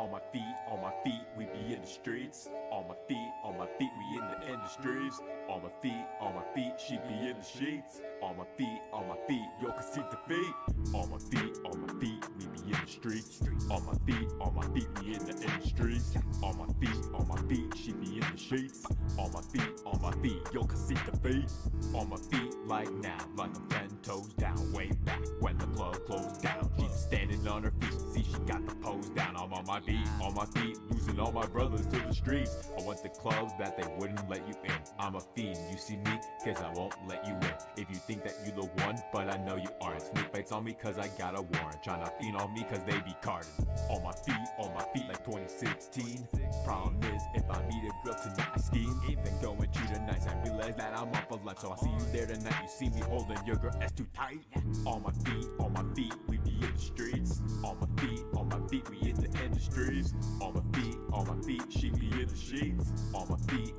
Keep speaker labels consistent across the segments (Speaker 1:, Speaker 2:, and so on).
Speaker 1: On my feet, we be in the streets. On my feet, we in the industries. On my feet, she be in the sheets. On my feet, yo can see the feet. On my feet, we be in the streets. On my feet, we in the industries. On my feet, she be in the sheets. On my feet, yo can see the feet. On my feet like now, like I'm 10 toes down. Way back when the club closed down, she's standing on her feet. See, she got the pose down. I'm on my feet, losing all my brothers to the streets. I went to clubs that they wouldn't let you in. I'm a fiend, you see me, cause I won't let you in. If you think that you the one, but I know you aren't. Snake bites on me cause I got a warrant. Tryna fiend on me cause they be carded. On my feet like 2016. Problem is, if I meet a girl tonight, I scheme. Then going to the nights, I realize that I'm off of life. So I'll see you there tonight, you see me holding your girl ass too tight. On my feet, we be in the streets. On my feet, we in the industries. On my feet, she be in the sheets. On my feet,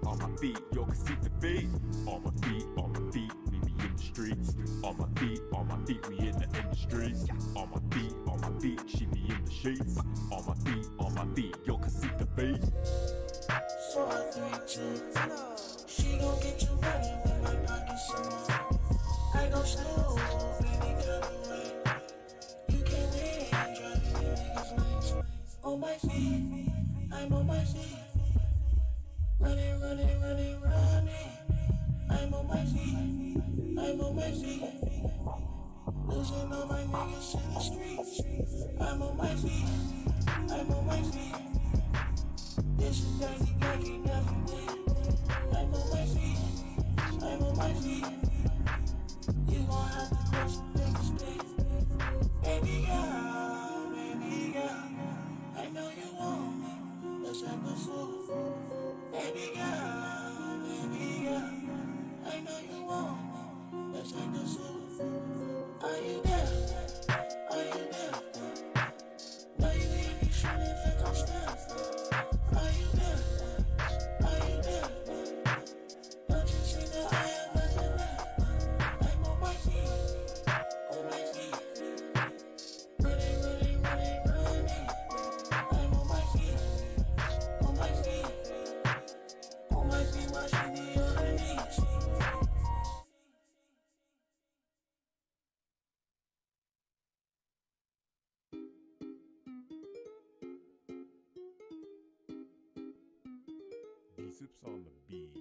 Speaker 1: yo can see the feet. On my feet, we be in the streets. On my feet, we in the industries. On my feet, she be in the sheets. On my feet, yo can see the feet.
Speaker 2: So I 3, 2, she gon' get you running with my pockets small. I go slow, baby, come away. You can't win, driving you niggas lanes. On my feet, I'm on my feet. Running. I'm on my feet. Losing all my niggas in the streets. I'm on my feet. This is dirty, never win. I'm on my feet. You gon' have to cross the next day. Baby girl, I know you want me. Let's act the fool. Baby girl, I know you want me. Let's act the fool. Are you there? No, you ain't be shooting like I'm Steph. Are you there? Don't you see that I am nothing left? I'm on my feet. Running. I'm on my feet. While she be on her knees.
Speaker 1: V-CiPz on the beat.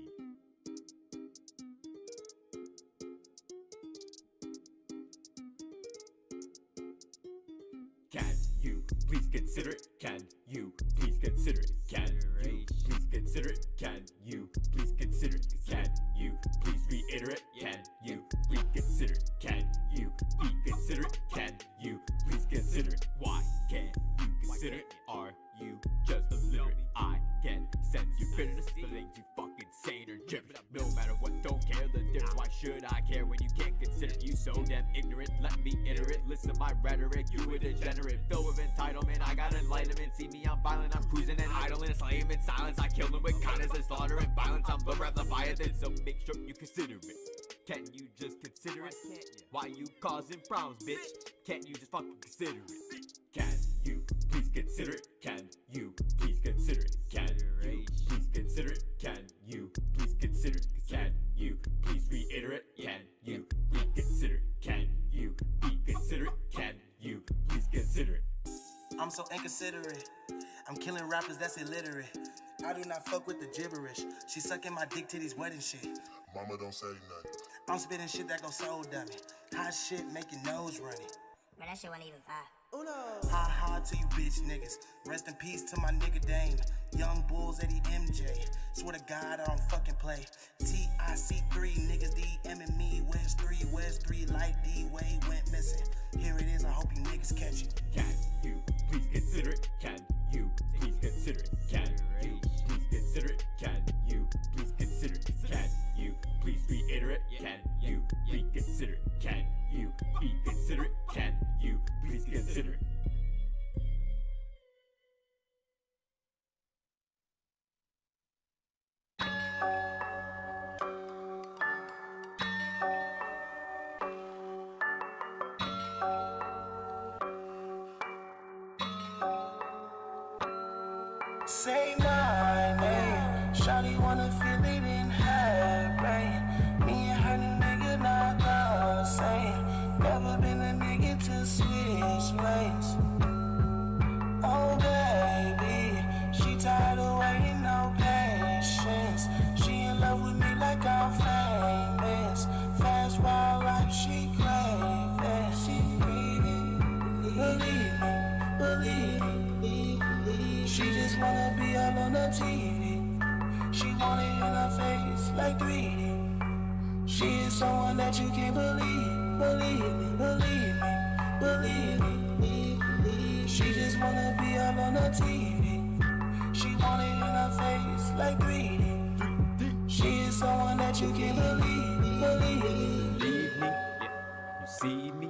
Speaker 1: Can you please consider it? Can you please consider it? Can you please consider it? Can you please consider it? Can you please reiterate? Can you please consider it? Can you please consider it? Can you please consider it? Why can't you consider it? Are you just illiterate? I can sense your bitterness, the things you fucking say or gibberish. No matter what, don't care the difference. Why should I care when you can't consider it? You so damn ignorant, let me iterate. Listen to my rhetoric, you a degenerate. Filled with entitlement, I got enlightenment. See me, I'm violent, I'm cruising and idle and slaying in silence. I kill them with kindness and slaughter and violence. I'm the wrath of Leviathan, so make sure you consider it. Can you just consider it? Why you causing problems, bitch? Can't you just fucking consider it? Can you please consider it? Can you please consider it? Can you please consider it? Can you please consider it? Can you please reiterate? Can you please consider it? Can you please consider it? Can you please consider it?
Speaker 3: I'm so inconsiderate. I'm killing rappers that's illiterate. I do not fuck with the gibberish. She sucking my dick to these wedding shit.
Speaker 4: Mama don't say nothing.
Speaker 3: I'm spitting shit that go soul dummy. Hot shit make your nose runny.
Speaker 5: Man, that shit wasn't even fire.
Speaker 3: Ha to you bitch niggas. Rest in peace to my nigga Dame. Young Bulls, Eddie MJ. Swear to God I don't fucking play. TIC3 niggas DMing me. Where's 3 like D-Way went missing. Here it is, I hope you niggas catch it.
Speaker 1: Can you please consider it? Can you please consider it? Can you please consider it? Can you please consider it? Can you please reiterate? Can you please consider it? Can you please consider it? Can you please consider it?
Speaker 3: say my name. Shawty wanna feel it in her brain. Me and her new nigga not the same. Never been a nigga to switch lanes. Oh baby, she tired of waiting, no patience. She in love with me like I'm famous. Fast wild like she craving. She breathing, believe me. She just wanna be all on the TV. She want it in her face like 3D. She is someone that you can't believe me. She just wanna be all on the TV. She want it in her face like 3D. She is someone that you can't believe me.
Speaker 1: Believe me, yeah. You see me,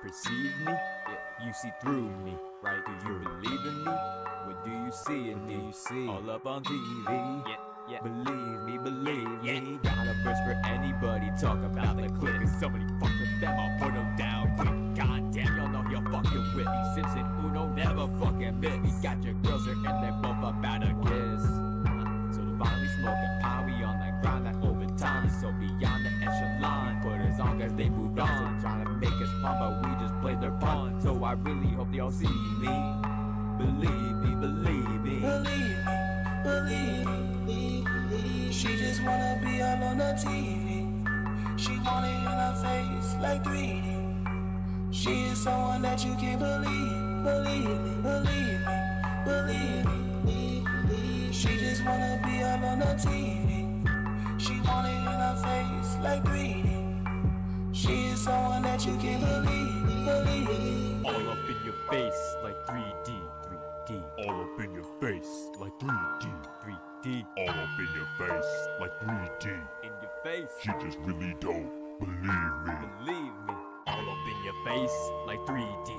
Speaker 1: perceive me, yeah. You see through me, right? Do you believe in me? What do you see in me? All up on TV, yeah. Believe me. Got a verse for anybody. Talk about the click. Cause somebody fuck with them, I'll put them down quick. Goddamn, y'all know you're fucking with me. Simpson Uno never fucking miss. Got your girls here and they're both about to kiss. So the bottom we smoking pot, we on that grind, that overtime. So beyond the echelon, put us on cause they moved on. Trying to make us fun, but we just played their pawn. So I really hope y'all see me. Believe me.
Speaker 3: She just wanna be all on the TV. She want it in her face like 3D. She is someone that you can't believe me. She just wanna be all on the TV. She want it in her face like 3D. She is someone that you can't believe.
Speaker 1: All up in your face like 3D. All up in your face like 3D. All up in your face like 3D. In your face.
Speaker 4: She just really don't believe me.
Speaker 1: All up in your face like 3D.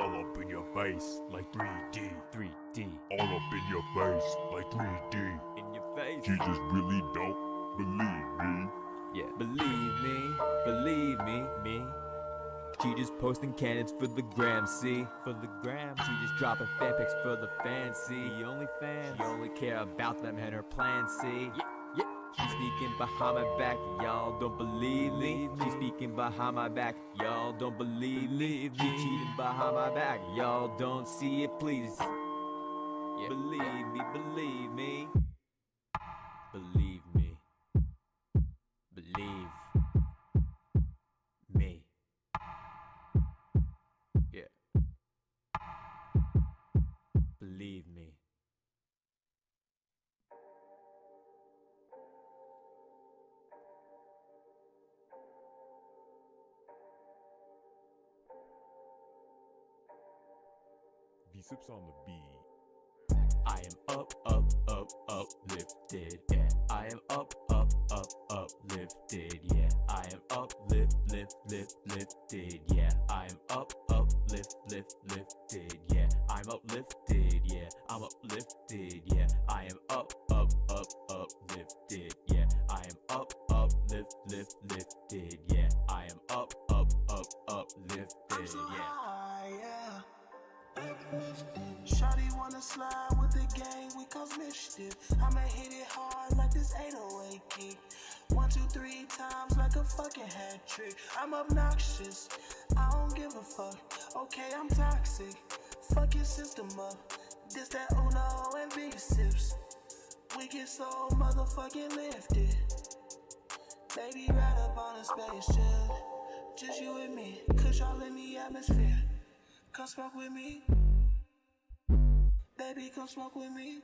Speaker 1: All up in your face like 3D. All up in your face like 3D. In your face.
Speaker 4: She just really don't believe me.
Speaker 1: Yeah, believe me. She just posting cannons for the gram, see? For the gram. She just dropping fan pics for the fans, see? The only fans. She only care about them and her plans, see? Yeah. She's speaking behind my back, y'all don't believe me. She's speaking behind my back, y'all don't believe me. She cheating behind my back, y'all don't see it, please. Yeah, believe me. Believe me. Yeah. Believe me.
Speaker 5: V-CiPz on the beat.
Speaker 1: I am uplifted, yeah. I am uplifted, yeah. I am lifted, yeah. I am lifted, yeah. I'm uplifted, yeah. I'm uplifted, yeah. I am uplifted, yeah. I am uplifted, yeah. I am uplifted, yeah.
Speaker 3: Shawty wanna slide with the gang, we cause mischief. I'ma hit it hard like this 808 kick. 1, 2, 3 times like a fucking hat trick. I'm obnoxious, I don't give a fuck. Okay, I'm toxic, fuck your system up. This that Uno and V-CiPz. We get so motherfucking lifted. Baby, right up on a spaceship. Just you and me, cause y'all in the atmosphere. Come smoke with me. Baby, come smoke with me.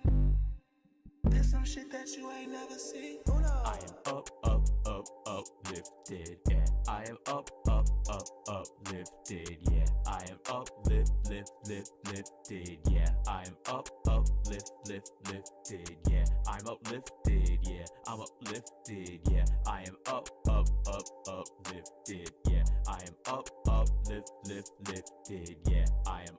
Speaker 3: There's some shit that you ain't never seen. Oh no.
Speaker 1: I am uplifted, yeah. I am uplifted, yeah. I am lifted, yeah. I am uplifted, yeah. I'm uplifted, yeah. I'm uplifted, yeah. I am uplifted, yeah. I am uplifted, yeah. I am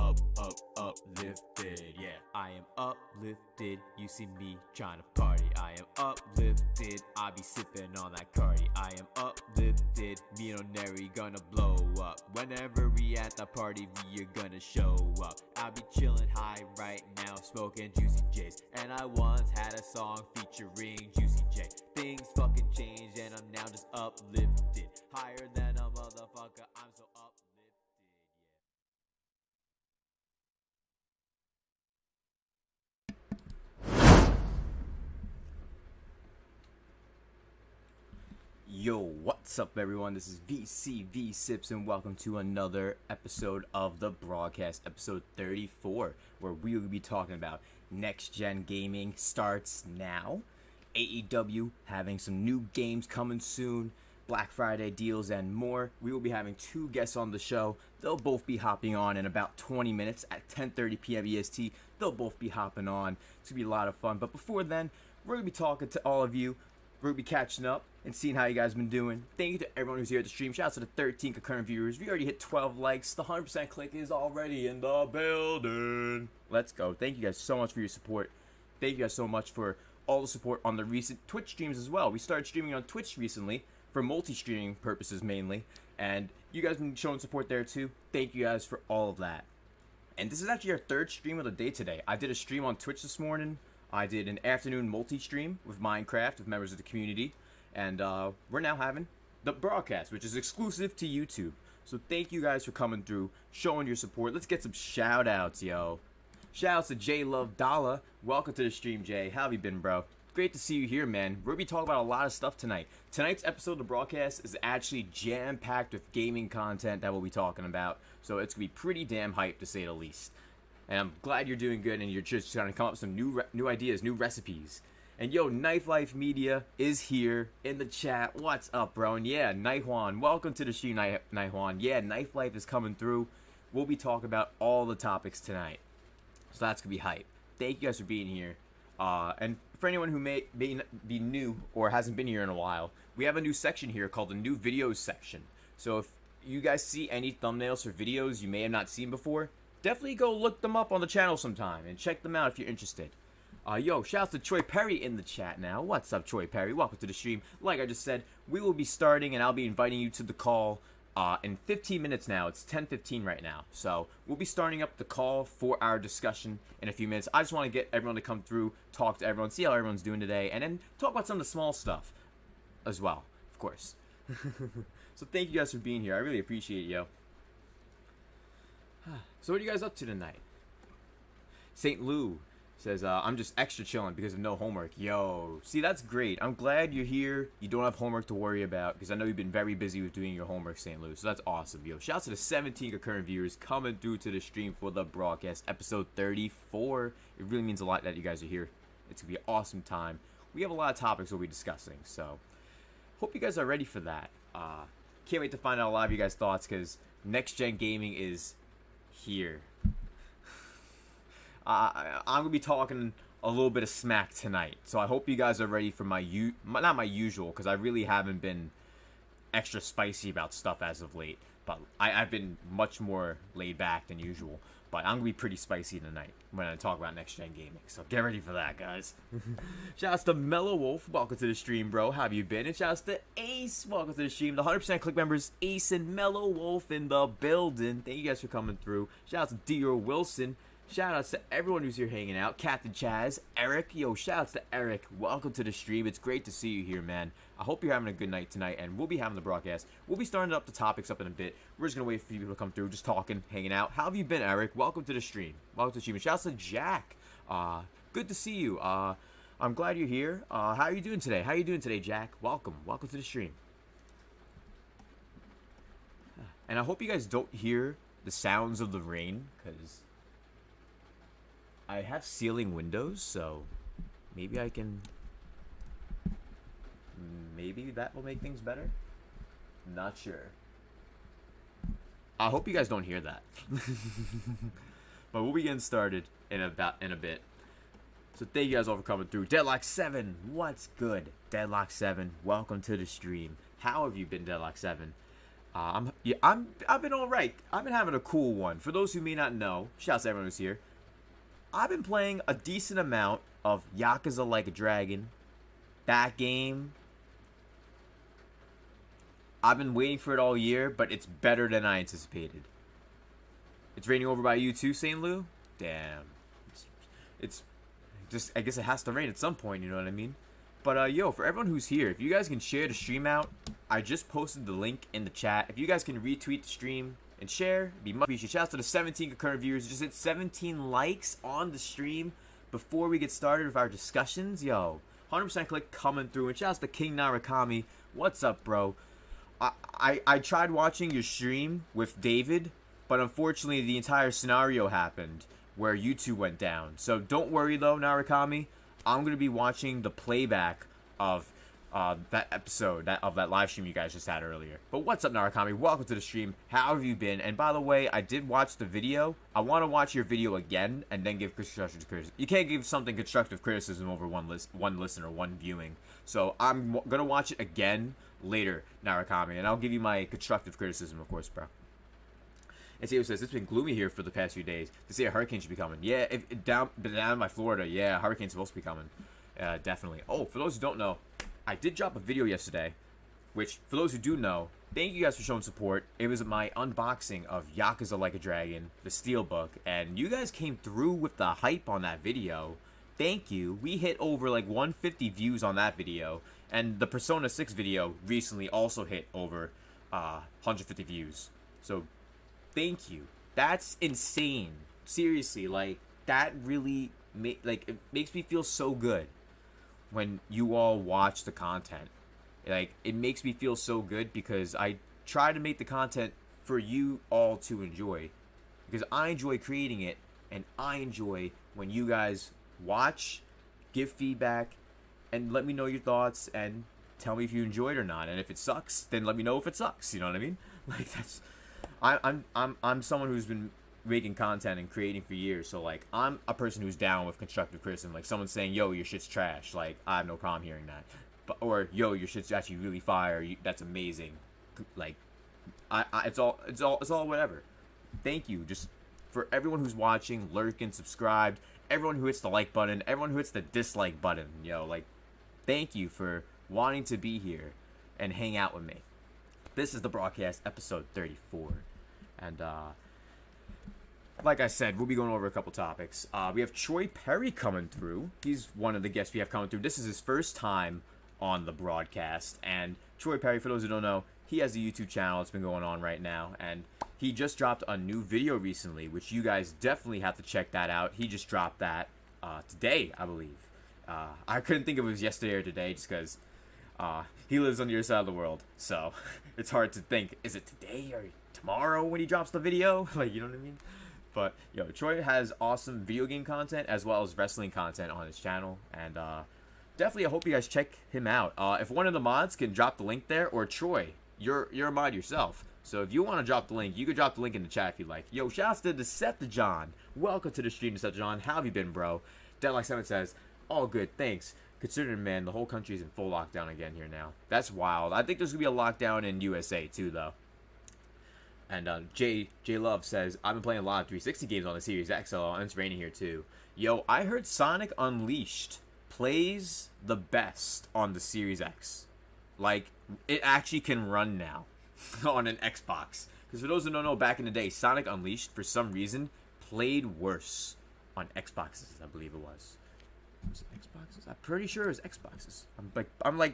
Speaker 1: uplifted, yeah. I am uplifted, you see me trying to party. I am uplifted, I be sipping on that Cardi. I am uplifted, me and Neri gonna blow up. Whenever we at the party, we are gonna show up. I be chillin' high right now, smoking Juicy J's. And I once had a song featuring Juicy J. Things fucking changed and I'm now just uplifted. Higher than a motherfucker, I'm so uplifted.
Speaker 6: Yo, what's up everyone? This is V-CiPz and welcome to another episode of the broadcast, episode 34, where we will be talking about next-gen gaming starts now, AEW having some new games coming soon, Black Friday deals and more. We will be having two guests on the show. They'll both be hopping on in about 20 minutes at 10:30 p.m. EST. They'll both be hopping on. It's going to be a lot of fun. But before then, we're going to be talking to all of you. We're going to be catching up and seeing how you guys been doing. Thank you to everyone who's here at the stream. Shout out to the 13 concurrent viewers. We already hit 12 likes. The 100% click is already in the building. Let's go. Thank you guys so much for your support. Thank you guys so much for all the support on the recent Twitch streams as well. We started streaming on Twitch recently for multi-streaming purposes mainly. And you guys have been showing support there too. Thank you guys for all of that. And this is actually our third stream of the day today. I did a stream on Twitch this morning. I did an afternoon multi-stream with Minecraft with members of the community. And we're now having the broadcast, which is exclusive to YouTube. So thank you guys for coming through, showing your support. Let's get some shout-outs, yo. Shout-outs to J Love Dalla. Welcome to the stream, Jay. How have you been, bro? Great to see you here, man. We're going to be talking about a lot of stuff tonight. Tonight's episode of the broadcast is actually jam-packed with gaming content that we'll be talking about. So it's going to be pretty damn hype, to say the least. And I'm glad you're doing good and you're just trying to come up with some new ideas, new recipes. And yo, Knife Life Media is here in the chat. What's up, bro? And yeah, Naihuan, welcome to the stream, Naihuan. Yeah, Knife Life is coming through. We'll be talking about all the topics tonight. So that's going to be hype. Thank you guys for being here. And for anyone who may be new or hasn't been here in a while, we have a new section here called the new videos section. So if you guys see any thumbnails for videos you may have not seen before, definitely go look them up on the channel sometime and check them out if you're interested. Yo, shouts to Troy Perry in the chat now. What's up, Troy Perry? Welcome to the stream. Like I just said, we will be starting and I'll be inviting you to the call in 15 minutes now. It's 10:15 right now. So we'll be starting up the call for our discussion in a few minutes. I just want to get everyone to come through, talk to everyone, see how everyone's doing today, and then talk about some of the small stuff as well, of course. So thank you guys for being here. I really appreciate it, yo. So what are you guys up to tonight? St. Lou says, I'm just extra chilling because of no homework. Yo, see, that's great. I'm glad you're here. You don't have homework to worry about because I know you've been very busy with doing your homework, St. Louis. So that's awesome, yo. Shouts to the 17 concurrent viewers coming through to the stream for the broadcast, episode 34. It really means a lot that you guys are here. It's going to be an awesome time. We have a lot of topics we'll be discussing, so hope you guys are ready for that. Can't wait to find out a lot of you guys' thoughts because next-gen gaming is here. I'm going to be talking a little bit of smack tonight. So I hope you guys are ready for not my usual, because I really haven't been extra spicy about stuff as of late. But I've been much more laid back than usual. But I'm going to be pretty spicy tonight when I talk about next-gen gaming. So get ready for that, guys. Shouts to Mellow Wolf. Welcome to the stream, bro. How have you been? And shouts to Ace. Welcome to the stream. The 100% click members, Ace and Mellow Wolf in the building. Thank you guys for coming through. Shouts to Dior Wilson. Shoutouts to everyone who's here hanging out. Captain Chaz, Eric. Yo, shoutouts to Eric. Welcome to the stream. It's great to see you here, man. I hope you're having a good night tonight, and we'll be having the broadcast. We'll be starting up the topics up in a bit. We're just going to wait for people to come through, just talking, hanging out. How have you been, Eric? Welcome to the stream. Welcome to the stream. And shoutouts to Jack. Good to see you. I'm glad you're here. How are you doing today? How are you doing today, Jack? Welcome. Welcome to the stream. And I hope you guys don't hear the sounds of the rain, because I have ceiling windows, so maybe I can... Maybe that will make things better? Not sure. I hope you guys don't hear that. But we'll be getting started in a bit. So thank you guys all for coming through. Deadlock 7, what's good? Deadlock 7, welcome to the stream. How have you been, Deadlock 7? I'm Yeah, I've been all right. I've been having a cool one. For those who may not know, shouts to everyone who's here. I've been playing a decent amount of Yakuza Like a Dragon. That game, I've been waiting for it all year, but it's better than I anticipated. It's raining over by you too, St. Lou? Damn. It's just, I guess it has to rain at some point, you know what I mean? But, yo, for everyone who's here, if you guys can share the stream out, I just posted the link in the chat. If you guys can retweet the stream and share, it'd be much appreciated. Shout out to the 17 concurrent viewers. Just hit 17 likes on the stream before we get started with our discussions. Yo, 100% click coming through. And shout out to King Narakami. What's up, bro? I tried watching your stream with David, but unfortunately the entire scenario happened where you two went down. So don't worry, though, Narakami. I'm going to be watching the playback of that episode, of that live stream you guys just had earlier. But what's up, Narakami? Welcome to the stream. How have you been? And by the way, I did watch the video. I want to watch your video again and then give constructive criticism. You can't give something constructive criticism over one listen or one viewing. So I'm going to watch it again later, Narakami, and I'll give you my constructive criticism, of course, bro. And Theo says, it's been gloomy here for the past few days. They say a hurricane should be coming. Yeah, down by Florida, yeah, a hurricane's supposed to be coming. Definitely. Oh, for those who don't know, I did drop a video yesterday, which, for those who do know, thank you guys for showing support. It was my unboxing of Yakuza Like a Dragon, the Steelbook, and you guys came through with the hype on that video. Thank you. We hit over like 150 views on that video, and the Persona 6 video recently also hit over 150 views. So, thank you. That's insane. Seriously, like, that really it makes me feel so good when you all watch the content. Like, it makes me feel so good because I try to make the content for you all to enjoy, because I enjoy creating it, and I enjoy when you guys watch, give feedback, and let me know your thoughts and tell me if you enjoyed it or not. And if it sucks, then let me know if it sucks. You know what I mean? Like, that's I'm someone who's been making content and creating for years, so like I'm a person who's down with constructive criticism. Like someone saying, "Yo, your shit's trash," like I have no problem hearing that. But, or, "Yo, your shit's actually really fire. That's amazing." Like, it's all whatever. Thank you, just for everyone who's watching, lurking, subscribed, everyone who hits the like button, everyone who hits the dislike button. Yo, like, thank you for wanting to be here and hang out with me. This is the broadcast, episode 34, and like I said, we'll be going over a couple topics. We have Troy Perry coming through. He's one of the guests we have coming through. This is his first time on the broadcast. And Troy Perry, for those who don't know, he has a YouTube channel that's been going on right now. And he just dropped a new video recently, which you guys definitely have to check that out. He just dropped that today, I believe. I couldn't think if it was yesterday or today just because he lives on the other side of the world. So it's hard to think, is it today or tomorrow when he drops the video? Like, you know what I mean? But, yo, Troy has awesome video game content as well as wrestling content on his channel. And definitely I hope you guys check him out. If one of the mods can drop the link there, or Troy, you're a mod yourself. So if you want to drop the link, you can drop the link in the chat if you'd like. Yo, shouts to Decepticon. Welcome to the stream, Decepticon. How have you been, bro? Deadline7 says, all good, thanks. Considering, man, the whole country is in full lockdown again here now. That's wild. I think there's going to be a lockdown in USA, too, though. And J Love says, I've been playing a lot of 360 games on the Series XL, and it's raining here too. Yo, I heard Sonic Unleashed plays the best on the Series X. Like, it actually can run now on an Xbox. Because for those who don't know, back in the day, Sonic Unleashed, for some reason, played worse on Xboxes, I believe it was. Was it Xboxes? I'm pretty sure it was Xboxes. I'm like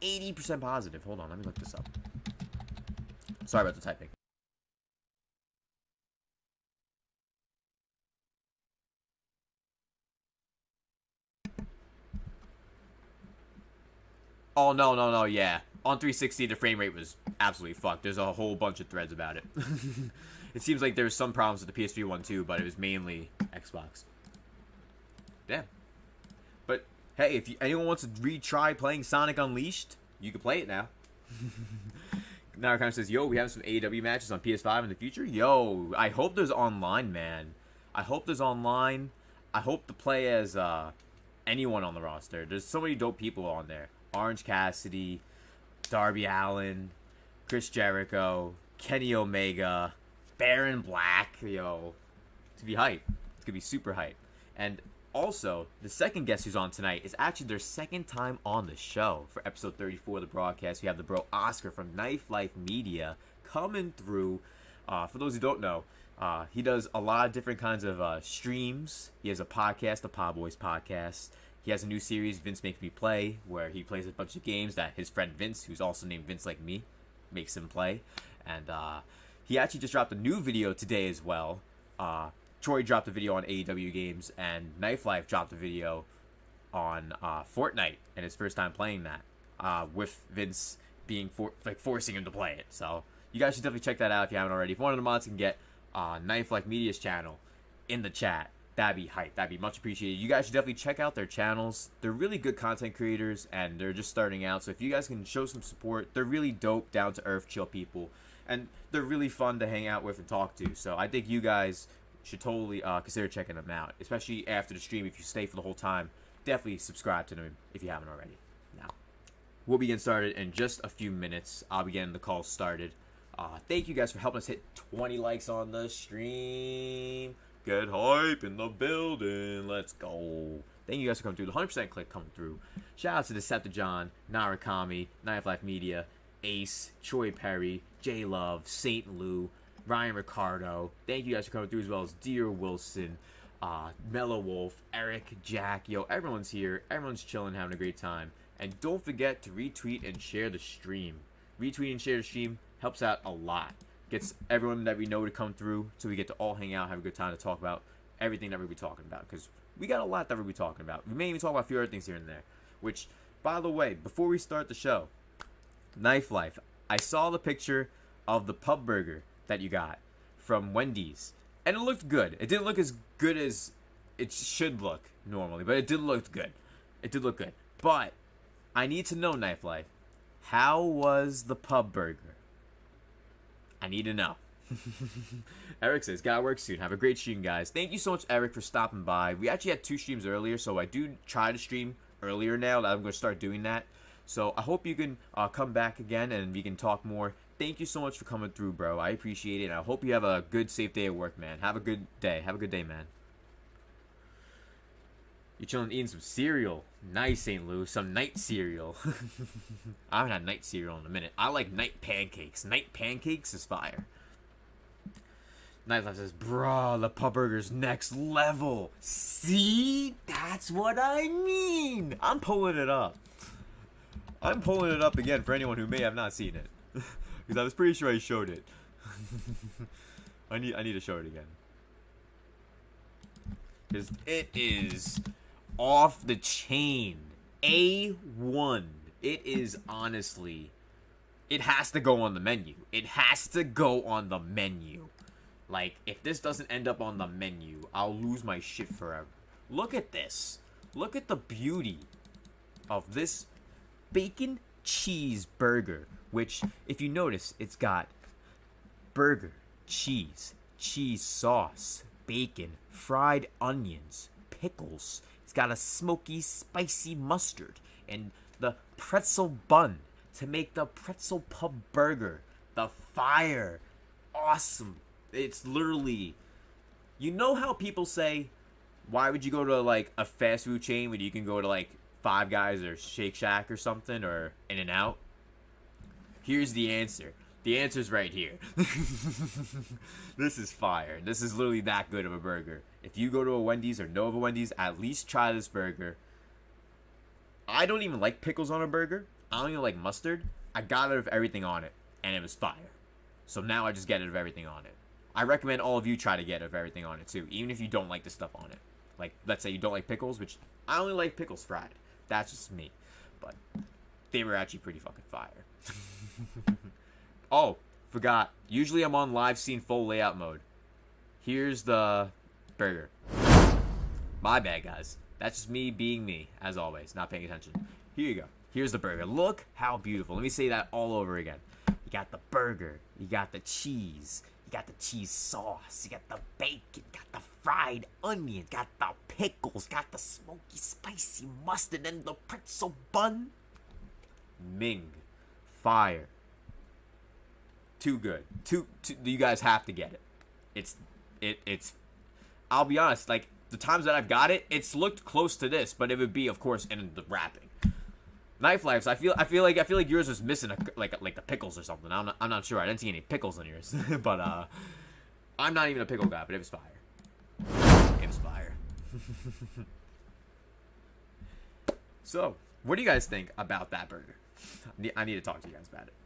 Speaker 6: 80% positive. Hold on, let me look this up. Sorry about the typing. Oh, no, yeah. On 360, the frame rate was absolutely fucked. There's a whole bunch of threads about it. It seems like there's some problems with the PS3 one too, but it was mainly Xbox. Damn. But, hey, if anyone wants to retry playing Sonic Unleashed, you can play it now. Now it kind of says, yo, we have some AEW matches on PS5 in the future. Yo, I hope there's online, man. I hope there's online. I hope to play as anyone on the roster. There's so many dope people on there. Orange Cassidy, Darby Allin, Chris Jericho, Kenny Omega, Baron Black. Yo, to be hype. It's gonna be super hype. And also, the second guest who's on tonight is actually their second time on the show for episode 34 of the broadcast. We have the bro Oscar from Knife Life Media coming through. For those who don't know, he does a lot of different kinds of streams. He has a podcast, the Pod Boys podcast. He has a new series, Vince Makes Me Play, where he plays a bunch of games that his friend Vince, who's also named Vince like me, makes him play. And he actually just dropped a new video today as well. Troy dropped a video on AEW games, and Knife Life dropped a video on Fortnite, and his first time playing that, with Vince being forcing him to play it. So you guys should definitely check that out if you haven't already. If one of the mods can get Knife Life Media's channel in the chat, that'd be hype. That'd be much appreciated. You guys should definitely check out their channels. They're really good content creators, and they're just starting out. So if you guys can show some support, they're really dope, down to earth, chill people, and they're really fun to hang out with and talk to. So I think you guys should totally consider checking them out, especially after the stream. If you stay for the whole time, definitely subscribe to them if you haven't already. Now, we'll be getting started in just a few minutes. I'll be getting the call started. Thank you guys for helping us hit 20 likes on the stream. Get hype in the building. Let's go. Thank you guys for coming through. The 100% click coming through. Shout out to Decepticon, Narakami, Knife Life Media, Ace, Troy Perry, J Love, Saint Lou, Ryan Ricardo. Thank you guys for coming through, as well as Dear Wilson, Mellow Wolf, Eric, Jack. Yo, everyone's here. Everyone's chilling, having a great time. And don't forget to retweet and share the stream. Retweet and share the stream helps out a lot. Gets everyone that we know to come through, so we get to all hang out, have a good time to talk about everything that we'll be talking about. Because we got a lot that we'll be talking about. We may even talk about a few other things here and there. Which, by the way, before we start the show, Knife Life, I saw the picture of the pub burger that you got from Wendy's, and it looked good. It didn't look as good as it should look normally, but it did look good. It did look good. But I need to know, Knife Life, how was the pub burger? I need to know. Eric says, gotta work soon. Have a great stream, guys. Thank you so much, Eric, for stopping by. We actually had 2 streams earlier, so I do try to stream earlier now. I'm going to start doing that. So I hope you can come back again and we can talk more. Thank you so much for coming through, bro. I appreciate it. And I hope you have a good, safe day at work, man. Have a good day. Have a good day, man. You're chilling eating some cereal. Nice, St. Louis. Some night cereal. I haven't had night cereal in a minute. I like night pancakes. Night pancakes is fire. Nightlife says, bruh, the pub burger's next level. See? That's what I mean. I'm pulling it up. I'm pulling it up again for anyone who may have not seen it. Because I was pretty sure I showed it. I need to show it again. Because it is off the chain. A1. It is honestly, it has to go on the menu. It has to go on the menu. Like, if this doesn't end up on the menu, I'll lose my shit forever. Look at this. Look at the beauty of this bacon cheeseburger. Which, if you notice, it's got burger, cheese, cheese sauce, bacon, fried onions, pickles. It's got a smoky, spicy mustard, and the pretzel bun to make the pretzel pub burger. The fire. Awesome. It's literally, you know how people say, why would you go to like a fast food chain when you can go to like Five Guys or Shake Shack or something, or In-N-Out? Here's the answer. The answer's right here. This is fire. This is literally that good of a burger. If you go to a Wendy's or know of a Wendy's, at least try this burger. I don't even like pickles on a burger. I don't even like mustard. I got it of everything on it, and it was fire. So now I just get it of everything on it. I recommend all of you try to get it of everything on it too, even if you don't like the stuff on it. Like, let's say you don't like pickles, which I only like pickles fried. That's just me. But they were actually pretty fucking fire. Oh, forgot. Usually I'm on live scene full layout mode. Here's the burger. My bad, guys. That's just me being me, as always, not paying attention. Here you go. Here's the burger. Look how beautiful. Let me say that all over again. You got the burger. You got the cheese. You got the cheese sauce. You got the bacon. Got the fried onion. Got the pickles. Got the smoky, spicy mustard. And the pretzel bun. Ming. Fire. Too good. You guys have to get it. It's. I'll be honest. Like the times that I've got it, it's looked close to this, but it would be, of course, in the wrapping. Knife Lives. I feel like yours was missing like the pickles or something. I'm not sure. I didn't see any pickles in yours, but I'm not even a pickle guy, but it was fire. It was fire. So, what do you guys think about that burger? I need to talk to you guys about it.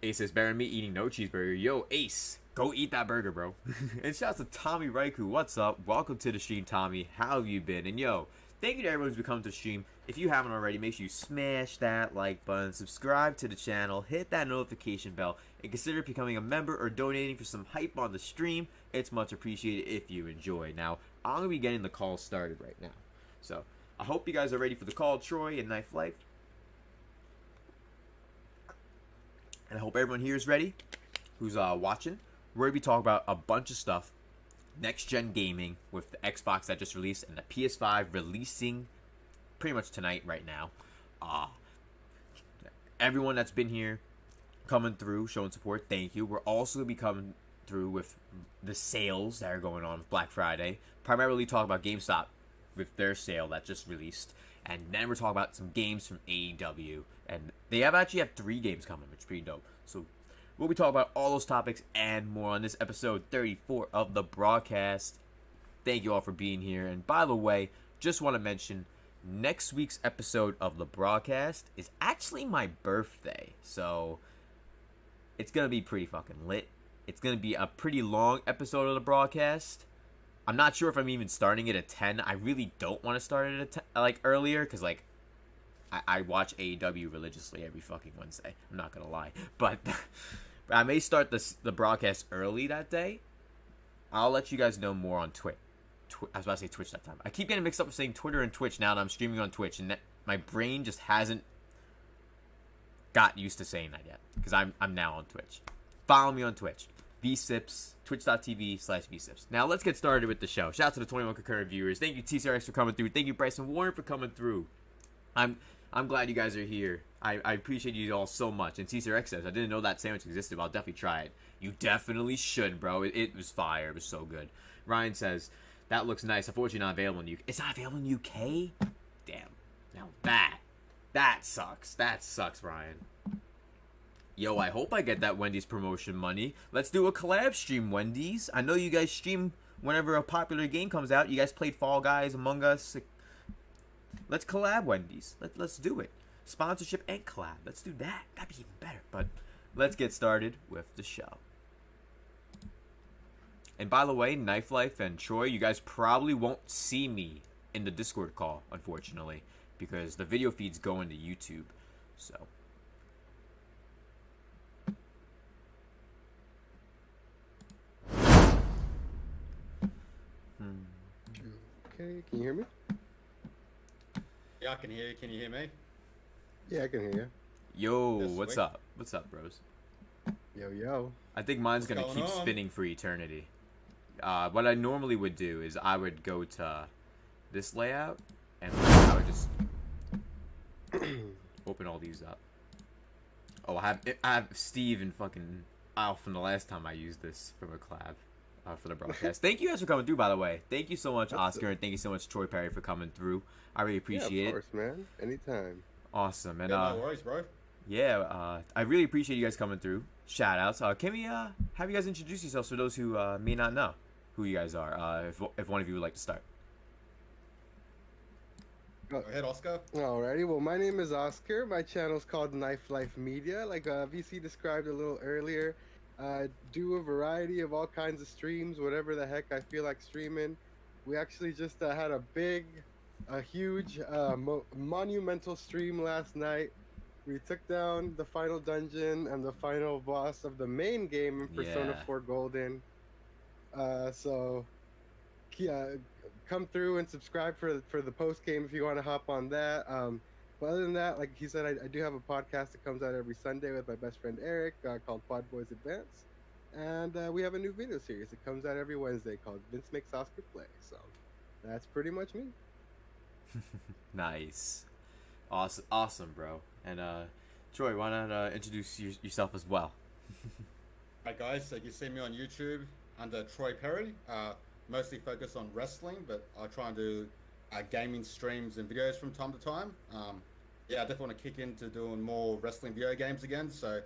Speaker 6: Ace says, better than me eating no cheeseburger. Yo, Ace, go eat that burger, bro. And shouts to Tommy Raiku. What's up? Welcome to the stream, Tommy. How have you been? And yo, thank you to everyone who's been coming to the stream. If you haven't already, make sure you smash that like button, subscribe to the channel, hit that notification bell, and consider becoming a member or donating for some hype on the stream. It's much appreciated if you enjoy. Now, I'm going to be getting the call started right now. So, I hope you guys are ready for the call, Troy and Knife Life. And I hope everyone here is ready who's watching. We're going to be talking about a bunch of stuff. Next-gen gaming with the Xbox that just released and the PS5 releasing pretty much tonight right now. Everyone that's been here coming through, showing support, thank you. We're also going to be coming through with the sales that are going on with Black Friday. Primarily talk about GameStop with their sale that just released. And then we're talking about some games from AEW. And they actually have 3 games coming, which is pretty dope. So we'll be talking about all those topics and more on this episode 34 of the broadcast. Thank you all for being here. And by the way, just want to mention, next week's episode of the broadcast is actually my birthday. So it's going to be pretty fucking lit. It's going to be a pretty long episode of the broadcast. I'm not sure if I'm even starting it at 10. I really don't want to start it at 10, like earlier, because like I watch AEW religiously every fucking Wednesday. I'm not gonna lie, but I may start the broadcast early that day. I'll let you guys know more on Twitch. I was about to say Twitch that time. I keep getting mixed up with saying Twitter and Twitch now that I'm streaming on Twitch, and my brain just hasn't got used to saying that yet, because I'm now on Twitch. Follow me on Twitch. V-CiPz, twitch.tv/V-CiPz. Now let's get started with the show. Shout out to the 21 concurrent viewers. Thank you TCRX for coming through. Thank you Bryson Warren for coming through. I'm glad you guys are here. I appreciate you all so much. And TCRX says, I didn't know that sandwich existed, but I'll definitely try it. You definitely should, bro. It was fire. It was so good. Ryan says, that looks nice. Unfortunately not available in UK. It's not available in UK? Damn. Now that sucks. That sucks, Ryan. Yo, I hope I get that Wendy's promotion money. Let's do a collab stream, Wendy's. I know you guys stream whenever a popular game comes out. You guys played Fall Guys, Among Us. Let's collab, Wendy's. Let's do it. Sponsorship and collab. Let's do that. That'd be even better. But let's get started with the show. And by the way, Knife Life and Troy, you guys probably won't see me in the Discord call, unfortunately, because the video feed's going to YouTube. So...
Speaker 7: Okay, can you hear me?
Speaker 8: Yeah, I can hear you. Can you hear me?
Speaker 7: Yeah, I can hear you.
Speaker 6: Yo,
Speaker 8: Yes,
Speaker 6: what's
Speaker 8: sweet.
Speaker 6: up? What's up, bros?
Speaker 7: Yo.
Speaker 6: I think mine's
Speaker 8: What's
Speaker 6: gonna
Speaker 8: going
Speaker 6: keep
Speaker 8: on?
Speaker 6: spinning for eternity. What I normally would do is I would go to this layout and I would just open all these up. Oh, I have Steve and fucking Al from the last time I used this from a collab for the broadcast. Thank you guys for coming through, by the way. Thank you so much, Oscar, and thank you so much, Troy Perry, for coming through. I really appreciate
Speaker 7: Yeah,
Speaker 6: it.
Speaker 7: of course, man. Anytime.
Speaker 6: Awesome. And
Speaker 8: Yeah, no worries, bro.
Speaker 6: yeah, I really appreciate you guys coming through. Shout outs. Can we have you guys introduce yourselves for those who may not know who you guys are? If one of you would like to start.
Speaker 8: Go ahead, Oscar.
Speaker 7: Alrighty, well, my name is Oscar. My channel's called Knife Life Media. Like VC described a little earlier, do a variety of all kinds of streams, whatever the heck I feel like streaming. We actually just had a huge, monumental stream last night. We took down the final dungeon and the final boss of the main game in Persona
Speaker 6: Yeah.
Speaker 7: 4 Golden. So, come through and subscribe for the post game if you want to hop on that. But other than that, like he said, I do have a podcast that comes out every Sunday with my best friend Eric called Pod Boys Advance. And we have a new video series that comes out every Wednesday called Vince Makes Oscar Play. So that's pretty much me.
Speaker 6: Nice. Awesome, bro. And Troy, why not introduce yourself as well?
Speaker 8: Hi guys, so you see me on YouTube under Troy Perry. Mostly focus on wrestling, but I try and do gaming streams and videos from time to time. Yeah, I definitely want to kick into doing more wrestling video games again. So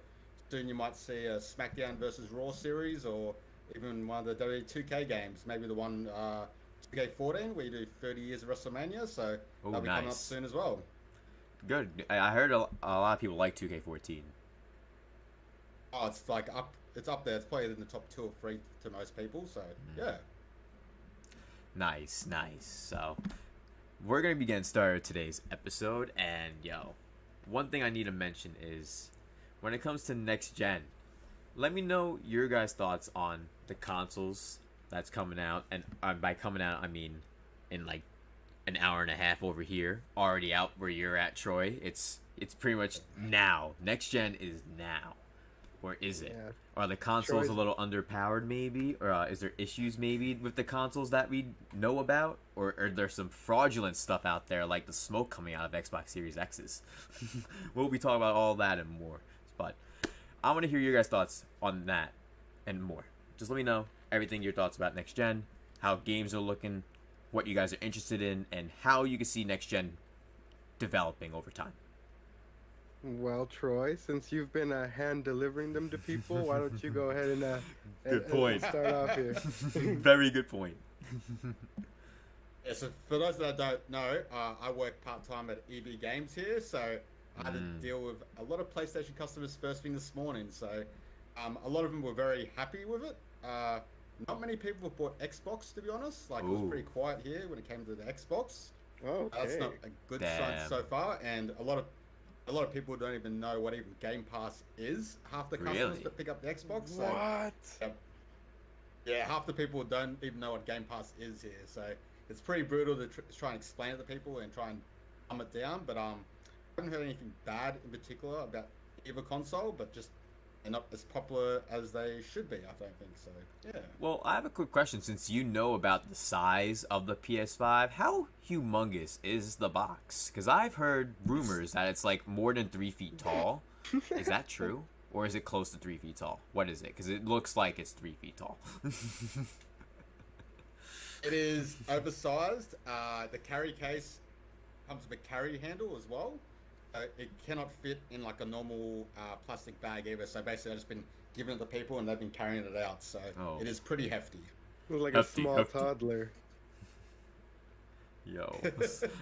Speaker 8: soon you might see a SmackDown versus Raw series, or even one of the WWE 2K games. Maybe the one 2K14 where you do 30 years of WrestleMania. So that'll be coming up soon as well.
Speaker 6: Good. I heard a lot of people like 2K14.
Speaker 8: Oh, it's like up. It's up there. It's probably in the top 2 or 3 to most people. So yeah.
Speaker 6: Nice. So we're gonna be getting started today's episode, and one thing I need to mention is when it comes to next gen, let me know your guys' thoughts on the consoles that's coming out, and by coming out I mean in like an hour and a half over here, already out where you're at, Troy. It's pretty much now. Next gen is now, or is it?
Speaker 7: Yeah.
Speaker 6: Are the consoles
Speaker 7: Troy's
Speaker 6: a little underpowered, maybe, or is there issues maybe with the consoles that we know about, or are there some fraudulent stuff out there like the smoke coming out of Xbox Series X's? We'll be talking about all that and more, but I want to hear your guys' thoughts on that and more. Just let me know everything, your thoughts about next gen, how games are looking, what you guys are interested in, and how you can see next gen developing over time.
Speaker 7: Well, Troy, since you've been hand delivering them to people, why don't you go ahead and
Speaker 6: Good point.
Speaker 7: and start off here?
Speaker 6: Very good point.
Speaker 8: Yeah, so for those that don't know, I work part-time at EB Games here, so I had to deal with a lot of PlayStation customers first thing this morning, so a lot of them were very happy with it. Not many people have bought Xbox, to be honest. Like, it was pretty quiet here when it came to the Xbox.
Speaker 7: Oh, okay.
Speaker 8: That's not a good sign so far, and a lot of people don't even know what even Game Pass is. Half the customers that pick up the Xbox. So,
Speaker 7: What?
Speaker 8: yeah, half the people don't even know what Game Pass is here. So it's pretty brutal to try and explain it to people and try and calm it down. But I haven't heard anything bad in particular about either console, but just they're not as popular as they should be, I don't think so. Yeah.
Speaker 6: Well, I have a quick question. Since you know about the size of the PS5, how humongous is the box? Because I've heard rumors that it's like more than 3 feet tall. Is that true? Or is it close to 3 feet tall? What is it? Because it looks like it's 3 feet tall.
Speaker 8: It is oversized. The carry case comes with a carry handle as well. It cannot fit in like a normal plastic bag either. So basically, I've just been giving it to people and they've been carrying it out. So it is pretty hefty.
Speaker 7: It was like
Speaker 6: Hefty,
Speaker 7: a small
Speaker 6: hefty.
Speaker 7: toddler.
Speaker 6: Yo,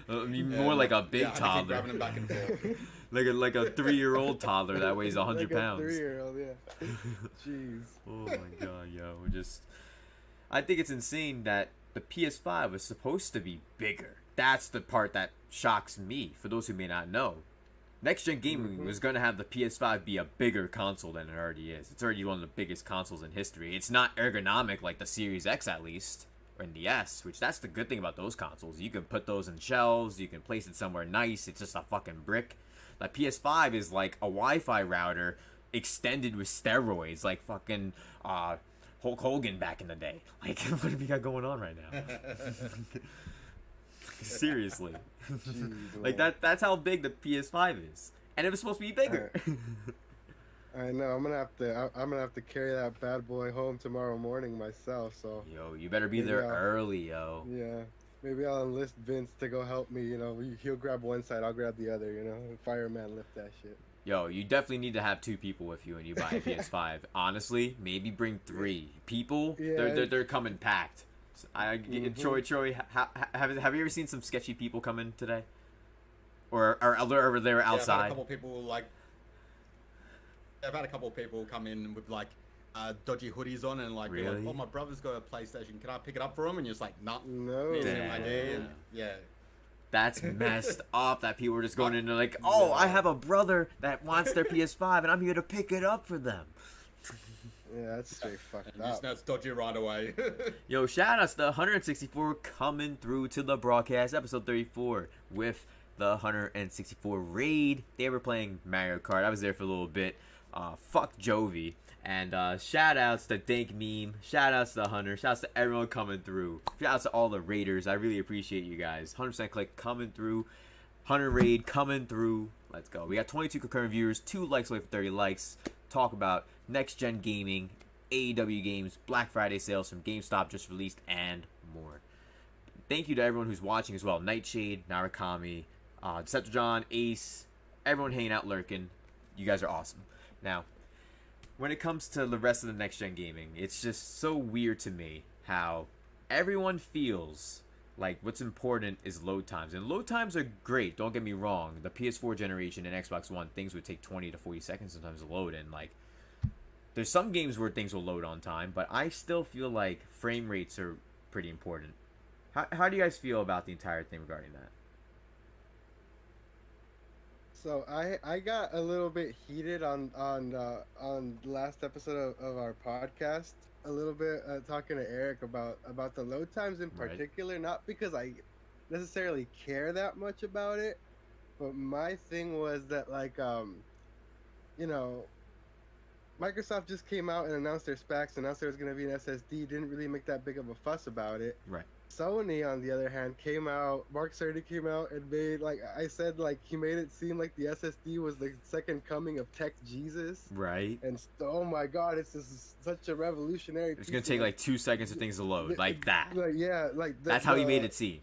Speaker 6: I mean, more like a big
Speaker 8: I keep
Speaker 6: toddler,
Speaker 8: grabbing them back and forth.
Speaker 6: like a 3-year-old toddler that weighs 100
Speaker 7: like
Speaker 6: pounds.
Speaker 7: A 3-year-old, yeah. Jeez.
Speaker 6: Oh my god, yo, I think it's insane that the PS5 was supposed to be bigger. That's the part that shocks me. For those who may not know, next gen gaming was going to have the PS5 be a bigger console than it already is. It's already one of the biggest consoles in history. It's not ergonomic like the Series X, at least, or in the S, which that's the good thing about those consoles. You can put those in shelves, you can place it somewhere nice. It's just a fucking brick. The PS5 is like a Wi-Fi router extended with steroids, like fucking Hulk Hogan back in the day. Like, what have you got going on right now? Seriously.
Speaker 7: Jeez,
Speaker 6: Like
Speaker 7: Lord.
Speaker 6: that's how big the PS5 is, and it was supposed to be bigger.
Speaker 7: I know. I'm gonna have to carry that bad boy home tomorrow morning myself. So
Speaker 6: Yo, you better be
Speaker 7: Maybe
Speaker 6: there
Speaker 7: I'll-
Speaker 6: early, yo.
Speaker 7: yeah, maybe I'll enlist Vince to go help me. You know, he'll grab one side, I'll grab the other. You know, fireman lift that shit.
Speaker 6: Yo, you definitely need to have 2 people with you when you buy a PS5. Honestly, maybe bring 3 people.
Speaker 7: Yeah.
Speaker 6: They're coming packed. Troy, have you ever seen some sketchy people come in today, or over there
Speaker 8: Yeah,
Speaker 6: outside?
Speaker 8: I've had a couple people I've had a couple of people come in with like dodgy hoodies on and like, be like,
Speaker 6: Really?
Speaker 8: oh, my brother's got a PlayStation. Can I pick it up for him? And you're just like, nah.
Speaker 7: No.
Speaker 8: Need some
Speaker 6: Damn.
Speaker 8: ID and yeah.
Speaker 6: That's messed up that people are just going in and like, oh, I have a brother that wants their PS5 and I'm here to pick it up for them.
Speaker 7: Yeah, that's straight fucked
Speaker 8: And you just
Speaker 7: up.
Speaker 8: know it's dodgy right away.
Speaker 6: Yo, shout outs to 164 coming through to the broadcast, episode 34, with the 164 raid. They were playing Mario Kart. I was there for a little bit. Fuck Jovi. And shout outs to Dank Meme. Shout outs to Hunter. Shout outs to everyone coming through. Shout outs to all the raiders. I really appreciate you guys. 100% click coming through. Hunter raid coming through. Let's go. We got 22 concurrent viewers, 2 likes away from 30 likes. Talk about next-gen gaming, AEW games, Black Friday sales from GameStop just released, and more. Thank you to everyone who's watching as well. Nightshade, Narakami, Decepticon, Ace, everyone hanging out, lurking. You guys are awesome. Now, when it comes to the rest of the next-gen gaming, it's just so weird to me how everyone feels like what's important is load times. And load times are great, don't get me wrong. The PS4 generation and Xbox One, things would take 20 to 40 seconds sometimes to load. And, like, there's some games where things will load on time, but I still feel like frame rates are pretty important. How do you guys feel about the entire thing regarding that?
Speaker 7: So I got a little bit heated on the last episode of our podcast, a little bit talking to Eric about the load times in particular, not because I necessarily care that much about it, but my thing was that, like, you know, Microsoft just came out and announced their specs, announced there was going to be an SSD, didn't really make that big of a fuss about it.
Speaker 6: Right.
Speaker 7: Sony, on the other hand, came out, Mark Cerny came out and made, like I said, like, he made it seem like the SSD was the second coming of Tech Jesus.
Speaker 6: Right.
Speaker 7: And, oh my god, it's just such a revolutionary
Speaker 6: It's going to take, like, 2 seconds for things to load, like that.
Speaker 7: Like, yeah, like...
Speaker 6: That's how he made it seem.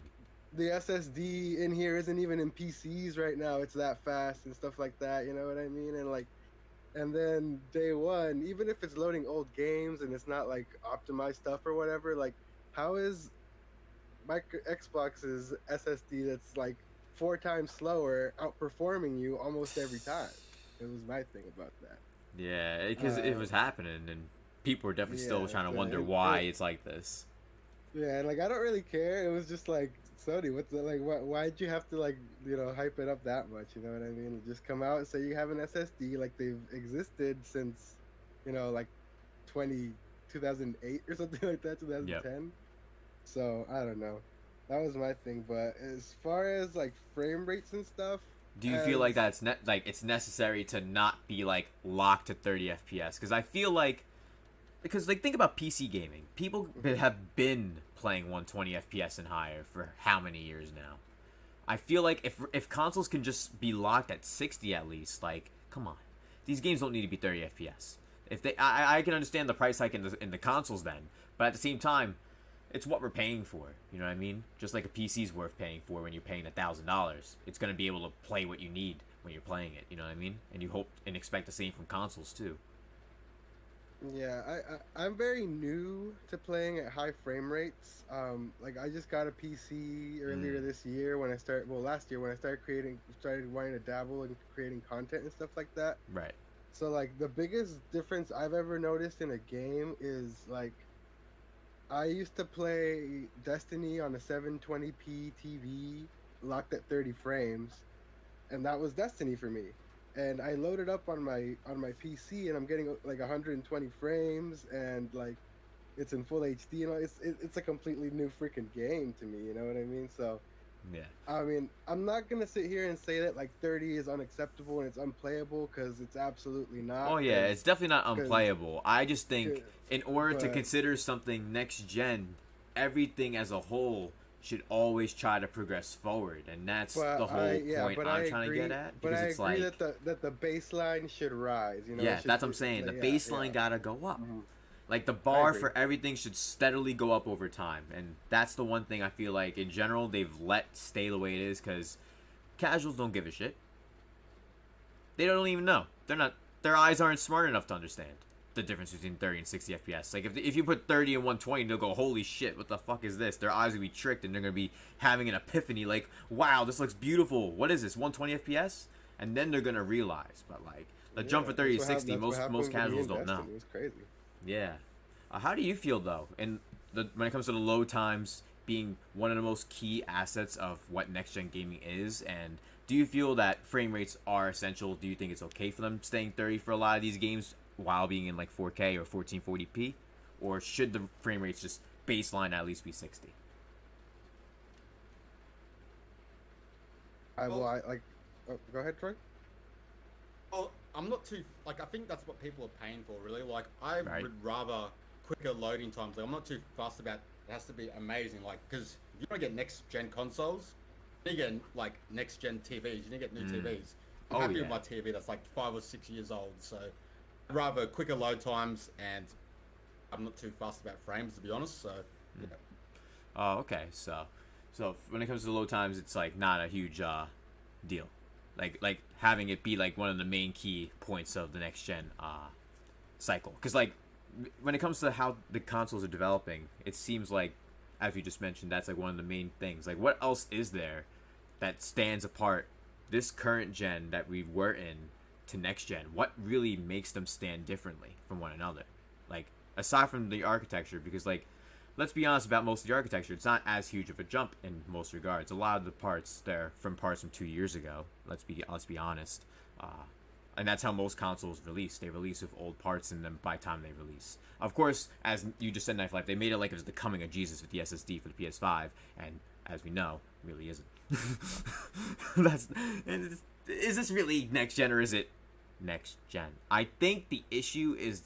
Speaker 7: The SSD in here isn't even in PCs right now, it's that fast and stuff like that, you know what I mean? And, like, and then day one, even if it's loading old games and it's not, like, optimized stuff or whatever, like, how is Xbox's SSD that's like 4 times slower outperforming you almost every time? It was my thing about that.
Speaker 6: Yeah, because it was happening, and people were definitely still trying to wonder why it's like this.
Speaker 7: Yeah, and, like, I don't really care. It was just like, Sony, what's the, like, why'd you have to, like, you know, hype it up that much? You know what I mean? Just come out and say you have an SSD, like they've existed since, you know, like 2008 or something like that, 2010. Yep. So, I don't know. That was my thing. But as far as, like, frame rates and stuff...
Speaker 6: Do you feel like that's it's necessary to not be, like, locked to 30 FPS? Because I feel like... Because, like, think about PC gaming. People have been playing 120 FPS and higher for how many years now? I feel like if consoles can just be locked at 60 at least, like, come on. These games don't need to be 30 FPS. If they... I can understand the price hike in the consoles then. But at the same time... It's what we're paying for, you know what I mean? Just like a PC's worth paying for when you're paying $1,000. It's going to be able to play what you need when you're playing it, you know what I mean? And you hope and expect the same from consoles, too.
Speaker 7: Yeah, I'm very new to playing at high frame rates. Like, I just got a PC earlier this year when I started, well, last year when I started wanting to dabble in creating content and stuff like that.
Speaker 6: Right.
Speaker 7: So, like, the biggest difference I've ever noticed in a game is, like, I used to play Destiny on a 720p TV locked at 30 frames, and that was Destiny for me. And I loaded up on my PC, and I'm getting like 120 frames, and like it's in full HD. You know, it's a completely new freaking game to me. You know what I mean? So,
Speaker 6: yeah.
Speaker 7: I mean, I'm not gonna sit here and say that like 30 is unacceptable and it's unplayable, because it's absolutely not.
Speaker 6: Oh yeah, it's definitely not unplayable. I just think in order to consider something next gen, everything as a whole should always try to progress forward, and that's the whole point I'm trying to get at.
Speaker 7: But I agree that the baseline should rise. You know,
Speaker 6: yeah, that's what I'm saying. The baseline gotta go up. Mm-hmm. Like, the bar for everything should steadily go up over time. And that's the one thing I feel like, in general, they've let stay the way it is, because casuals don't give a shit. They don't even know. Their eyes aren't smart enough to understand the difference between 30 and 60 FPS. Like, if you put 30 and 120, they'll go, holy shit, what the fuck is this? Their eyes will be tricked, and they're going to be having an epiphany, like, wow, this looks beautiful. What is this, 120 FPS? And then they're going to realize. But, like, the jump from 30 to 60, most casuals don't know.
Speaker 7: It was crazy.
Speaker 6: Yeah. How do you feel, though, when it comes to the load times being one of the most key assets of what next-gen gaming is? And do you feel that frame rates are essential? Do you think it's okay for them staying 30 for a lot of these games while being in, like, 4K or 1440p? Or should the frame rates just baseline at least be 60?
Speaker 7: Go ahead, Troy.
Speaker 8: Well, I'm not too, like, I think that's what people are paying for, really. Like, I would rather quicker loading times. Like, I'm not too fussed about, it has to be amazing. Like, because if you want to get next-gen consoles, you need to get, like, next-gen TVs. You need to get new TVs. I'm
Speaker 6: Oh,
Speaker 8: happy
Speaker 6: yeah.
Speaker 8: with my TV that's like 5 or 6 years old. So I'd rather quicker load times, and I'm not too fussed about frames, to be honest. So yeah.
Speaker 6: Oh, okay. So when it comes to load times, it's like not a huge deal. Like having it be like one of the main key points of the next gen cycle. Because like when it comes to how the consoles are developing, it seems like, as you just mentioned, that's like one of the main things. Like, what else is there that stands apart this current gen that we were in to next gen? What really makes them stand differently from one another? Like, aside from the architecture, because like, let's be honest about most of the architecture, it's not as huge of a jump in most regards. A lot of the parts there from parts from 2 years ago. Let's be honest, and that's how most consoles release. They release with old parts in them by the time they release. Of course, as you just said, Knife Life, they made it like it was the coming of Jesus with the SSD for the PS5, and as we know, it really isn't. Is this really next gen or is it next gen? I think the issue is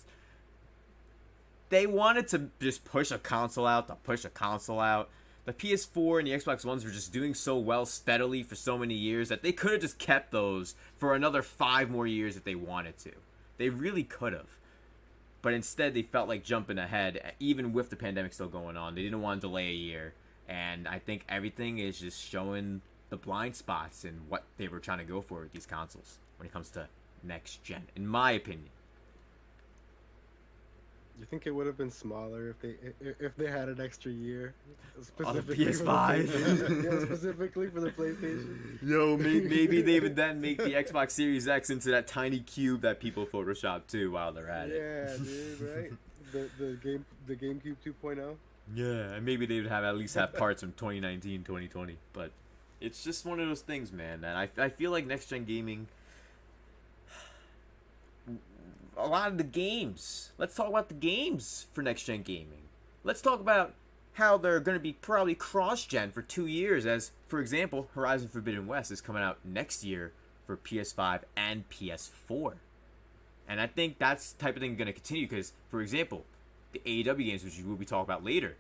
Speaker 6: they wanted to just push a console out to push a console out. The PS4 and the Xbox Ones were just doing so well steadily for so many years that they could have just kept those for another 5 more years if they wanted to. They really could have. But instead, they felt like jumping ahead, even with the pandemic still going on. They didn't want to delay a year. And I think everything is just showing the blind spots in what they were trying to go for with these consoles when it comes to next gen, in my opinion.
Speaker 7: You think it would have been smaller if they had an extra year,
Speaker 6: On the
Speaker 7: specifically
Speaker 6: PS5?
Speaker 7: For the yeah, specifically for the PlayStation.
Speaker 6: Yo, maybe they would then make the Xbox Series X into that tiny cube that people Photoshop too while they're at it.
Speaker 7: Yeah, dude, right? The GameCube 2.0.
Speaker 6: Yeah, and maybe they would at least have parts from 2019, 2020. But it's just one of those things, man. And I feel like next gen gaming, a lot of the games. Let's talk about the games for next gen gaming. Let's talk about how they're going to be probably cross gen for 2 years. As for example, Horizon Forbidden West is coming out next year for PS5 and PS4, and I think that's the type of thing going to continue. Because, for example, the AEW games, which we will be talking about later,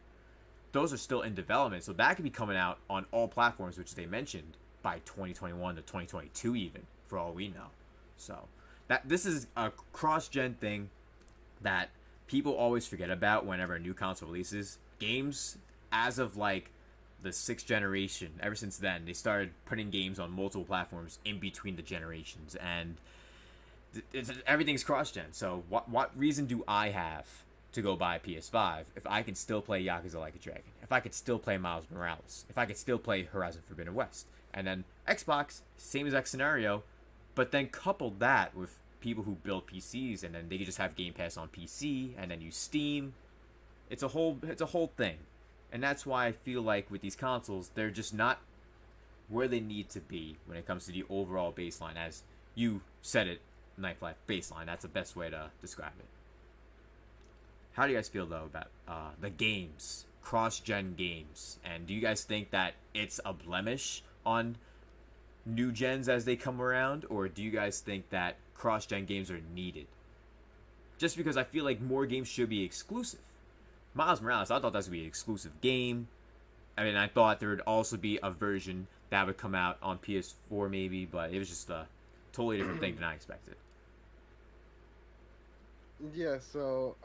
Speaker 6: those are still in development, so that could be coming out on all platforms, which they mentioned by 2021 to 2022, even for all we know. So that this is a cross-gen thing that people always forget about whenever a new console releases. Games, as of like the 6th generation, ever since then, they started putting games on multiple platforms in between the generations, and everything's cross-gen. So what reason do I have to go buy a PS5 if I can still play Yakuza Like a Dragon, if I could still play Miles Morales, if I could still play Horizon Forbidden West? And then Xbox, same exact scenario, but then couple that with people who build PCs, and then they can just have Game Pass on PC and then use Steam. It's a whole thing. And that's why I feel like with these consoles, they're just not where they need to be when it comes to the overall baseline. As you said it, Knife Life, baseline. That's the best way to describe it. How do you guys feel, though, about the games, cross-gen games? And do you guys think that it's a blemish on new gens as they come around? Or do you guys think that cross-gen games are needed? Just because I feel like more games should be exclusive. Miles Morales, I thought that was going to be an exclusive game. I mean, I thought there would also be a version that would come out on PS4 maybe, but it was just a totally different thing than I expected.
Speaker 7: Yeah, so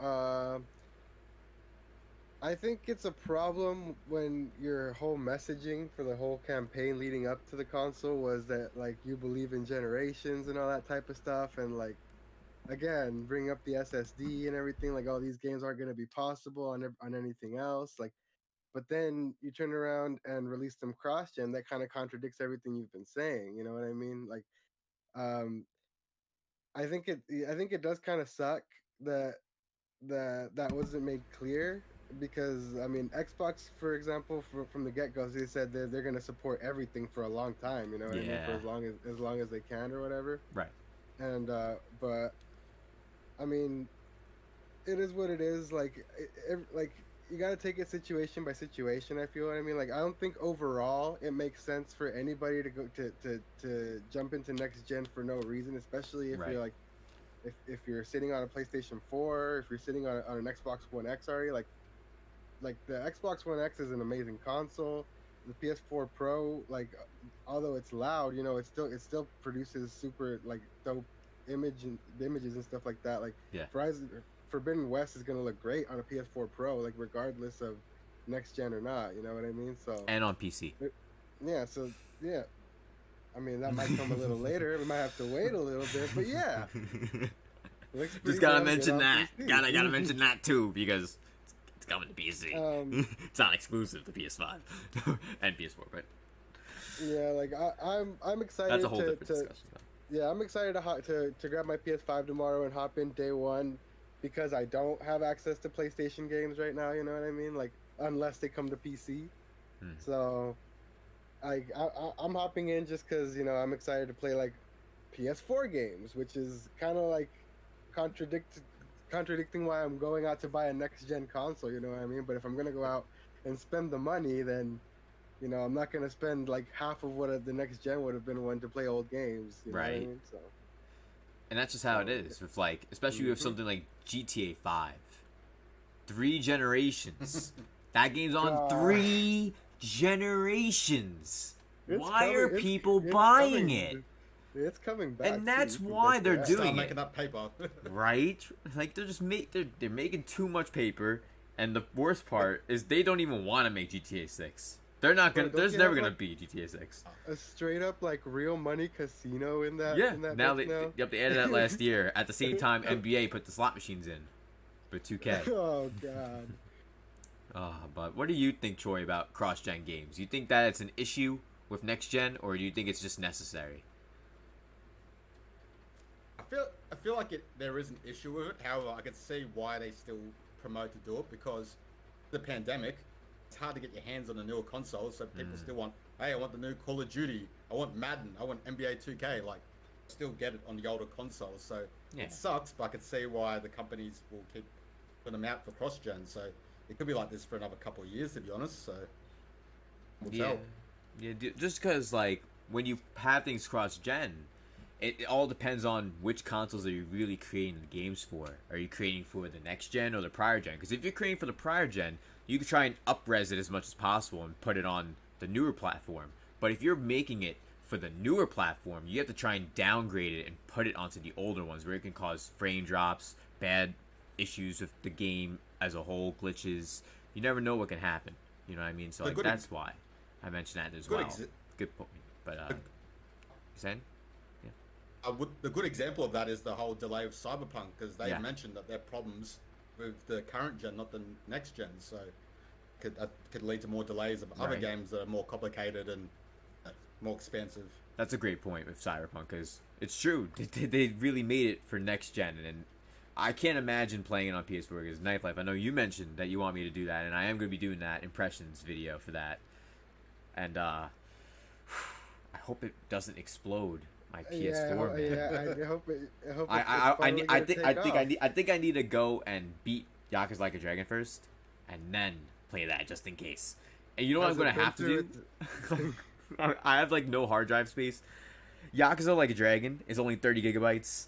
Speaker 7: I think it's a problem when your whole messaging for the whole campaign leading up to the console was that like you believe in generations and all that type of stuff, and like again bring up the SSD and everything, like all these games aren't going to be possible on anything else, like, but then you turn around and release them cross-gen. That kind of contradicts everything you've been saying, you know what I mean? Like um I think it does kind of suck that that wasn't made clear, because I mean Xbox, for example, from the get-go, they said they're going to support everything for a long time, you know what I mean, for as long as they can or whatever.
Speaker 6: Right.
Speaker 7: And but I mean, it is what it is. Like like you got to take it situation by situation. I feel what I mean. Like I don't think overall it makes sense for anybody to go to jump into next gen for no reason, especially if you're like if you're sitting on a PlayStation 4, if you're sitting on an Xbox One X already. Like the Xbox One X is an amazing console. the PS4 Pro, like, although it's loud, you know, it still produces super like dope images and stuff like that. Like,
Speaker 6: Yeah.
Speaker 7: Forbidden West is gonna look great on a PS4 Pro, like regardless of next gen or not. You know what I mean? So
Speaker 6: And on PC.
Speaker 7: yeah, so yeah. I mean, that might come a little later. We might have to wait a little bit, but yeah. Looks pretty
Speaker 6: Just gotta
Speaker 7: damn good
Speaker 6: mention
Speaker 7: on
Speaker 6: that.
Speaker 7: PC.
Speaker 6: Gotta mention that too because it's coming to PC. It's not exclusive to PS5 and PS4, but
Speaker 7: Yeah, like I'm excited
Speaker 6: that's a whole
Speaker 7: to,
Speaker 6: different discussion. Though.
Speaker 7: yeah, I'm excited to grab my PS5 tomorrow and hop in day one because I don't have access to PlayStation games right now. You know what I mean? Like, unless they come to PC. So, I'm hopping in just because, you know, I'm excited to play like PS4 games, which is kind of like contradicting why I'm going out to buy a next gen console. You know what I mean? But if I'm gonna go out and spend the money, then, you know, I'm not gonna spend like half of what the next gen would have been one to play old games. You know what I mean? So.
Speaker 6: And that's just how it is with, like, especially with something like GTA 5. 3 generations. That game's on 3 generations. Why are people buying it?
Speaker 7: It's coming back.
Speaker 6: And that's why they're doing
Speaker 8: Start
Speaker 6: it.
Speaker 8: making that paper.
Speaker 6: Right? Like, they're making too much paper, and the worst part is they don't even want to make GTA 6. They're not gonna.
Speaker 7: Bro,
Speaker 6: There's
Speaker 7: don't
Speaker 6: never
Speaker 7: you
Speaker 6: gonna
Speaker 7: have,
Speaker 6: be GTA 6.
Speaker 7: a straight up like real money casino in that.
Speaker 6: Yeah.
Speaker 7: In that
Speaker 6: Now
Speaker 7: book now?
Speaker 6: they added that last year. At the same time, NBA put the slot machines in, for 2K.
Speaker 7: Oh god.
Speaker 6: But what do you think, Troy, about cross-gen games? You think that it's an issue with next gen, or do you think it's just necessary?
Speaker 8: I feel like there is an issue with it. However, I can see why they still promote to do it because the pandemic. It's hard to get your hands on a newer console, so people still want. Hey, I want the new Call of Duty. I want Madden. I want NBA 2K. Like, still get it on the older consoles. So it sucks, but I can see why the companies will keep putting them out for cross-gen. So it could be like this for another couple of years, to be honest. So we'll tell.
Speaker 6: Yeah, just because, like, when you have things cross-gen, it all depends on which consoles are you really creating the games for. Are you creating for the next gen or the prior gen? Because if you're creating for the prior gen, you can try and up-res it as much as possible and put it on the newer platform. But if you're making it for the newer platform, you have to try and downgrade it and put it onto the older ones where it can cause frame drops, bad issues with the game as a whole, glitches. You never know what can happen. You know what I mean? So like, that's why I mentioned that as well. Good point. But, you saying?
Speaker 8: The good example of that is the whole delay of Cyberpunk, because they mentioned that there are problems with the current gen, not the next gen, so could lead to more delays of other games that are more complicated and more expensive.
Speaker 6: That's a great point with Cyberpunk, because it's true. They really made it for next gen, and I can't imagine playing it on PS4 because Knife Life. I know you mentioned that you want me to do that, and I am going to be doing that impressions video for that. And I hope it doesn't explode. My PS4, man.
Speaker 7: I hope it.
Speaker 6: I think I need to go and beat Yakuza Like a Dragon first, and then play that just in case. And you know what I'm gonna have to do? I have like no hard drive space. Yakuza Like a Dragon is only 30 gigabytes.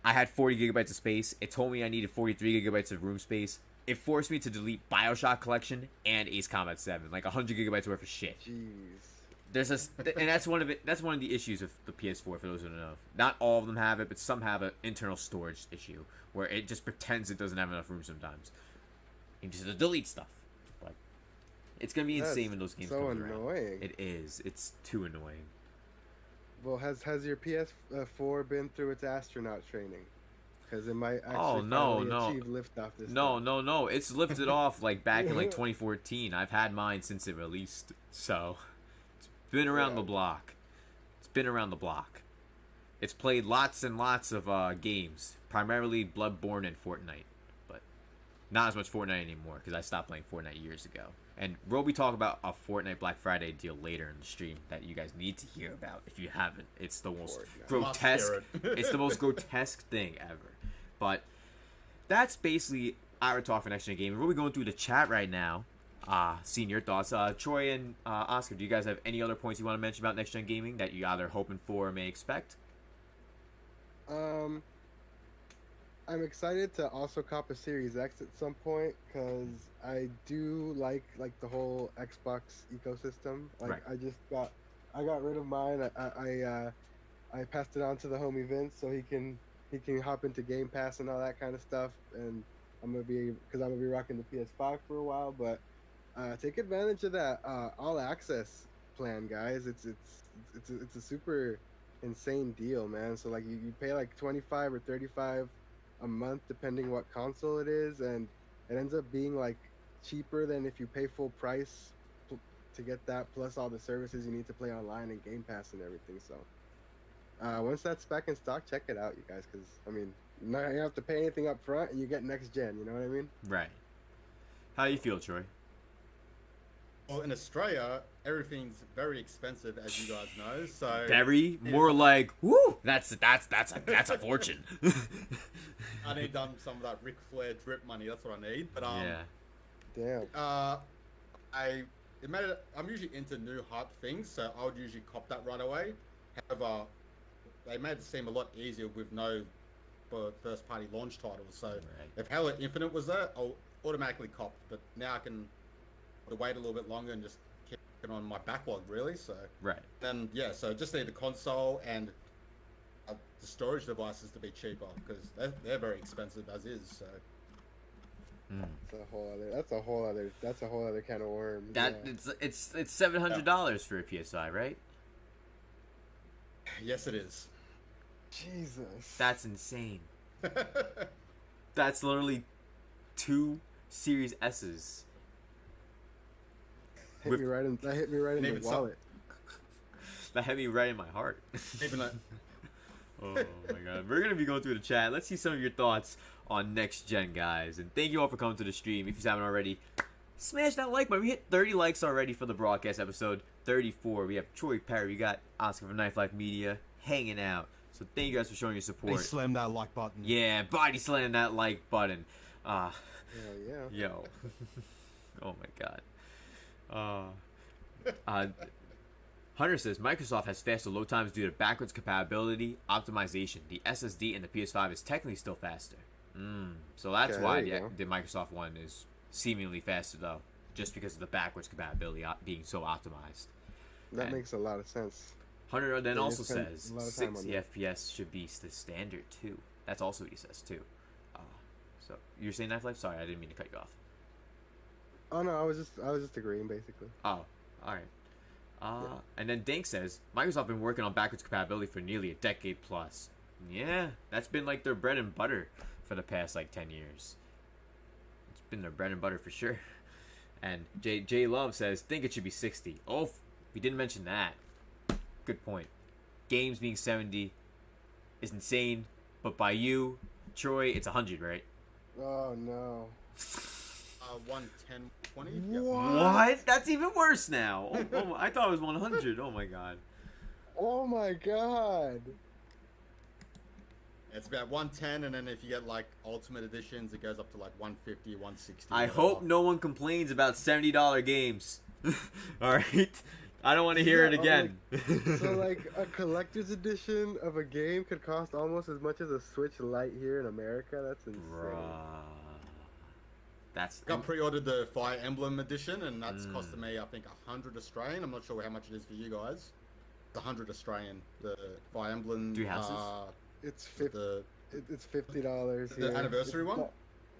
Speaker 6: I had 40 gigabytes of space. It told me I needed 43 gigabytes of room space. It forced me to delete BioShock Collection and Ace Combat 7, like 100 gigabytes worth of shit.
Speaker 7: Jeez.
Speaker 6: And that's one of it. That's one of the issues of the PS4. For those who don't know, not all of them have it, but some have an internal storage issue where it just pretends it doesn't have enough room sometimes. You just delete stuff. But it's gonna be insane when those games come around.
Speaker 7: Annoying.
Speaker 6: It is. It's too annoying.
Speaker 7: Well, has your PS4 been through its astronaut training? Because it might actually achieve liftoff this time.
Speaker 6: No. It's lifted off like back in like 2014. I've had mine since it released, so. Been around the block. It's been around the block. It's played lots and lots of games, primarily Bloodborne and Fortnite, but not as much Fortnite anymore because I stopped playing Fortnite years ago. And we'll be talking about a Fortnite Black Friday deal later in the stream that you guys need to hear about if you haven't. It's the most grotesque. It's the most grotesque thing ever. But that's basically our talk for next gen gaming. We'll be going through the chat right now. Seeing your thoughts. Troy and Oscar, do you guys have any other points you want to mention about next gen gaming that you either hoping for or may expect?
Speaker 7: I'm excited to also cop a Series X at some point because I do like the whole Xbox ecosystem. Like
Speaker 6: Right.
Speaker 7: I got rid of mine. I passed it on to the homie Vince so he can hop into Game Pass and all that kind of stuff. And I'm gonna be rocking the PS5 for a while, but take advantage of that all access plan, guys. It's a super insane deal, man. So like you pay like 25 or 35 a month depending what console it is, and it ends up being like cheaper than if you pay full price to get that plus all the services you need to play online and Game Pass and everything. So once that's back in stock, check it out, you guys, because I mean, you don't have to pay anything up front and you get next gen. You know what I mean?
Speaker 6: Right. How do you feel, Troy?
Speaker 8: Well, in Australia, everything's very expensive, as you guys know. So
Speaker 6: Very more like woo. That's a fortune.
Speaker 8: I need some of that Ric Flair drip money. That's what I need. But
Speaker 6: Yeah.
Speaker 7: Damn.
Speaker 8: I'm usually into new hype things, so I would usually cop that right away. However, they made it seem a lot easier with no first party launch titles. So
Speaker 6: Right.
Speaker 8: if Halo Infinite was there, I'll automatically cop. But now I can wait a little bit longer and just keep it on my backlog, really. So
Speaker 6: Right.
Speaker 8: then yeah, so just need the console and the storage devices to be cheaper because they're very expensive as is. So
Speaker 7: That's a whole other can of worms.
Speaker 6: That
Speaker 7: yeah.
Speaker 6: it's $700 for a PS5, right?
Speaker 8: yes, it is.
Speaker 7: Jesus.
Speaker 6: That's insane. That's literally 2 Series S's.
Speaker 7: That hit me right in the
Speaker 8: Even
Speaker 7: wallet.
Speaker 6: That hit me right in my heart.
Speaker 8: Even though
Speaker 6: Oh my god. We're gonna be going through the chat. Let's see some of your thoughts on next gen, guys. And thank you all for coming to the stream. If you haven't already, smash that like button. We hit 30 likes already for the broadcast episode 34. We have Troy Perry, we got Oscar from Knife Life Media hanging out. So thank you guys for showing your support.
Speaker 9: Slam that like button.
Speaker 6: Yeah, body slam that like button.
Speaker 7: Hell yeah.
Speaker 6: Yo. Oh my god. Hunter says Microsoft has faster load times due to backwards compatibility optimization. The SSD in the PS5 is technically still faster. So that's
Speaker 7: Okay,
Speaker 6: why
Speaker 7: there you
Speaker 6: the Microsoft one is seemingly faster, though, just because of the backwards compatibility being so optimized.
Speaker 7: That
Speaker 6: And
Speaker 7: makes a lot of sense.
Speaker 6: Hunter then
Speaker 7: Yeah, you
Speaker 6: also
Speaker 7: spend
Speaker 6: says
Speaker 7: a lot of time on
Speaker 6: 60
Speaker 7: that.
Speaker 6: FPS should be the standard too. That's also what he says too. So you're saying Knife Life? Sorry, I didn't mean to cut you off.
Speaker 7: Oh no, I was just agreeing basically.
Speaker 6: Oh, all right. And then Dank says Microsoft been working on backwards compatibility for nearly a decade plus. Yeah, that's been like their bread and butter for the past like 10 years. It's been their bread and butter for sure. And J Love says think it should be 60. Oh, we didn't mention that. Good point. Games being 70 is insane, but by you, Troy, it's 100, right?
Speaker 7: Oh no.
Speaker 8: 110, 20.
Speaker 6: What? That's even worse now. Oh, I thought it was 100. Oh my god.
Speaker 7: Oh my god.
Speaker 8: It's about 110, and then if you get like ultimate editions, it goes up to like 150, 160.
Speaker 6: I
Speaker 8: whatever.
Speaker 6: hope no one complains about $70 games. All right, I don't want to hear it again.
Speaker 7: So like a collector's edition of a game could cost almost as much as a Switch Lite here in America. That's insane.
Speaker 6: Bruh. That's
Speaker 8: I pre-ordered the Fire Emblem edition, and that's costing me, I think, 100 Australian. I'm not sure how much it is for you guys. It's 100 Australian. The Fire Emblem.
Speaker 6: 3 houses?
Speaker 7: It's
Speaker 8: The
Speaker 7: it's $50.
Speaker 8: The anniversary one?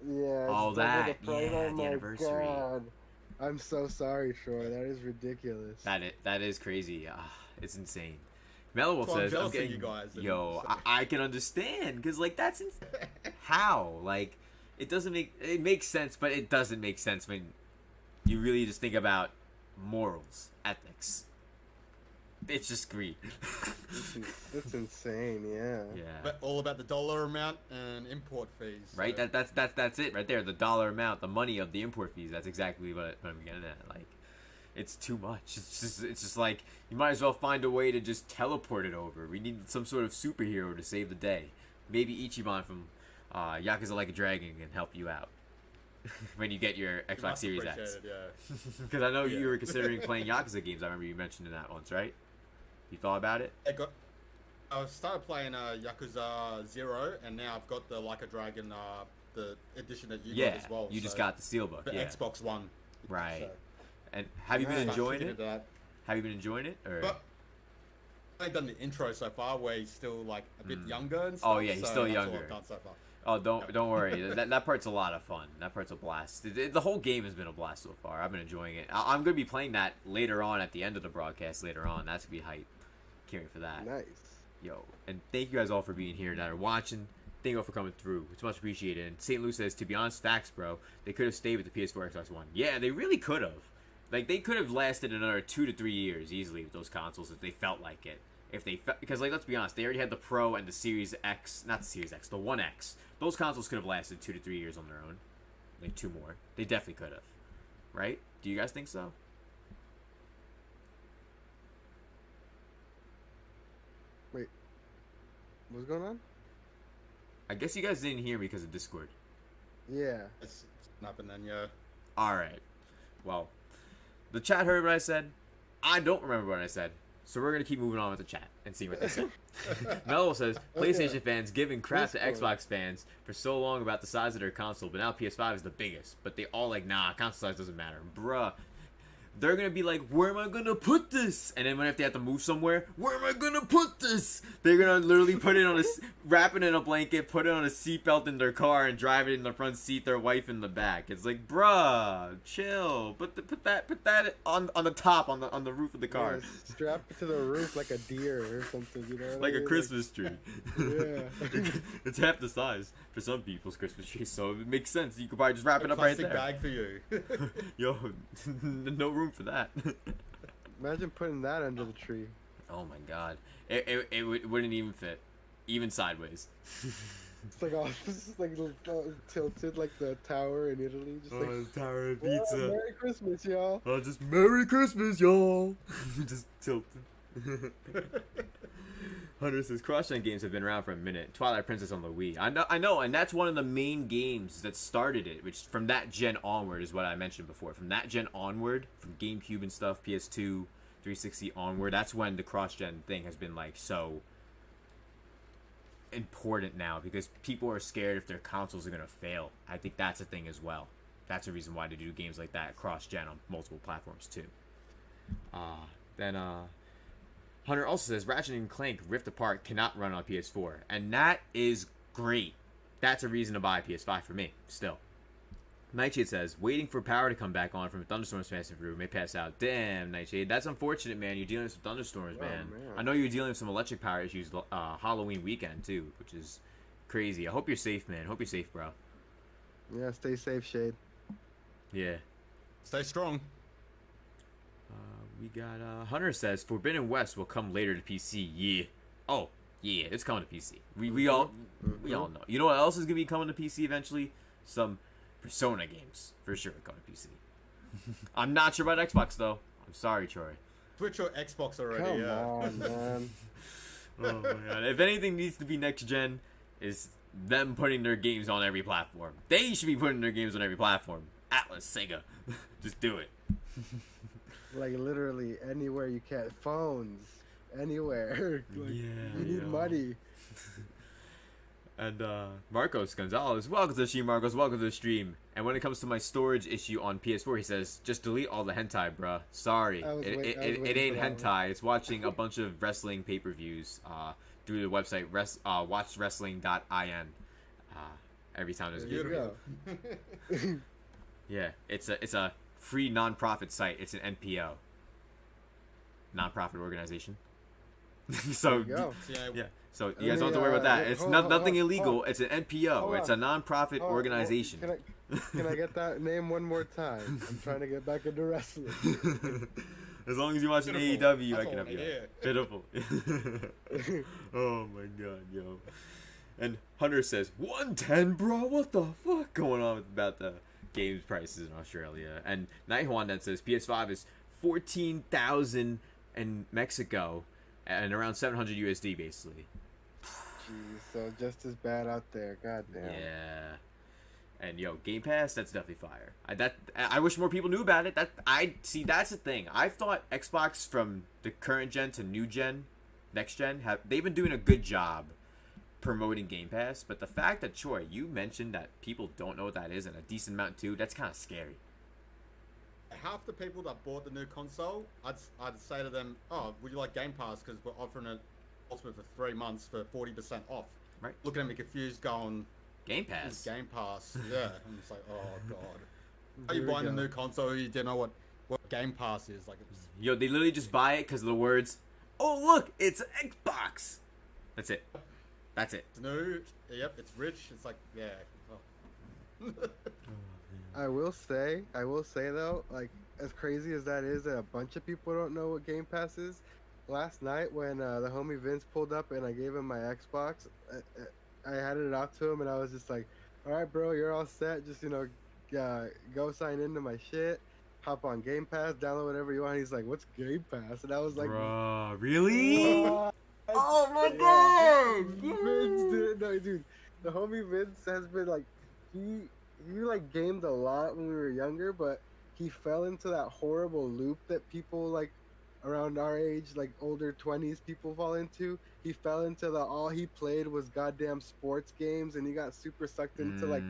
Speaker 7: Yeah.
Speaker 6: Oh,
Speaker 7: it's double
Speaker 6: that.
Speaker 7: the price.
Speaker 6: Yeah,
Speaker 7: Oh
Speaker 6: the
Speaker 7: my
Speaker 6: anniversary.
Speaker 7: God. I'm so sorry, Troy. That is ridiculous.
Speaker 6: that is crazy. It's insane. Mellow Wolf
Speaker 8: So I'm
Speaker 6: says,
Speaker 8: jealous of
Speaker 6: getting,
Speaker 8: you guys.
Speaker 6: yo, I can understand, because, like, that's how, like, it makes sense, but it doesn't make sense when you really just think about morals, ethics. It's just greed.
Speaker 7: That's insane. Yeah.
Speaker 6: Yeah.
Speaker 8: But all about the dollar amount and import fees.
Speaker 6: Right?
Speaker 8: so-
Speaker 6: That's it right there. The dollar amount, the money of the import fees. That's exactly what I'm getting at. Like, it's too much. It's just like you might as well find a way to just teleport it over. We need some sort of superhero to save the day. Maybe Ichiban from Yakuza Like a Dragon can help you out when you get your
Speaker 8: You
Speaker 6: Xbox
Speaker 8: must
Speaker 6: Series
Speaker 8: appreciate
Speaker 6: X.
Speaker 8: it, yeah.
Speaker 6: Because I know
Speaker 8: Yeah.
Speaker 6: you were considering playing Yakuza games. I remember you mentioned that once, right? You thought about it?
Speaker 8: I started playing Yakuza 0, and now I've got the Like a Dragon, the edition that you got as well.
Speaker 6: You just got the Steelbook.
Speaker 8: The
Speaker 6: Yeah.
Speaker 8: Xbox One.
Speaker 6: Right.
Speaker 8: So,
Speaker 6: And have you been
Speaker 8: so I'm
Speaker 6: enjoying
Speaker 8: kicking
Speaker 6: it?
Speaker 8: into that.
Speaker 6: Have you been enjoying it? Or
Speaker 8: But I've only done the intro so far, where he's still like a bit younger and stuff.
Speaker 6: Oh, yeah, he's still
Speaker 8: that's all
Speaker 6: younger.
Speaker 8: I've done so far.
Speaker 6: Oh, don't worry. That part's a lot of fun. That part's a blast. The whole game has been a blast so far. I've been enjoying it. I'm going to be playing that later on at the end of the broadcast later on. That's going to be hype. Can't wait for that.
Speaker 7: Nice.
Speaker 6: Yo, and thank you guys all for being here that are watching. Thank you all for coming through. It's much appreciated. And St. Lou says, to be honest, facts, bro. They could have stayed with the PS4, Xbox One. Yeah, they really could have. Like, they could have lasted another 2 to 3 years easily with those consoles if they felt like it. Because, like, let's be honest, they already had the Pro and the Series X, not the Series X, the One X. Those consoles could have lasted 2 to 3 years on their own. Like, 2 more. They definitely could have. Right? Do you guys think so?
Speaker 7: Wait. What's going on?
Speaker 6: I guess you guys didn't hear me because of Discord.
Speaker 7: Yeah.
Speaker 8: It's nothing then, yeah.
Speaker 6: Alright. Well, the chat heard what I said. I don't remember what I said. So we're going to keep moving on with the chat and see what they say. Mello says, PlayStation fans giving crap to Xbox fans for so long about the size of their console, but now PS5 is the biggest. But they all like, nah, console size doesn't matter. Bruh. They're going to be like, where am I going to put this? And then when if they have to move somewhere, where am I going to put this? They're going to literally put it on a, wrap it in a blanket, put it on a seatbelt in their car, and drive it in the front seat, their wife in the back. It's like, bruh, chill. Put that on the top, on the roof of the car.
Speaker 7: Yeah, strap it to the roof like a deer or something, you know what I
Speaker 6: Like a
Speaker 7: mean?
Speaker 6: Christmas tree.
Speaker 7: Yeah.
Speaker 6: It's half the size for some people's Christmas tree, so it makes sense. You could probably just wrap it up right
Speaker 8: Plastic
Speaker 6: there.
Speaker 8: bag for you.
Speaker 6: Yo, no room for that.
Speaker 7: Imagine putting that under the tree.
Speaker 6: Oh my god. It wouldn't even fit. Even sideways.
Speaker 7: It's like all it's like tilted like the tower in Italy. Just like,
Speaker 6: the Tower of
Speaker 7: "Oh, Merry Christmas, y'all.
Speaker 6: Oh, just Merry Christmas, y'all. Just tilted. Hunter says, cross-gen games have been around for a minute. Twilight Princess on the Wii. I know, and that's one of the main games that started it, which from that gen onward is what I mentioned before. From that gen onward, from GameCube and stuff, PS2, 360 onward, that's when the cross-gen thing has been, like, so important now, because people are scared if their consoles are going to fail. I think that's a thing as well. That's a reason why they do games like that cross-gen on multiple platforms, too. Then, Hunter also says, Ratchet and Clank Rift Apart cannot run on PS4. And that is great. That's a reason to buy a PS5 for me, still. Nightshade says, waiting for power to come back on from a thunderstorm passing through. May pass out. Damn, Nightshade. That's unfortunate, man. You're dealing with some thunderstorms, man. I know you're dealing with some electric power issues Halloween weekend, too, which is crazy. I hope you're safe, man. Hope you're safe, bro.
Speaker 7: Yeah, stay safe, Shade.
Speaker 6: Yeah.
Speaker 8: Stay strong.
Speaker 6: We got, Hunter says, Forbidden West will come later to PC. Yeah. Oh, yeah, it's coming to PC. We all know. You know what else is going to be coming to PC eventually? Some Persona games. For sure coming to PC. I'm not sure about Xbox, though. I'm sorry, Troy.
Speaker 8: Switch your Xbox already,
Speaker 7: Come
Speaker 8: yeah.
Speaker 7: on, man.
Speaker 6: Oh, my God. If anything needs to be next gen, is them putting their games on every platform. They should be putting their games on every platform. Atlas, Sega. Just do it.
Speaker 7: Like literally anywhere you can. Phones, anywhere. Like,
Speaker 6: Yeah,
Speaker 7: you need
Speaker 6: yo.
Speaker 7: money.
Speaker 6: And Marcos Gonzalez, welcome to the stream, Marcos. Welcome to the stream. And when it comes to my storage issue on PS4, he says, just delete all the hentai, bruh. Sorry,
Speaker 7: I was
Speaker 6: it
Speaker 7: waiting
Speaker 6: ain't
Speaker 7: for that
Speaker 6: hentai. It's watching a bunch of wrestling pay-per-views through the website watchwrestling.in. Every time there's a
Speaker 7: There you
Speaker 6: pay-per-view.
Speaker 7: go.
Speaker 6: Yeah, it's a free non-profit site. It's an NPO, non-profit organization. So
Speaker 7: There you go.
Speaker 6: yeah, so you guys don't have to worry about that. It's nothing illegal. It's an NPO.
Speaker 7: Hold
Speaker 6: It's
Speaker 7: on.
Speaker 6: a non-profit
Speaker 7: Oh,
Speaker 6: organization.
Speaker 7: Can I get that name one more time? I'm trying to get back into wrestling.
Speaker 6: As long as you watch an
Speaker 8: Pitiful.
Speaker 6: AEW, I
Speaker 8: That's
Speaker 6: can
Speaker 8: all
Speaker 6: help you.
Speaker 8: I
Speaker 6: Pitiful. Oh my god, yo. And Hunter says 110, bro. What the fuck going on about the games prices in Australia? And Night Juan then says PS5 is 14,000 in Mexico and around 700 USD basically.
Speaker 7: Jeez, so just as bad out there. God damn.
Speaker 6: Yeah. And yo, Game Pass, that's definitely fire. I wish more people knew about it. That's the thing. I thought Xbox from the current gen to new gen next gen they've been doing a good job promoting Game Pass, but the fact that Troy, you mentioned that people don't know what that is and a decent amount too, that's kind of scary.
Speaker 8: Half the people that bought the new console, I'd say to them, "Oh, would you like Game Pass? Because we're offering it Ultimate for 3 months for 40% off."
Speaker 6: Right.
Speaker 8: Looking at me confused, going,
Speaker 6: Game Pass.
Speaker 8: Game Pass. Yeah. I'm just like, oh god. Are
Speaker 7: Here
Speaker 8: you
Speaker 7: we
Speaker 8: buying a
Speaker 7: go.
Speaker 8: new console? You don't know what Game Pass is like. It's
Speaker 6: Yo, they literally just buy it because of the words, "Oh look, it's Xbox." That's it. That's it.
Speaker 8: new. Yep. It's rich. It's like, yeah. Oh.
Speaker 7: I will say though, like as crazy as that is, that a bunch of people don't know what Game Pass is. Last night when the homie Vince pulled up and I gave him my Xbox, I handed it off to him and I was just like, "All right, bro, you're all set. Just go sign into my shit, hop on Game Pass, download whatever you want." He's like, "What's Game Pass?" And I was like,
Speaker 6: Bruh, really?
Speaker 7: "What?"
Speaker 6: Oh my
Speaker 7: Yeah.
Speaker 6: god!
Speaker 7: Vince, dude, no, dude, the homie Vince has been like, he like gamed a lot when we were younger, but he fell into that horrible loop that people like around our age, like older 20s people fall into. He fell into all he played was goddamn sports games, and he got super sucked into like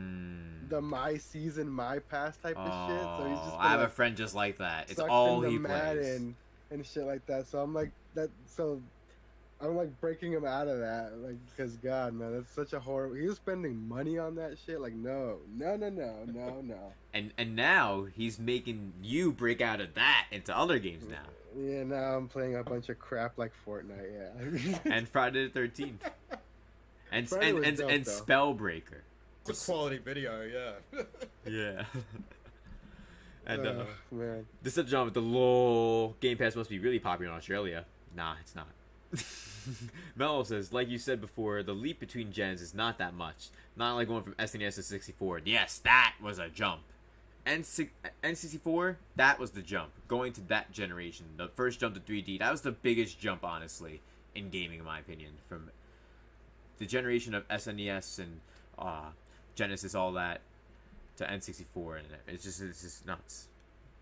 Speaker 7: the my season, my pass type of shit. So he's just
Speaker 6: I have
Speaker 7: been,
Speaker 6: a friend just like that. It's
Speaker 7: sucked
Speaker 6: all
Speaker 7: into
Speaker 6: he plays.
Speaker 7: Madden and shit like that. So I'm like that. So I'm like breaking him out of that, like, because God, man, that's such a horrible. He was spending money on that shit. Like, no.
Speaker 6: And now he's making you break out of that into other games now.
Speaker 7: Yeah, now I'm playing a bunch of crap like Fortnite. Yeah.
Speaker 6: And Friday the 13th. And
Speaker 7: Friday was dope,
Speaker 6: and
Speaker 7: though.
Speaker 6: Spellbreaker.
Speaker 8: It's a quality video, yeah.
Speaker 6: Yeah. And
Speaker 7: Man,
Speaker 6: this is John with the LOL. Game Pass must be really popular in Australia. Nah, it's not. Mello says, like you said before, the leap between gens is not that much. Not like going from SNES to 64. Yes, that was a jump. N64, that was the jump. Going to that generation, the first jump to 3D, that was the biggest jump, honestly, in gaming, in my opinion. From the generation of SNES and Genesis, all that, to N64, and it's just nuts.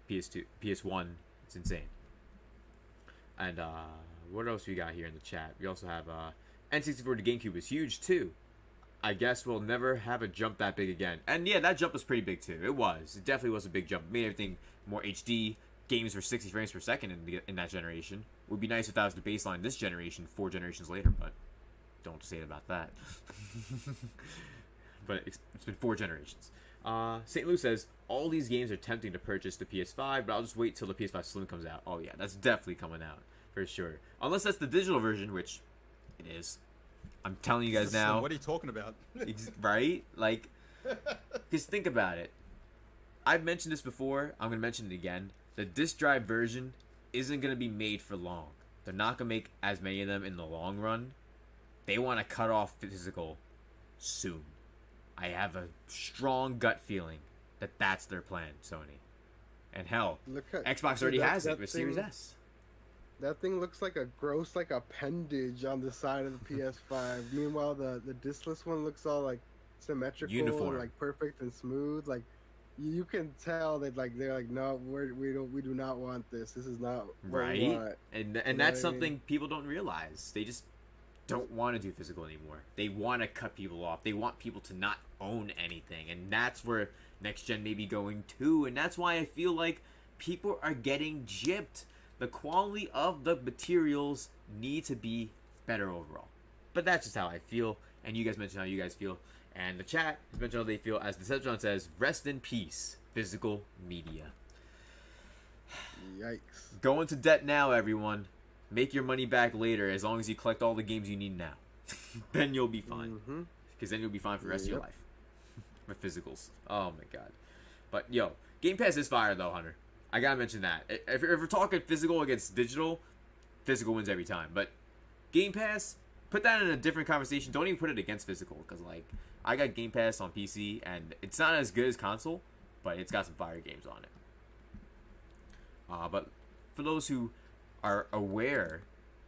Speaker 6: PS2, PS1, it's insane. And what else we got here in the chat? We also have N64 to GameCube is huge too. I guess we'll never have a jump that big again. And yeah, that jump was pretty big too. It was. It definitely was a big jump. It made everything more HD. Games were 60 frames per second in that generation. It would be nice if that was the baseline this generation, 4 generations later, but don't say about that. But it's been 4 generations. St. Lou says, all these games are tempting to purchase the PS5, but I'll just wait till the PS5 Slim comes out. Oh yeah, that's definitely coming out. For sure. Unless that's the digital version, which it is. I'm telling you guys now.
Speaker 8: What are you talking about?
Speaker 6: Right? Like, just think about it. I've mentioned this before. I'm going to mention it again. The disc drive version isn't going to be made for long. They're not going to make as many of them in the long run. They want to cut off physical soon. I have a strong gut feeling that that's their plan, Sony. And hell, Xbox already has it with Series S.
Speaker 7: That thing looks like a gross, like appendage on the side of the PS5. Meanwhile, the discless one looks all like symmetrical,
Speaker 6: Uniform.
Speaker 7: and, like perfect and smooth. Like you can tell that like they're like, no, we do not want this. This is not what we
Speaker 6: Right?
Speaker 7: want.
Speaker 6: And
Speaker 7: know
Speaker 6: that's
Speaker 7: what I
Speaker 6: something
Speaker 7: mean?
Speaker 6: people don't realize. They just don't want to do physical anymore. They want to cut people off. They want people to not own anything. And that's where next gen may be going too. And that's why I feel like people are getting gypped. The quality of the materials need to be better overall. But that's just how I feel. And you guys mentioned how you guys feel. And the chat has mentioned how they feel. As Deception says, rest in peace, physical media.
Speaker 7: Yikes.
Speaker 6: Go into debt now, everyone. Make your money back later as long as you collect all the games you need now. Then you'll be fine. Because then you'll be fine for the rest of your life. With physicals. Oh my god. But yo, Game Pass is fire though, Hunter. I gotta mention that. If we're talking physical against digital, physical wins every time. But Game Pass, put that in a different conversation. Don't even put it against physical. Because like, I got Game Pass on PC and it's not as good as console, but it's got some fire games on it. But for those who are aware,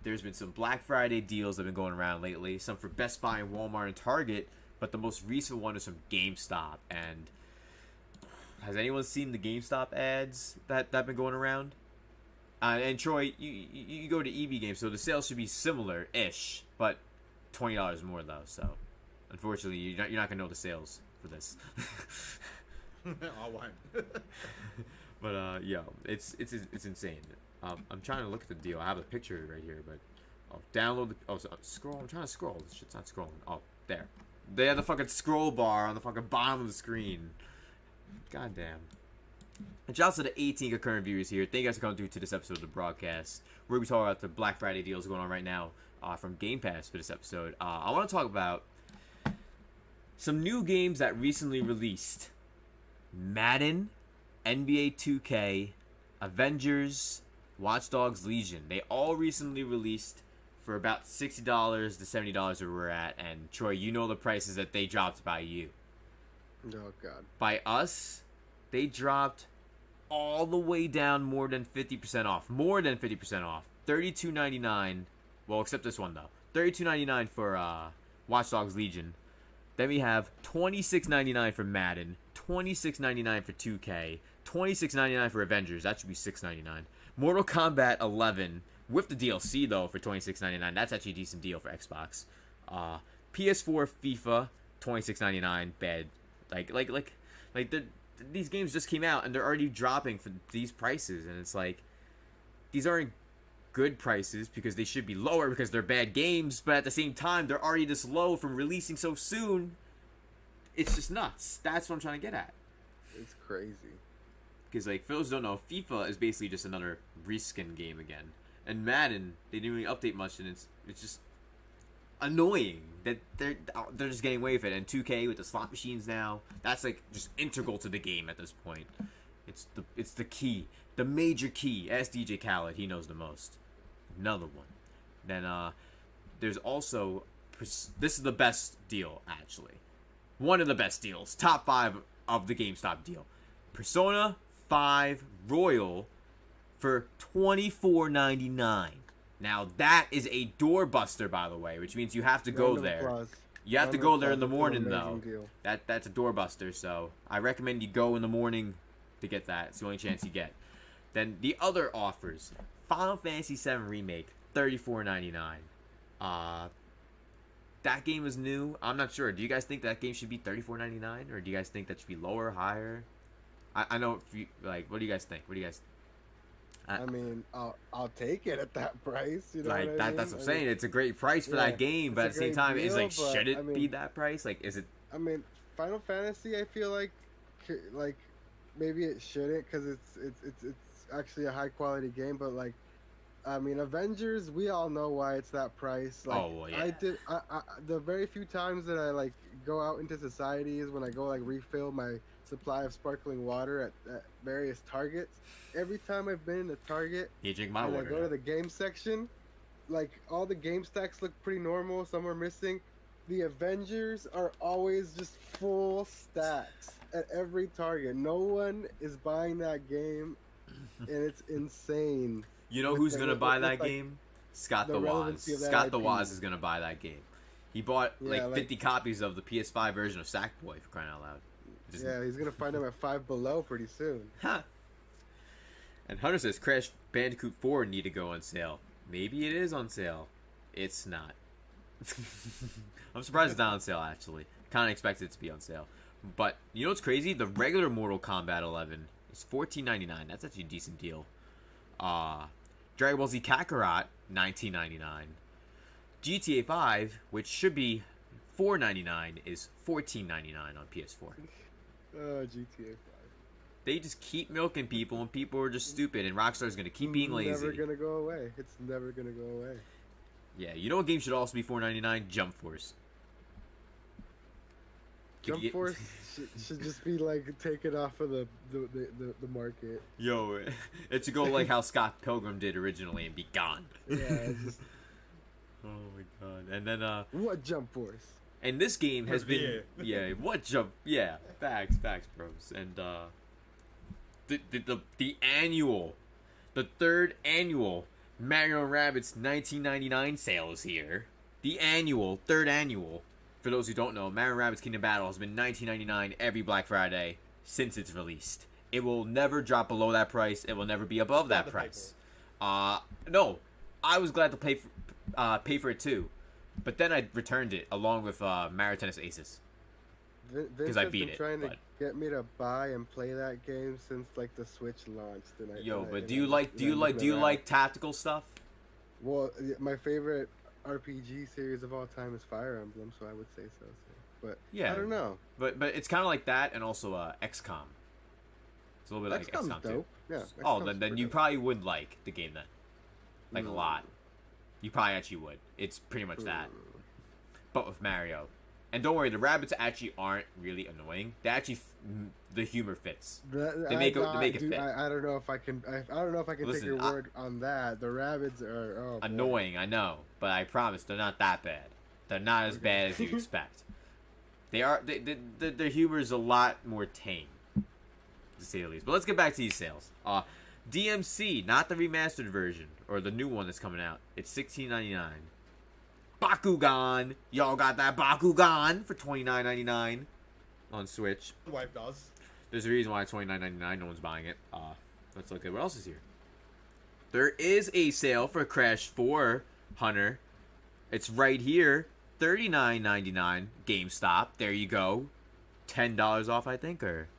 Speaker 6: there's been some Black Friday deals that have been going around lately. Some for Best Buy and Walmart and Target, but the most recent one is from GameStop. And has anyone seen the GameStop ads that have been going around? And Troy, you go to EB Games, so the sales should be similar-ish, but $20 more though. So, unfortunately, you're not gonna know the sales for this.
Speaker 8: I won't.
Speaker 6: But yeah, it's insane. I'm trying to look at the deal. I have a picture right here, but I'll download the. Oh, so scroll. I'm trying to scroll. This shit's not scrolling. Oh, there. They have the fucking scroll bar on the fucking bottom of the screen. God damn. And shout out to the 18 concurrent viewers here. Thank you guys for coming through to this episode of the broadcast. We're going to be talking about the Black Friday deals going on right now from Game Pass for this episode. I want to talk about some new games that recently released. Madden, NBA 2K, Avengers, Watch Dogs Legion. They all recently released for about $60 to $70 where we're at. And Troy, you know the prices that they dropped by you.
Speaker 7: Oh, God.
Speaker 6: By us, they dropped all the way down more than 50% off. More than 50% off. $32.99. Well, except this one, though. $32.99 for Watch Dogs Legion. Then we have $26.99 for Madden. $26.99 for 2K. $26.99 for Avengers. That should be $6.99. Mortal Kombat 11 with the DLC, though, for $26.99. That's actually a decent deal for Xbox. PS4 FIFA, $26.99. Bad. Like these games just came out and they're already dropping for these prices, and it's like these aren't good prices because they should be lower because they're bad games, but at the same time they're already this low from releasing so soon. It's just nuts. That's what I'm trying to get at.
Speaker 7: It's crazy.
Speaker 6: Because like for those who don't know, FIFA is basically just another reskin game again, and Madden they didn't really update much, and it's just annoying that they're just getting away with it. And 2K with the slot machines now, that's like just integral to the game at this point. It's the key, the major key. Ask DJ Khaled, he knows the most. Another one. Then there's also this is the best deal actually. One of the best deals, top 5 of the GameStop deal. Persona 5 Royal for $24.99. Now that is a doorbuster, by the way, which means you have to go there. You have to go there in the morning, though. That's a doorbuster, so I recommend you go in the morning to get that. It's the only chance you get. Then the other offers: Final Fantasy VII Remake, $34.99. That game is new. I'm not sure. Do you guys think that game should be $34.99, or do you guys think that should be lower, higher? I know. If you, like, what do you guys think? What do you guys?
Speaker 7: I mean, I'll take it at that price. You know
Speaker 6: like
Speaker 7: what I
Speaker 6: that.
Speaker 7: mean?
Speaker 6: That's what I'm saying. It's a great price for that game, but at the same time,
Speaker 7: deal,
Speaker 6: it's like,
Speaker 7: but,
Speaker 6: should it be that price? Like, is it?
Speaker 7: I mean, Final Fantasy, I feel like maybe it shouldn't because it's actually a high quality game, but like, I mean, Avengers, we all know why it's that price. Like,
Speaker 6: Oh, well, yeah.
Speaker 7: I the very few times that I like go out into society is when I go like refill my supply of sparkling water at various Targets. Every time I've been in a Target
Speaker 6: You drink my
Speaker 7: and
Speaker 6: water.
Speaker 7: I go to the game section, like all the game stacks look pretty normal. Some are missing. The Avengers are always just full stacks at every Target. No one is buying that game, and it's insane.
Speaker 6: You know
Speaker 7: with
Speaker 6: who's
Speaker 7: the-
Speaker 6: gonna buy
Speaker 7: with,
Speaker 6: that
Speaker 7: like,
Speaker 6: game? Scott
Speaker 7: the
Speaker 6: the Waz.
Speaker 7: relevancy of that
Speaker 6: Scott the
Speaker 7: IP.
Speaker 6: Waz is gonna buy that game. He bought
Speaker 7: Yeah,
Speaker 6: like
Speaker 7: like-
Speaker 6: 50 copies of the PS5 version of Sackboy, for crying out loud. Just-
Speaker 7: Yeah, he's gonna find them at Five Below pretty soon.
Speaker 6: Ha! And Hunter says Crash Bandicoot 4 need to go on sale. Maybe it is on sale. It's not. I'm surprised it's not on sale, actually. Kind of expected it to be on sale. But, you know what's crazy? The regular Mortal Kombat 11 is $14.99. That's actually a decent deal. Dragon Ball Z Kakarot, $19.99. GTA 5, which should be $4.99, is $14.99 on PS4.
Speaker 7: Oh, GTA 5.
Speaker 6: They just keep milking people, and people are just stupid, and Rockstar's gonna keep being lazy.
Speaker 7: Never gonna go away. It's never gonna go away.
Speaker 6: Yeah, you know what game should also be $4.99? Jump Force.
Speaker 7: Jump Force should just be like taken off of the market.
Speaker 6: Yo, it should go like how Scott Pilgrim did originally and be gone.
Speaker 7: Yeah, it's just
Speaker 6: Oh my god. And then
Speaker 7: what Jump Force?
Speaker 6: and this game has been what jump facts bros. And the annual, the third annual Mario & Rabbids 1999 sale is here. The annual, third annual. For those who don't know, Mario & Rabbids Kingdom Battle has been $19.99 every Black Friday since it's released. It will never drop below that price. It will never be above that price. No, I was glad to pay for it too, but then I returned it along with Mario Tennis Aces.
Speaker 7: Vince
Speaker 6: I
Speaker 7: has
Speaker 6: beat
Speaker 7: been
Speaker 6: it,
Speaker 7: trying to
Speaker 6: but-
Speaker 7: get me to buy and play that game since like the Switch launched. And
Speaker 6: Do you like tactical stuff?
Speaker 7: Well, my favorite RPG series of all time is Fire Emblem, so I would say so. But
Speaker 6: Yeah.
Speaker 7: I don't know.
Speaker 6: But it's kind of like that, and also XCOM. It's a little bit like
Speaker 7: XCOM's
Speaker 6: XCOM too.
Speaker 7: dope. Yeah.
Speaker 6: Oh,
Speaker 7: XCOM's
Speaker 6: then you
Speaker 7: dope.
Speaker 6: probably would like the game then, like a
Speaker 7: Mm.
Speaker 6: lot. You probably actually would. It's pretty much that,
Speaker 7: Mm.
Speaker 6: but with Mario. And don't worry, the rabbits actually aren't really annoying. They actually, the humor fits. They make it fit.
Speaker 7: I don't know if I can. I don't know if I can
Speaker 6: Listen,
Speaker 7: take your word on that. The rabbits are boy.
Speaker 6: Annoying, I know, but I promise they're not that bad. They're not as bad as you expect. They are. Their humor is a lot more tame, to say the least. But let's get back to these sales. DMC, not the remastered version or the new one that's coming out. It's $16.99. Bakugan, y'all got that Bakugan for $29.99 on Switch.
Speaker 8: Wife does.
Speaker 6: There's a reason why it's $29.99. No one's buying it. Let's look at what else is here. There is a sale for Crash 4 Hunter. It's right here. $39.99 GameStop. There you go. $10 off, I think, or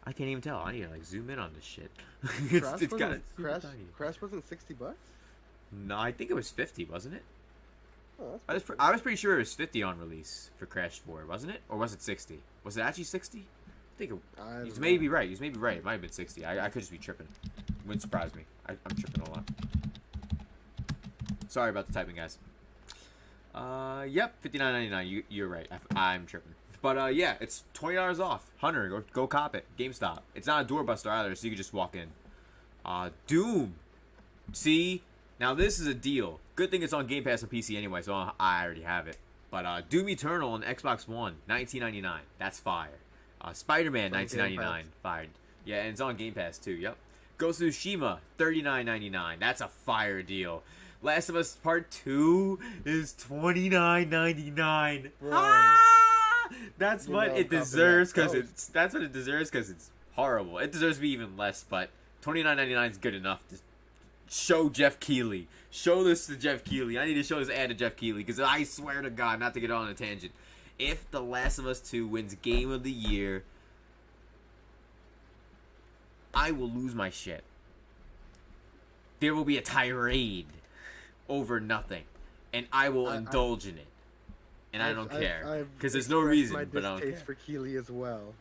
Speaker 6: I can't even tell. I need to like zoom in on this shit.
Speaker 7: Crash wasn't $60.
Speaker 6: No, I think it was 50, wasn't it?
Speaker 7: Oh,
Speaker 6: I was pretty sure it was 50 on release for Crash 4, wasn't it? Or was it 60? Was it actually 60? I think you may be right. You may be right. It might have been 60. I could just be tripping. Wouldn't surprise me. I'm tripping a lot. Sorry about the typing, guys. Yep, $59.99. You're right. I'm tripping. But yeah, it's $20 off. Hunter, go cop it. GameStop. It's not a doorbuster either, so you can just walk in. Doom. See, now this is a deal. Good thing it's on Game Pass on PC anyway, so I already have it. But Doom Eternal on Xbox One, $19.99. That's fire. Spider-Man, $19.99. Fire. Yeah, and it's on Game Pass too. Yep. Ghost of Tsushima, $39.99. That's a fire deal. Last of Us Part 2 is $29.99. That's what it deserves because it's horrible. It deserves to be even less, but $29.99 is good enough to show Jeff Keighley. Show this to Jeff Keighley. I need to show this ad to Jeff Keighley because I swear to God, not to get on a tangent, if The Last of Us 2 wins Game of the Year, I will lose my shit. There will be a tirade over nothing, and I will indulge in it. And I don't care because there's no reason, but I don't care.
Speaker 7: For Keighley as well.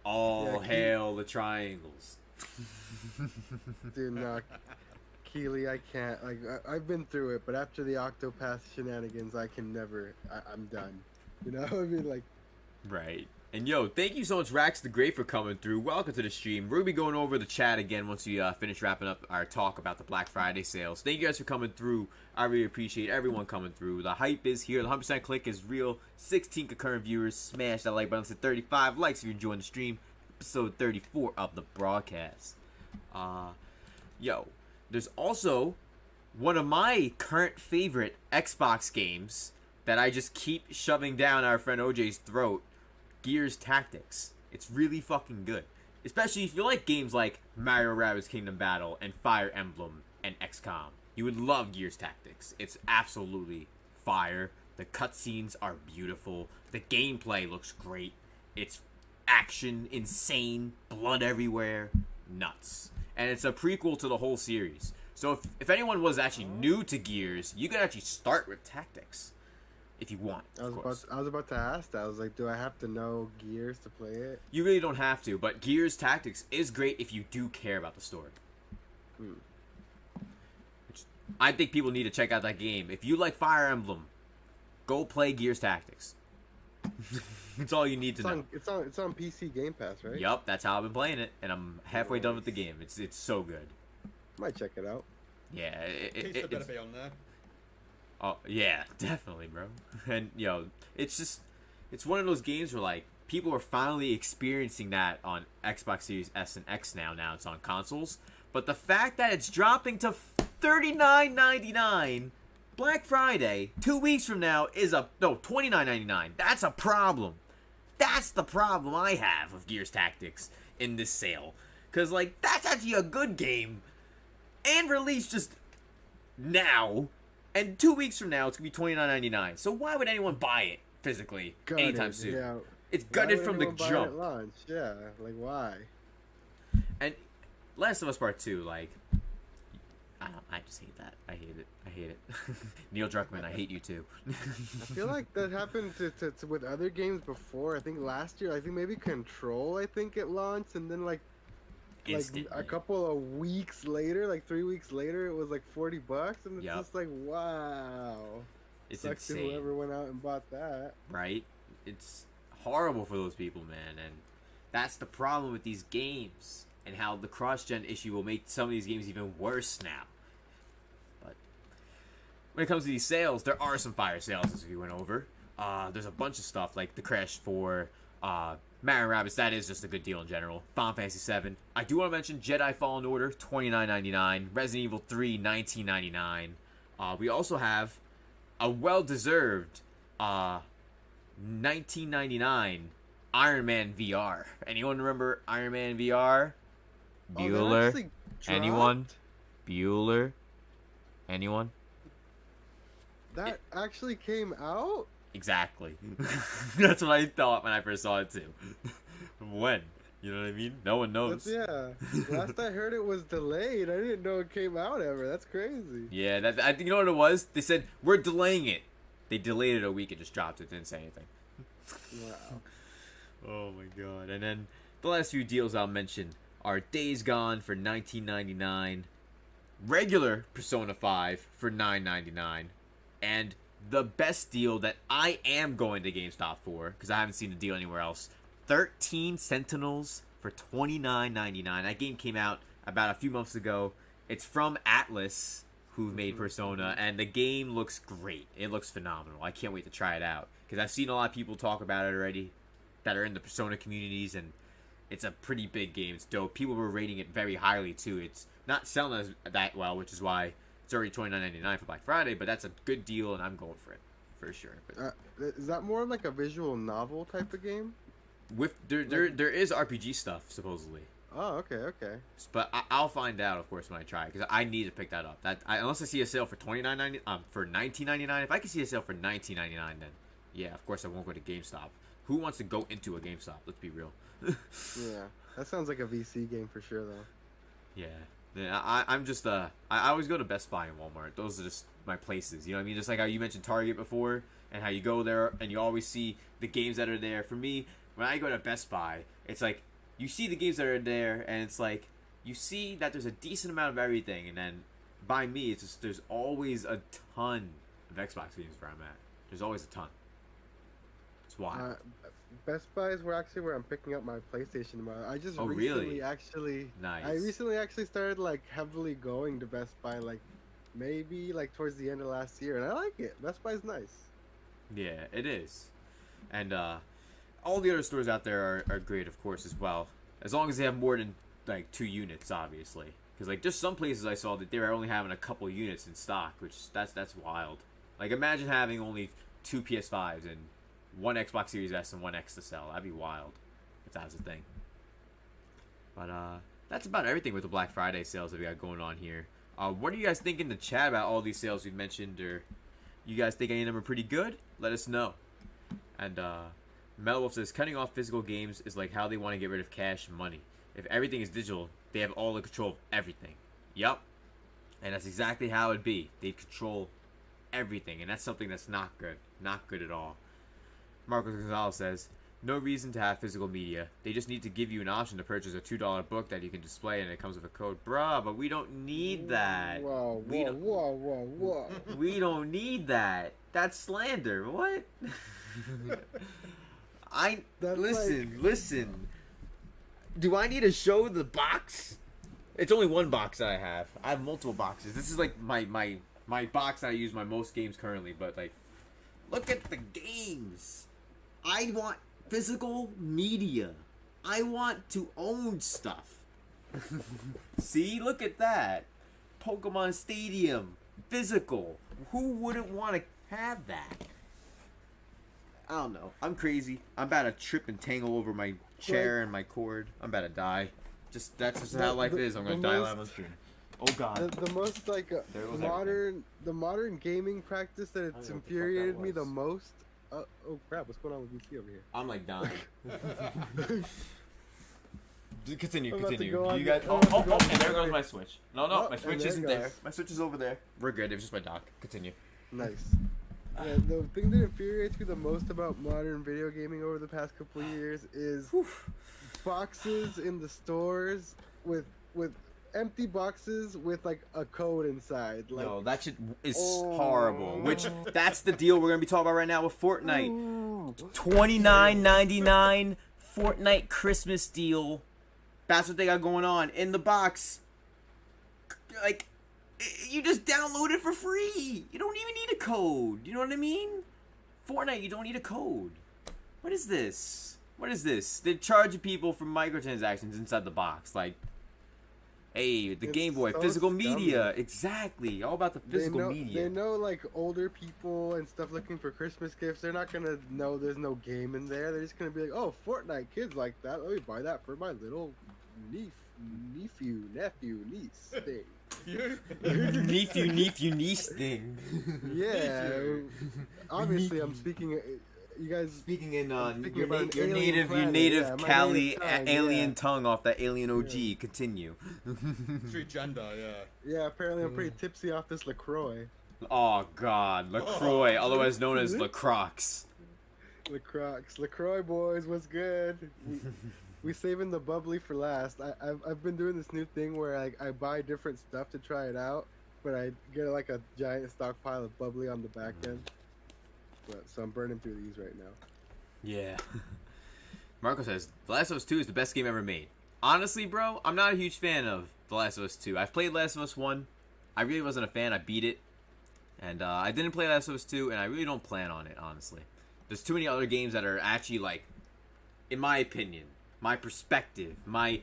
Speaker 6: All hail the triangles.
Speaker 7: Dude, no, Keighley, I can't. Like, I've been through it, but after the Octopath shenanigans, I can never. I'm done. You know, I mean, like.
Speaker 6: Right. And yo, thank you so much, Rax the Great, for coming through. Welcome to the stream. We're gonna be going over the chat again once we finish wrapping up our talk about the Black Friday sales. Thank you guys for coming through. I really appreciate everyone coming through. The hype is here. The 100% click is real. 16 concurrent viewers. Smash that like button to 35 likes if you're enjoying the stream. Episode 34 of the broadcast. Yo, there's also one of my current favorite Xbox games that I just keep shoving down our friend OJ's throat. Gears Tactics. It's really fucking good. Especially if you like games like Mario Rabbids Kingdom Battle and Fire Emblem and XCOM. You would love Gears Tactics. It's absolutely fire. The cutscenes are beautiful. The gameplay looks great. It's action, insane, blood everywhere, nuts. And it's a prequel to the whole series. So if anyone was actually new to Gears, you could actually start with Tactics. If you want,
Speaker 7: I was about to ask that. I was like, do I have to know Gears to play it?
Speaker 6: You really don't have to, but Gears Tactics is great if you do care about the story. Which I think people need to check out that game. If you like Fire Emblem, go play Gears Tactics. It's all you need to know.
Speaker 7: It's on PC Game Pass, right?
Speaker 6: Yup, that's how I've been playing it, and I'm halfway done with the game. It's so good.
Speaker 7: Might check it out.
Speaker 6: Yeah,
Speaker 8: Pizza better be on there.
Speaker 6: Oh, yeah, definitely, bro. And, it's one of those games where, like, people are finally experiencing that on Xbox Series S and X now. Now it's on consoles. But the fact that it's dropping to $39.99 Black Friday, 2 weeks from now, $29.99. That's a problem. That's the problem I have with Gears Tactics in this sale. Because, like, that's actually a good game. And released just now. And 2 weeks from now, it's going to be $29.99. So why would anyone buy it physically anytime soon?
Speaker 7: Yeah.
Speaker 6: It's
Speaker 7: Why
Speaker 6: gutted
Speaker 7: would
Speaker 6: from the
Speaker 7: anyone buy it
Speaker 6: jump.
Speaker 7: at launch? Yeah, like why?
Speaker 6: And Last of Us Part 2, like, I just hate that. I hate it. I hate it. Neil Druckmann, I hate you too.
Speaker 7: I feel like that happened to with other games before. I think last year, I think maybe Control, I think it launched, and then like a couple of weeks later, like 3 weeks later, it was like $40, and it's just like, wow.
Speaker 6: It's
Speaker 7: Sucks
Speaker 6: insane.
Speaker 7: to whoever went out and bought that.
Speaker 6: Right? It's horrible for those people, man, and that's the problem with these games, and how the cross-gen issue will make some of these games even worse now. But when it comes to these sales, there are some fire sales, as we went over. There's a bunch of stuff, like the Crash 4, Mario & Rabbids, that is just a good deal in general. Final Fantasy VII. I do want to mention Jedi Fallen Order, $29.99. Resident Evil 3, $19.99. We also have a well-deserved $19.99 Iron Man VR. Anyone remember Iron Man VR? Bueller? Anyone? Bueller? Anyone?
Speaker 7: That actually came out?
Speaker 6: Exactly. That's what I thought when I first saw it too. When? You know what I mean? No one knows.
Speaker 7: Last I heard it was delayed. I didn't know it came out ever. That's crazy.
Speaker 6: Yeah, I think you know what it was? They said, we're delaying it. They delayed it a week and just dropped it. Didn't say anything.
Speaker 7: Wow.
Speaker 6: Oh my god. And then the last few deals I'll mention are Days Gone for $19.99, regular Persona 5 for $9.99, and the best deal that I am going to GameStop for, because I haven't seen the deal anywhere else, 13 Sentinels for $29.99. That game came out about a few months ago. It's from Atlas, who made Persona, and the game looks great. It looks phenomenal. I can't wait to try it out, because I've seen a lot of people talk about it already that are in the Persona communities, and it's a pretty big game. It's dope. People were rating it very highly, too. It's not selling that well, which is why it's already $29.99 for Black Friday, but that's a good deal, and I'm going for it, for sure. But,
Speaker 7: is that more like a visual novel type of game?
Speaker 6: With there is RPG stuff, supposedly.
Speaker 7: Oh, okay.
Speaker 6: But I'll find out, of course, when I try it, because I need to pick that up. Unless I see a sale for for $19.99. If I can see a sale for $19.99, then yeah, of course I won't go to GameStop. Who wants to go into a GameStop? Let's be real.
Speaker 7: Yeah, that sounds like a VC game for sure, though.
Speaker 6: Yeah. I'm just I always go to Best Buy and Walmart. Those are just my places. You know what I mean? Just like how you mentioned Target before, and how you go there and you always see the games that are there. For me, when I go to Best Buy, it's like you see the games that are there, and it's like you see that there's a decent amount of everything, and then by me, it's just there's always a ton of Xbox games where I'm at. There's always a ton. It's wild.
Speaker 7: Best Buy is where I'm picking up my PlayStation tomorrow. I just
Speaker 6: Nice.
Speaker 7: I recently actually started like heavily going to Best Buy, like maybe like towards the end of last year, and I like it. Best Buy's nice.
Speaker 6: Yeah, it is. And all the other stores out there are great, of course, as well. As long as they have more than like 2 units, obviously. Because like there's some places I saw that they were only having a couple units in stock, which that's wild. Like imagine having only 2 PS5s and 1 Xbox Series S and 1 X to sell. That'd be wild if that was a thing. But that's about everything with the Black Friday sales that we got going on here. What do you guys think in the chat about all these sales we've mentioned? Or you guys think any of them are pretty good? Let us know. And Melwolf says, cutting off physical games is like how they want to get rid of cash and money. If everything is digital, they have all the control of everything. Yup. And that's exactly how it'd be. They control everything. And that's something that's not good. Not good at all. Marcos Gonzalez says, no reason to have physical media. They just need to give you an option to purchase a $2 book that you can display and it comes with a code. Bruh, but we don't need that.
Speaker 7: Whoa.
Speaker 6: We don't need that. That's slander. What? Listen. Do I need to show the box? It's only one box that I have. I have multiple boxes. This is like my box that I use my most games currently, but like look at the games. I want physical media. I want to own stuff. See, look at that. Pokemon Stadium. Physical. Who wouldn't want to have that? I don't know. I'm crazy. I'm about to trip and tangle over my chair and my cord. I'm about to die. That's just how life is. I'm gonna die live on stream. Oh God.
Speaker 7: The most like the modern gaming practice that it's infuriated me the most. Oh crap! What's going on with VC over here?
Speaker 6: I'm like dying. Continue.
Speaker 7: I'm about to
Speaker 6: You
Speaker 7: go on
Speaker 6: guys.
Speaker 7: the- I'm about to
Speaker 6: Oh,
Speaker 7: go on
Speaker 6: and
Speaker 7: the-
Speaker 6: there goes my Switch. No,
Speaker 7: Oh,
Speaker 6: my
Speaker 7: and
Speaker 6: Switch
Speaker 7: there it
Speaker 6: isn't
Speaker 7: goes.
Speaker 6: there. My Switch is over there. We're good. It was just my dock. Continue.
Speaker 7: Nice. Yeah, the thing that infuriates me the most about modern video gaming over the past couple of years is boxes in the stores with empty boxes with like a code inside. Like,
Speaker 6: No, that shit is horrible. Which that's the deal we're gonna be talking about right now with Fortnite. $29.99 Fortnite Christmas deal. That's what they got going on in the box. Like, you just download it for free. You don't even need a code. You know what I mean? Fortnite, you don't need a code. What is this? They're charging people for microtransactions inside the box. Like, hey, the
Speaker 7: It's
Speaker 6: Game Boy,
Speaker 7: so
Speaker 6: physical
Speaker 7: scummy.
Speaker 6: media. Exactly. All about the physical media.
Speaker 7: They know like older people and stuff looking for Christmas gifts. They're not gonna know there's no game in there. They're just gonna be like, oh, Fortnite, kids like that. Let me buy that for my little nephew, niece thing.
Speaker 6: nephew, niece thing.
Speaker 7: Yeah. Obviously, I'm speaking. You guys
Speaker 6: Speaking in
Speaker 7: Speaking
Speaker 6: your,
Speaker 7: about an
Speaker 6: your
Speaker 7: alien
Speaker 6: native
Speaker 7: planet, yeah, my
Speaker 6: Cali
Speaker 7: native tongue,
Speaker 6: alien
Speaker 7: yeah.
Speaker 6: tongue off that alien OG. Continue.
Speaker 8: Street gender, yeah.
Speaker 7: Yeah, apparently I'm pretty tipsy off this LaCroix.
Speaker 6: Oh God, LaCroix, otherwise known as LaCroix.
Speaker 7: LaCroix boys, what's good? We saving the bubbly for last. I've been doing this new thing where I buy different stuff to try it out, but I get like a giant stockpile of bubbly on the back end. So I'm burning through these right now.
Speaker 6: Yeah. Marco says, The Last of Us 2 is the best game ever made. Honestly, bro, I'm not a huge fan of The Last of Us 2. I've played Last of Us 1. I really wasn't a fan. I beat it. And I didn't play Last of Us 2, and I really don't plan on it, honestly. There's too many other games that are actually, like, in my opinion, my perspective, my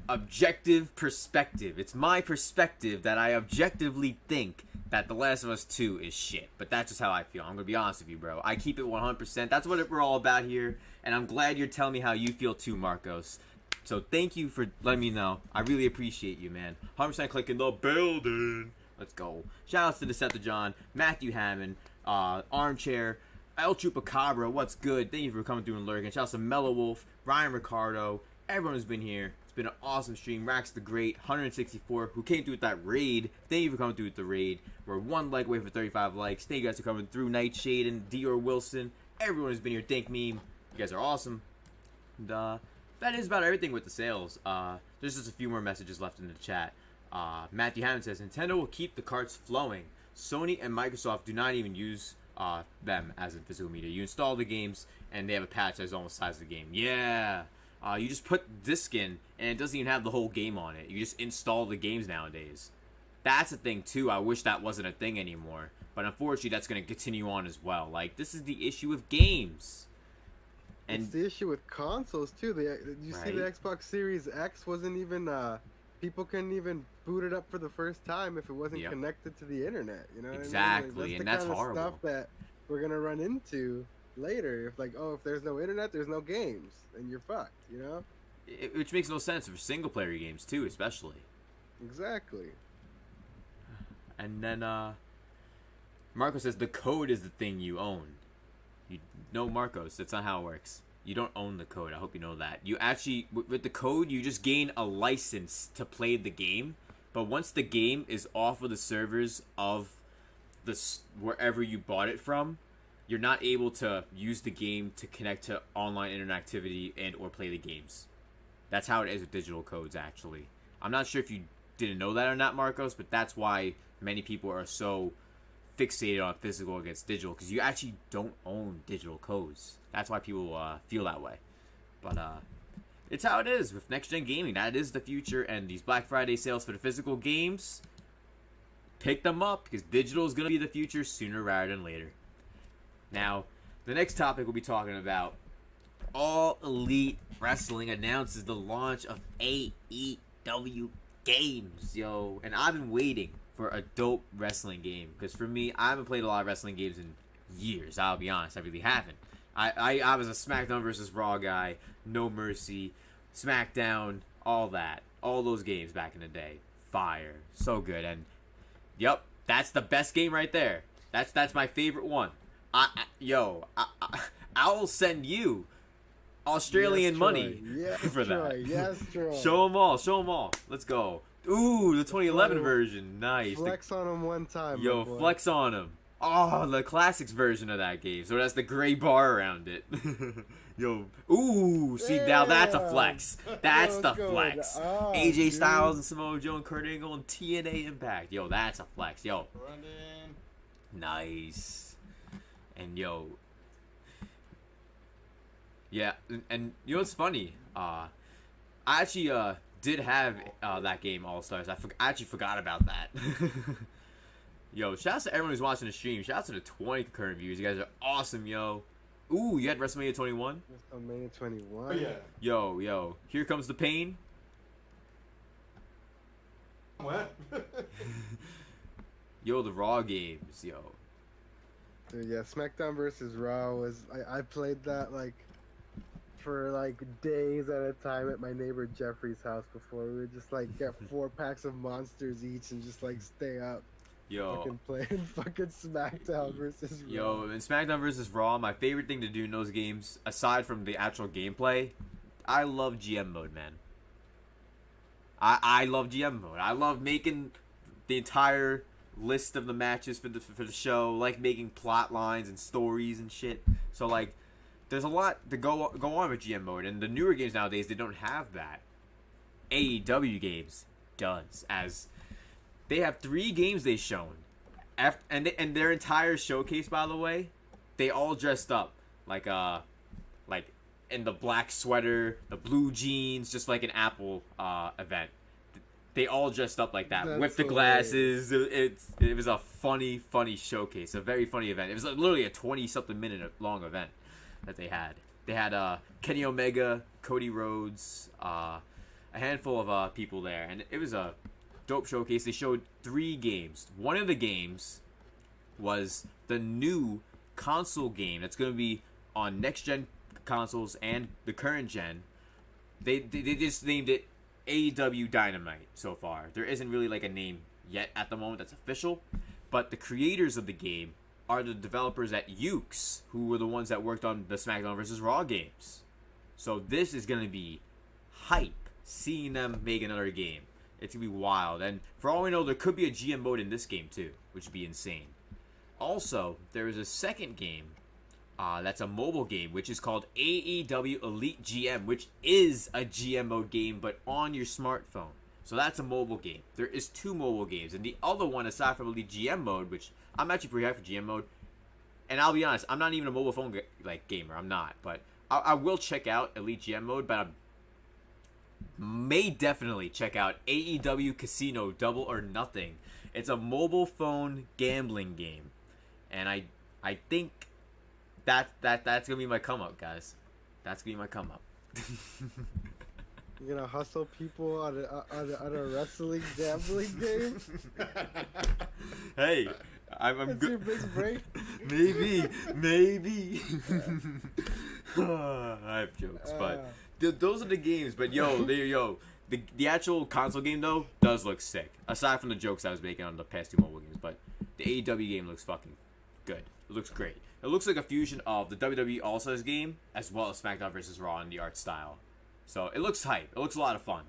Speaker 6: objective perspective. It's my perspective that I objectively think that The Last of Us 2 is shit. But that's just how I feel. I'm going to be honest with you, bro. I keep it 100%. That's what we're all about here. And I'm glad you're telling me how you feel too, Marcos. So thank you for letting me know. I really appreciate you, man. 100% clicking the building. Let's go. Shoutouts to Decepticon, Matthew Hammond, Armchair, El Chupacabra, what's good? Thank you for coming through and lurking. Shoutouts to Mellow Wolf, Ryan Ricardo, everyone who's been here. It's been an awesome stream. Rax the Great, 164, who came through with that raid. Thank you for coming through with the raid. We're one like away for 35 likes. Thank you guys for coming through. Nightshade and Dior Wilson. Everyone who's been here. Thank me. You guys are awesome. And that is about everything with the sales. There's just a few more messages left in the chat. Matthew Hammond says, Nintendo will keep the carts flowing. Sony and Microsoft do not even use them as in physical media. You install the games, and they have a patch that's almost the size of the game. Yeah. You just put disc in, and it doesn't even have the whole game on it. You just install the games nowadays. That's a thing, too. I wish that wasn't a thing anymore. But unfortunately, that's going to continue on as well. Like, this is the issue with games. And
Speaker 7: it's the issue with consoles, too. You see the Xbox Series X wasn't even... people couldn't even boot it up for the first time if it wasn't connected to the internet. You know what
Speaker 6: exactly,
Speaker 7: I mean? Like,
Speaker 6: and
Speaker 7: that's
Speaker 6: that's
Speaker 7: the kind
Speaker 6: horrible.
Speaker 7: of stuff that we're gonna run into later. If there's no internet, there's no games, and you're fucked. You know?
Speaker 6: Which makes no sense for single player games too, especially.
Speaker 7: Exactly.
Speaker 6: And then Marco says the code is the thing you own. No, Marcos, that's not how it works. You don't own the code. I hope you know that. You actually, with the code, you just gain a license to play the game. But once the game is off of the servers of wherever you bought it from, you're not able to use the game to connect to online internet activity and or play the games. That's how it is with digital codes, actually. I'm not sure if you didn't know that or not, Marcos, but that's why many people are so fixated on physical against digital, because you actually don't own digital codes. That's why people feel that way. But it's how it is with next-gen gaming. That is the future, and these Black Friday sales for the physical games, pick them up, because digital is going to be the future sooner rather than later. Now, the next topic we'll be talking about, All Elite Wrestling announces the launch of AEW games, yo. And I've been waiting for a dope wrestling game, because for me, I haven't played a lot of wrestling games in years. I'll be honest, I really haven't. I was a SmackDown versus Raw guy, No Mercy, SmackDown, all that, all those games back in the day, fire, so good. And yep, that's the best game right there. That's my favorite one. I'll send you Australian money for that.
Speaker 7: Yes, Troy.
Speaker 6: Show them all. Let's go. Ooh, the 2011 version. Nice.
Speaker 7: Flex on him one time.
Speaker 6: Yo,
Speaker 7: my boy.
Speaker 6: flex on him. Oh, the classics version of that game. So that's the gray bar around it. Yo, ooh, see, now that's a flex. That's the flex. AJ
Speaker 7: dude.
Speaker 6: Styles and Samoa Joe and Kurt Angle and TNA Impact. Yo, that's a flex. Yo,
Speaker 8: Brendan.
Speaker 6: nice. And yo, yeah, and you know what's funny? I actually did have that game All Stars. I actually forgot about that. Yo, shouts to everyone who's watching the stream. Shouts to the 20 concurrent viewers. You guys are awesome, yo. Ooh, you had WrestleMania 21?
Speaker 7: WrestleMania 21.
Speaker 8: Oh, yeah.
Speaker 6: Yo, here comes the pain.
Speaker 8: What?
Speaker 6: Yo, the Raw games, yo.
Speaker 7: Dude, yeah, SmackDown versus Raw was. I played that like for like days at a time at my neighbor Jeffrey's house before. We would just like get 4 packs of monsters each and just like stay up.
Speaker 6: Yo.
Speaker 7: Fucking playing fucking SmackDown versus Raw.
Speaker 6: Yo, in SmackDown vs. Raw, my favorite thing to do in those games, aside from the actual gameplay, I love GM mode, man. I love GM mode. I love making the entire list of the matches for the show, like making plot lines and stories and shit. So like, there's a lot to go on with GM mode, and the newer games nowadays they don't have that. AEW games does, as they have 3 games they've shown, and their entire showcase, by the way, they all dressed up like in the black sweater, the blue jeans, just like an Apple event. They all dressed up like that with the glasses. It was a funny showcase, a very funny event. It was literally a 20-something minute long event that they had. They had Kenny Omega, Cody Rhodes, a handful of people there, and it was a dope showcase. They showed 3 games. One of the games was the new console game that's going to be on next gen consoles and the current gen. They just named it AEW Dynamite so far. There isn't really like a name yet at the moment that's official, but the creators of the game are the developers at Ukes, who were the ones that worked on the SmackDown vs. Raw games. So this is going to be hype, seeing them make another game. It's going to be wild. And for all we know, there could be a GM mode in this game too, which would be insane. Also, there is a second game that's a mobile game, which is called AEW Elite GM, which is a GM mode game, but on your smartphone. So that's a mobile game. There is 2 mobile games. And the other one, aside from Elite GM mode, which I'm actually pretty high for GM mode, and I'll be honest, I'm not even a mobile phone gamer. I'm not. But I will check out Elite GM mode, but I may definitely check out AEW Casino Double or Nothing. It's a mobile phone gambling game. And I think that's gonna be my come up, guys. That's gonna be my come up.
Speaker 7: You're gonna hustle people on a wrestling gambling game?
Speaker 6: Hey, I'm
Speaker 7: That's
Speaker 6: good.
Speaker 7: your big break?
Speaker 6: Maybe. I have jokes, but those are the games. But the actual console game though does look sick. Aside from the jokes I was making on the past 2 mobile games, but the AEW game looks fucking good. It looks great. It looks like a fusion of the WWE All-Stars game as well as SmackDown vs. Raw in the art style. So it looks hype. It looks a lot of fun.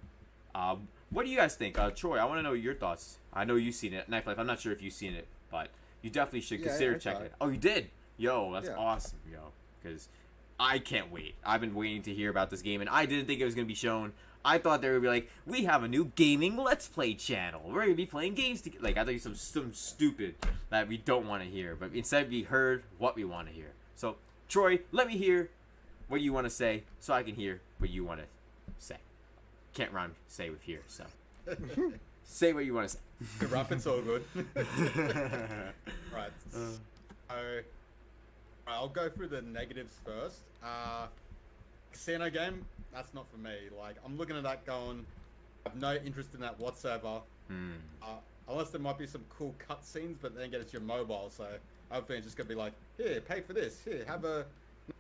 Speaker 6: What do you guys think? Troy, I want to know your thoughts. I know you've seen it. Knife Life, I'm not sure if you've seen it, but you definitely should consider checking it. Oh, you did? Yo, that's awesome, yo. Because I can't wait. I've been waiting to hear about this game, and I didn't think it was going to be shown. I thought they would be like, we have a new gaming Let's Play channel. We're going to be playing games together. Like, I thought you some stupid that we don't want to hear. But instead, we heard what we want to hear. So, Troy, let me hear what you want to say so I can hear what you want to say. Can't rhyme say with here, so. Say what you want to say.
Speaker 8: The rapping's all good. Right. So, I'll go through the negatives first. Casino game, that's not for me. Like, I'm looking at that going, I have no interest in that whatsoever. Unless there might be some cool cutscenes, but then again, it's your mobile, so I think it's just gonna be like, here, pay for this. Here, have a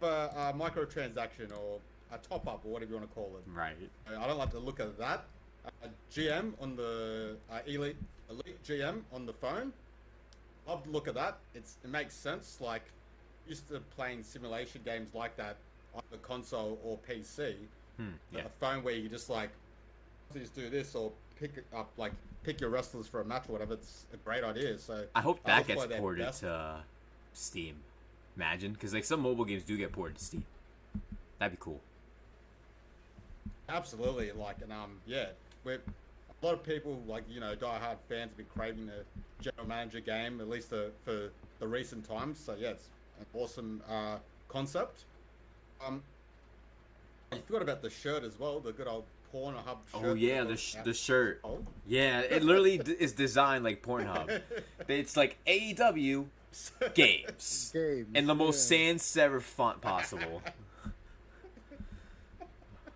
Speaker 8: microtransaction, or a top up or whatever you want to call it.
Speaker 6: Right.
Speaker 8: I don't like the look of that. GM on the Elite GM on the phone. Love the look of that. It makes sense. Like, used to playing simulation games like that on the console or PC.
Speaker 6: Yeah.
Speaker 8: A phone where you just like just do this or pick your wrestlers for a match or whatever. It's a great idea. So
Speaker 6: I hope that gets ported to Steam. Imagine, because like some mobile games do get ported to Steam. That'd be cool.
Speaker 8: Absolutely, like, and yeah, a lot of people, like, you know, die-hard fans have been craving the general manager game, at least for the recent times. So yeah, it's an awesome concept. You forgot about the shirt as well, the good old Pornhub shirt.
Speaker 6: Oh yeah, the shirt. Yeah, it literally is designed like Pornhub. It's like AEW games in the most sans serif font possible.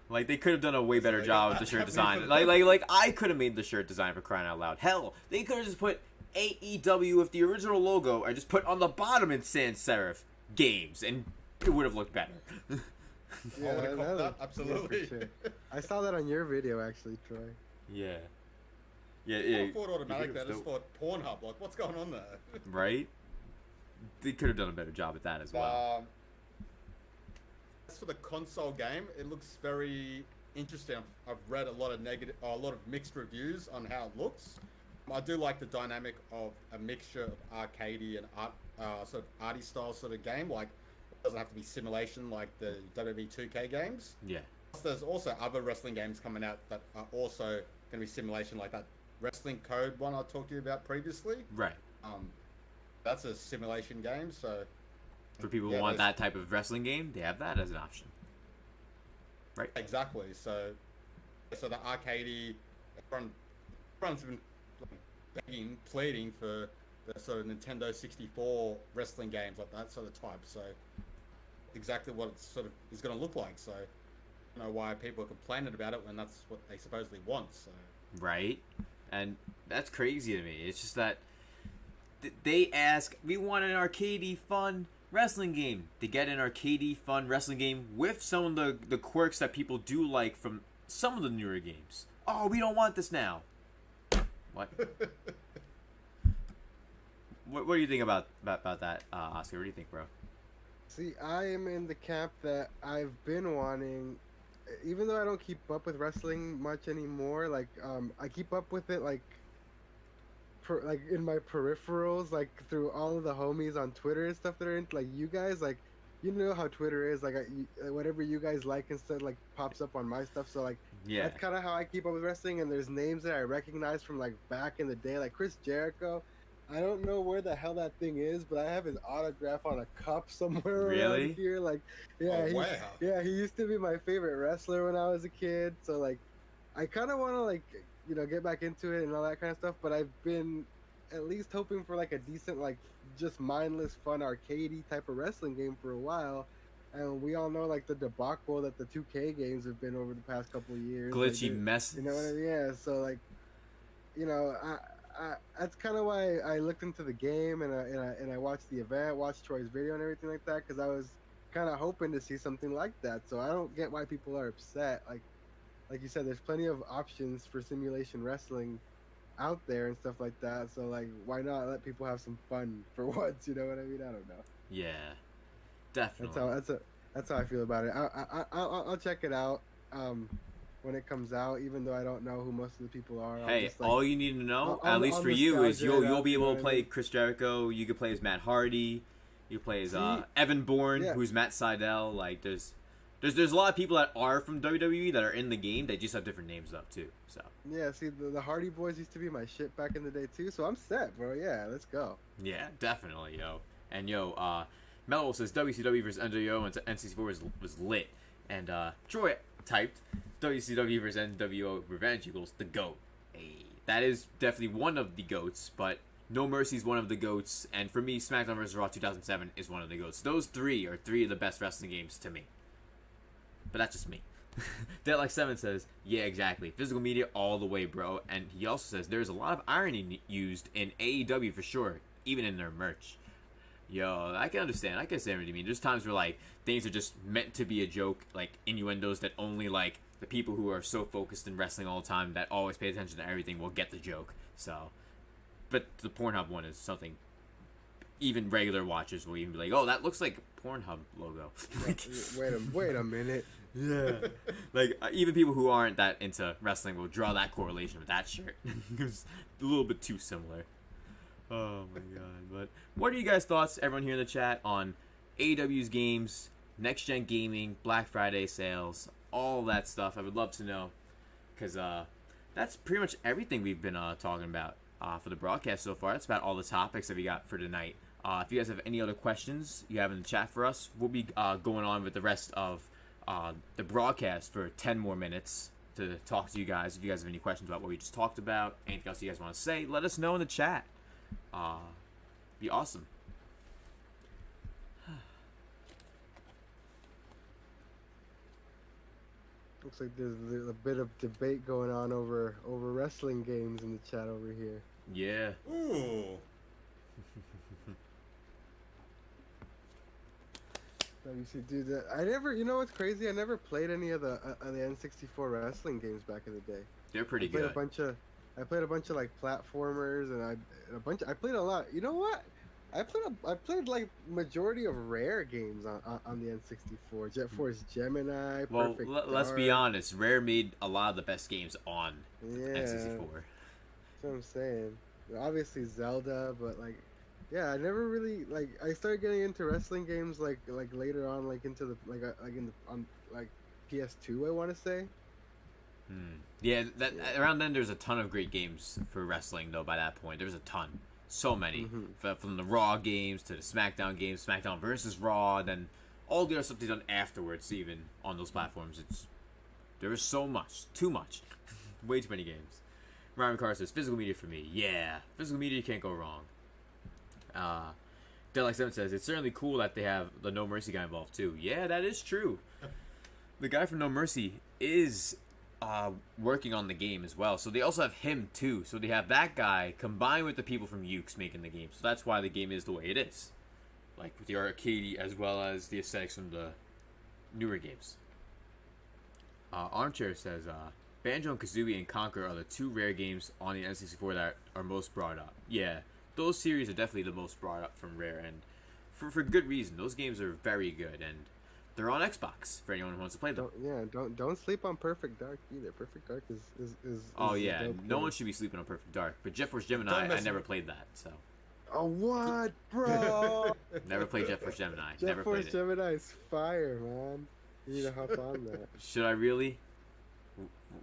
Speaker 6: Like, they could have done a way better job with the shirt design. Like I could have made the shirt design, for crying out loud. Hell, they could have just put AEW with the original logo and just put on the bottom in sans serif games, and it would have looked better.
Speaker 7: Yeah,
Speaker 8: that, absolutely.
Speaker 7: Yeah, for sure. I saw that on your video, actually, Troy.
Speaker 6: Yeah.
Speaker 8: I thought automatic that. I just thought Pornhub. Like, what's going on there?
Speaker 6: Right? They could have done a better job at that as well.
Speaker 8: As for the console game, it looks very interesting. I've read a lot of mixed reviews on how it looks. I do like the dynamic of a mixture of arcadey and sort of arty style sort of game. Like, it doesn't have to be simulation like the WWE 2K games.
Speaker 6: Yeah.
Speaker 8: There's also other wrestling games coming out that are also going to be simulation, like that Wrestling Code one I talked to you about previously.
Speaker 6: Right.
Speaker 8: That's a simulation game, so
Speaker 6: for people who want that type of wrestling game, they have that as an option. Right.
Speaker 8: Exactly. So the arcadey, everyone's been begging, pleading for the sort of Nintendo 64 wrestling games like that sort of type. So exactly what it sort of is going to look like. So I don't know why people are complaining about it when that's what they supposedly want. So
Speaker 6: right, and that's crazy to me. It's just that they ask, we want an arcadey fun wrestling game. They get an arcadey fun wrestling game with some of the quirks that people do like from some of the newer games. Oh, we don't want this now. What? What do you think about that, Oscar? What do you think, bro?
Speaker 7: See, I am in the camp that I've been wanting, even though I don't keep up with wrestling much anymore. Like, I keep up with it like in my peripherals, like through all of the homies on Twitter and stuff that are into, like, you guys, like, you know how Twitter is, like, whatever you guys like and stuff, like, pops up on my stuff. So, like,
Speaker 6: yeah,
Speaker 7: that's kind of how I keep up with wrestling. And there's names that I recognize from, like, back in the day, like Chris Jericho. I don't know where the hell that thing is, but I have his autograph on a cup somewhere around here. Like, yeah, he used to be my favorite wrestler when I was a kid. So, like, I kind of want to, like, you know, get back into it and all that kind of stuff. But I've been at least hoping for, like, a decent, like, just mindless, fun, arcadey type of wrestling game for a while. And we all know, like, the debacle that the 2K games have been over the past couple of years.
Speaker 6: Glitchy messes.
Speaker 7: You know what I mean? Yeah. So, like, you know, that's kind of why I looked into the game and I watched the event, watched Troy's video and everything like that, because I was kind of hoping to see something like that. So I don't get why people are upset. Like you said, there's plenty of options for simulation wrestling out there and stuff like that. So, like, why not let people have some fun for once? You know what I mean? I don't know.
Speaker 6: Yeah, definitely.
Speaker 7: That's how I feel about it. I'll check it out when it comes out, even though I don't know who most of the people are.
Speaker 6: Hey, just, like, all you need to know, at least for you, is you'll be able to play Chris Jericho. You can play as Matt Hardy. You can play as Evan Bourne, who's Matt Sydal. Like, there's a lot of people that are from WWE that are in the game. They just have different names though too. So
Speaker 7: yeah, see, the Hardy Boys used to be my shit back in the day too. So I'm set, bro. Yeah, let's go.
Speaker 6: Yeah, definitely, yo. And yo, Mello says WCW versus NWO and NC4 was lit. And Troy typed WCW versus NWO Revenge equals the GOAT. Hey, that is definitely one of the GOATs, but No Mercy is one of the GOATs, and for me, SmackDown vs. Raw 2007 is one of the GOATs. Those three are three of the best wrestling games to me. But that's just me. Deadlock7 says, yeah, exactly. Physical media all the way, bro. And he also says there's a lot of irony used in AEW for sure, even in their merch. Yo, I can understand. I can understand what you mean. There's times where like things are just meant to be a joke, like innuendos that only like the people who are so focused in wrestling all the time that always pay attention to everything will get the joke. So, but the Pornhub one is something even regular watchers will even be like, "Oh, that looks like Pornhub logo."
Speaker 7: Wait a minute.
Speaker 6: Yeah, like even people who aren't that into wrestling will draw that correlation with that shirt. It's a little bit too similar. Oh my god! But what are you guys' thoughts, everyone here in the chat, on AEW's games, next gen gaming, Black Friday sales, all that stuff? I would love to know, because that's pretty much everything we've been talking about for the broadcast so far. That's about all the topics that we got for tonight. If you guys have any other questions you have in the chat for us, we'll be going on with the rest of the broadcast for 10 more minutes to talk to you guys. If you guys have any questions about what we just talked about, anything else you guys want to say, let us know in the chat. Be awesome.
Speaker 7: Looks like there's a bit of debate going on over wrestling games in the chat over here.
Speaker 6: Yeah.
Speaker 8: Ooh.
Speaker 7: You see, dude, I never. You know what's crazy? I never played any of the N64 wrestling games back in the day.
Speaker 6: They're pretty
Speaker 7: I played
Speaker 6: good.
Speaker 7: I played a bunch of like platformers, and I played a lot. You know what? I played like majority of rare games on the N64. Jet Force Gemini.
Speaker 6: Well,
Speaker 7: Perfect
Speaker 6: let's be
Speaker 7: Dark.
Speaker 6: honest. Rare made a lot of the best games on
Speaker 7: Yeah,
Speaker 6: N64.
Speaker 7: that's what I'm saying. Obviously Zelda, but like, yeah, I never really like. I started getting into wrestling games like later on, like into the on PS2. I want to say.
Speaker 6: Yeah, around then there's a ton of great games for wrestling though. By that point, there's a ton, so many, from the Raw games to the SmackDown games, SmackDown versus Raw, then all the other stuff they done afterwards, even on those platforms. There was so much, too much, way too many games. Ryan Carr says physical media for me. Yeah, physical media, you can't go wrong. Delic7 says it's certainly cool that they have the No Mercy guy involved too. Yeah, that is true. The guy from No Mercy is working on the game as well, so they also have him too. So they have that guy combined with the people from Ukes making the game. So that's why the game is the way it is, like with the arcade as well as the aesthetics from the newer games. Armchair says Banjo and Kazooie and Conquer are the two rare games on the N64 that are most brought up. Yeah, those series are definitely the most brought up from Rare, and for good reason. Those games are very good, and they're on Xbox for anyone who wants to play them.
Speaker 7: Don't sleep on Perfect Dark either. Perfect Dark is
Speaker 6: Oh yeah,
Speaker 7: a dope
Speaker 6: no
Speaker 7: game.
Speaker 6: one should be sleeping on Perfect Dark. But Jet Force Gemini, I never played that, so
Speaker 7: Oh what, bro?
Speaker 6: never played Jet Force Gemini.
Speaker 7: Jet
Speaker 6: Never
Speaker 7: Force
Speaker 6: played it.
Speaker 7: Gemini is fire, man. You need to hop on that.
Speaker 6: Should I really?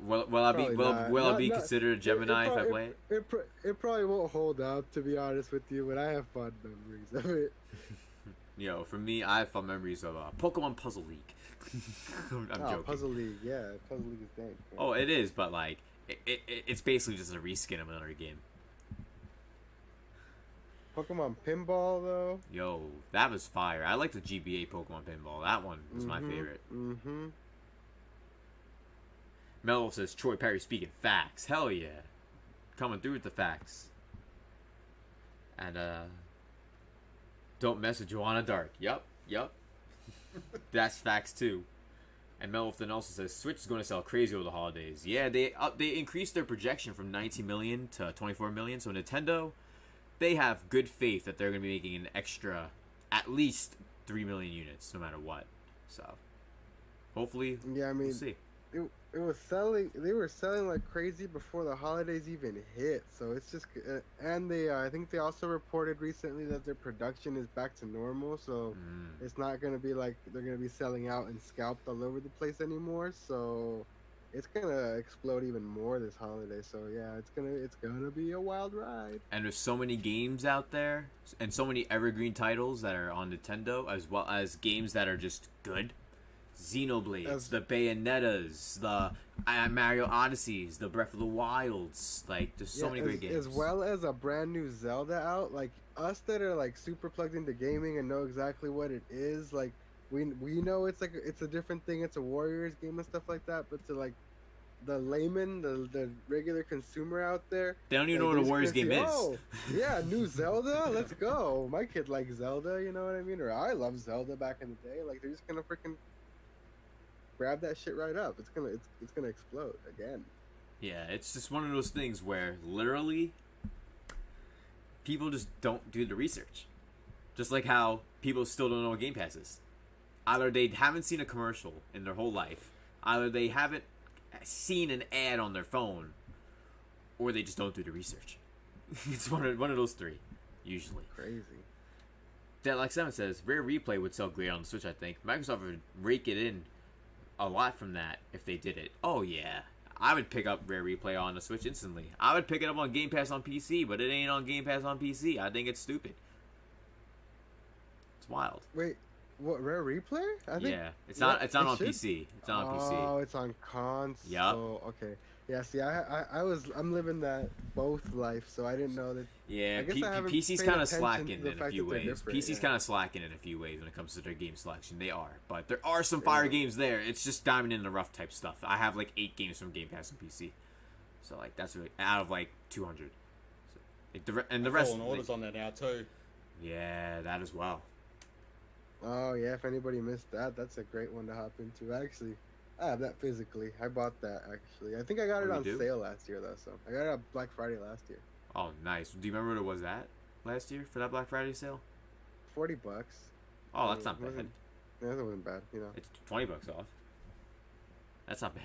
Speaker 6: Will I be
Speaker 7: Probably not.
Speaker 6: will I
Speaker 7: Not-
Speaker 6: be
Speaker 7: not-
Speaker 6: considered a Gemini if I play it?
Speaker 7: It probably won't hold up, to be honest with you, but I have fun memories of it.
Speaker 6: Yo, for me, I have fun memories of Pokemon Puzzle League. I'm joking.
Speaker 7: Puzzle League, yeah, Puzzle League is dank. Man.
Speaker 6: Oh, it is, but like, it's basically just a reskin of another game.
Speaker 7: Pokemon Pinball though.
Speaker 6: Yo, that was fire. I like the GBA Pokemon Pinball. That one was my favorite.
Speaker 7: Mm-hmm.
Speaker 6: Mello says Troy Perry speaking facts. Hell yeah, coming through with the facts. And don't mess with Joanna Dark. Yup. That's facts too. And Melvin also says Switch is going to sell crazy over the holidays. Yeah, they increased their projection from 19 million to 24 million. So Nintendo, they have good faith that they're going to be making an extra, at least 3 million units, no matter what. So hopefully,
Speaker 7: Yeah, I mean,
Speaker 6: we'll see.
Speaker 7: it was selling. They were selling like crazy before the holidays even hit. So it's just, and they, I think they also reported recently that their production is back to normal. So it's not gonna be like they're gonna be selling out and scalped all over the place anymore. So it's gonna explode even more this holiday. So yeah, it's gonna be a wild ride.
Speaker 6: And there's so many games out there, and so many evergreen titles that are on Nintendo, as well as games that are just good. Xenoblades, the Bayonettas, the Mario Odysseys, the Breath of the Wilds. Like, there's so many great games.
Speaker 7: As well as a brand new Zelda out. Like, us that are like super plugged into gaming and know exactly what it is, like we know it's like it's a different thing. It's a Warriors game and stuff like that. But to like the layman, the regular consumer out there.
Speaker 6: They don't even know
Speaker 7: like,
Speaker 6: what a
Speaker 7: they're
Speaker 6: Warriors
Speaker 7: just
Speaker 6: game
Speaker 7: gonna
Speaker 6: is.
Speaker 7: see, Oh, yeah, new Zelda. Let's go. My kid likes Zelda. You know what I mean? Or I love Zelda back in the day. Like they're just gonna freaking grab that shit right up. It's gonna explode again.
Speaker 6: Yeah, it's just one of those things where literally people just don't do the research. Just like how people still don't know what Game Pass is. Either they haven't seen a commercial in their whole life, either they haven't seen an ad on their phone, or they just don't do the research. It's one of those three, usually.
Speaker 7: Crazy.
Speaker 6: That, like Simon says, Rare Replay would sell great on the Switch, I think. Microsoft would rake it in a lot from that if they did it. Oh, yeah. I would pick up Rare Replay on the Switch instantly. I would pick it up on Game Pass on PC, but it ain't on Game Pass on PC. I think it's stupid. It's wild.
Speaker 7: Wait, what? Rare Replay? I think.
Speaker 6: Yeah, it's not. It's not
Speaker 7: it
Speaker 6: on
Speaker 7: should-
Speaker 6: PC. It's not on
Speaker 7: Oh,
Speaker 6: PC.
Speaker 7: it's on console.
Speaker 6: Yup.
Speaker 7: Okay. Yeah. See, I'm living that both life, so I didn't know that.
Speaker 6: Yeah,
Speaker 7: I guess I haven't
Speaker 6: PC's
Speaker 7: paid
Speaker 6: kind of
Speaker 7: attention
Speaker 6: slacking
Speaker 7: to the
Speaker 6: in a
Speaker 7: fact
Speaker 6: few
Speaker 7: that they're
Speaker 6: ways.
Speaker 7: different,
Speaker 6: PC's
Speaker 7: yeah.
Speaker 6: kind of slacking in a few ways when it comes to their game selection. They are, but there are some fire
Speaker 7: Yeah.
Speaker 6: games there. It's just diamond in the rough type stuff. I have like 8 games from Game Pass on PC, so like that's really, out of like 200. So, like the rest.
Speaker 8: Fallen Order's on there now too.
Speaker 6: Yeah, that as well.
Speaker 7: Oh yeah, if anybody missed that, that's a great one to hop into. Actually, I have that physically. I bought that actually. I think I got it
Speaker 6: Oh, you
Speaker 7: on
Speaker 6: do?
Speaker 7: sale last year though, so I got it on Black Friday last year.
Speaker 6: Oh, nice. Do you remember what it was at last year for that Black Friday sale?
Speaker 7: $40.
Speaker 6: Oh, that's not
Speaker 7: It
Speaker 6: bad.
Speaker 7: wasn't- Yeah, that wasn't bad. You know.
Speaker 6: It's $20 off. That's not bad.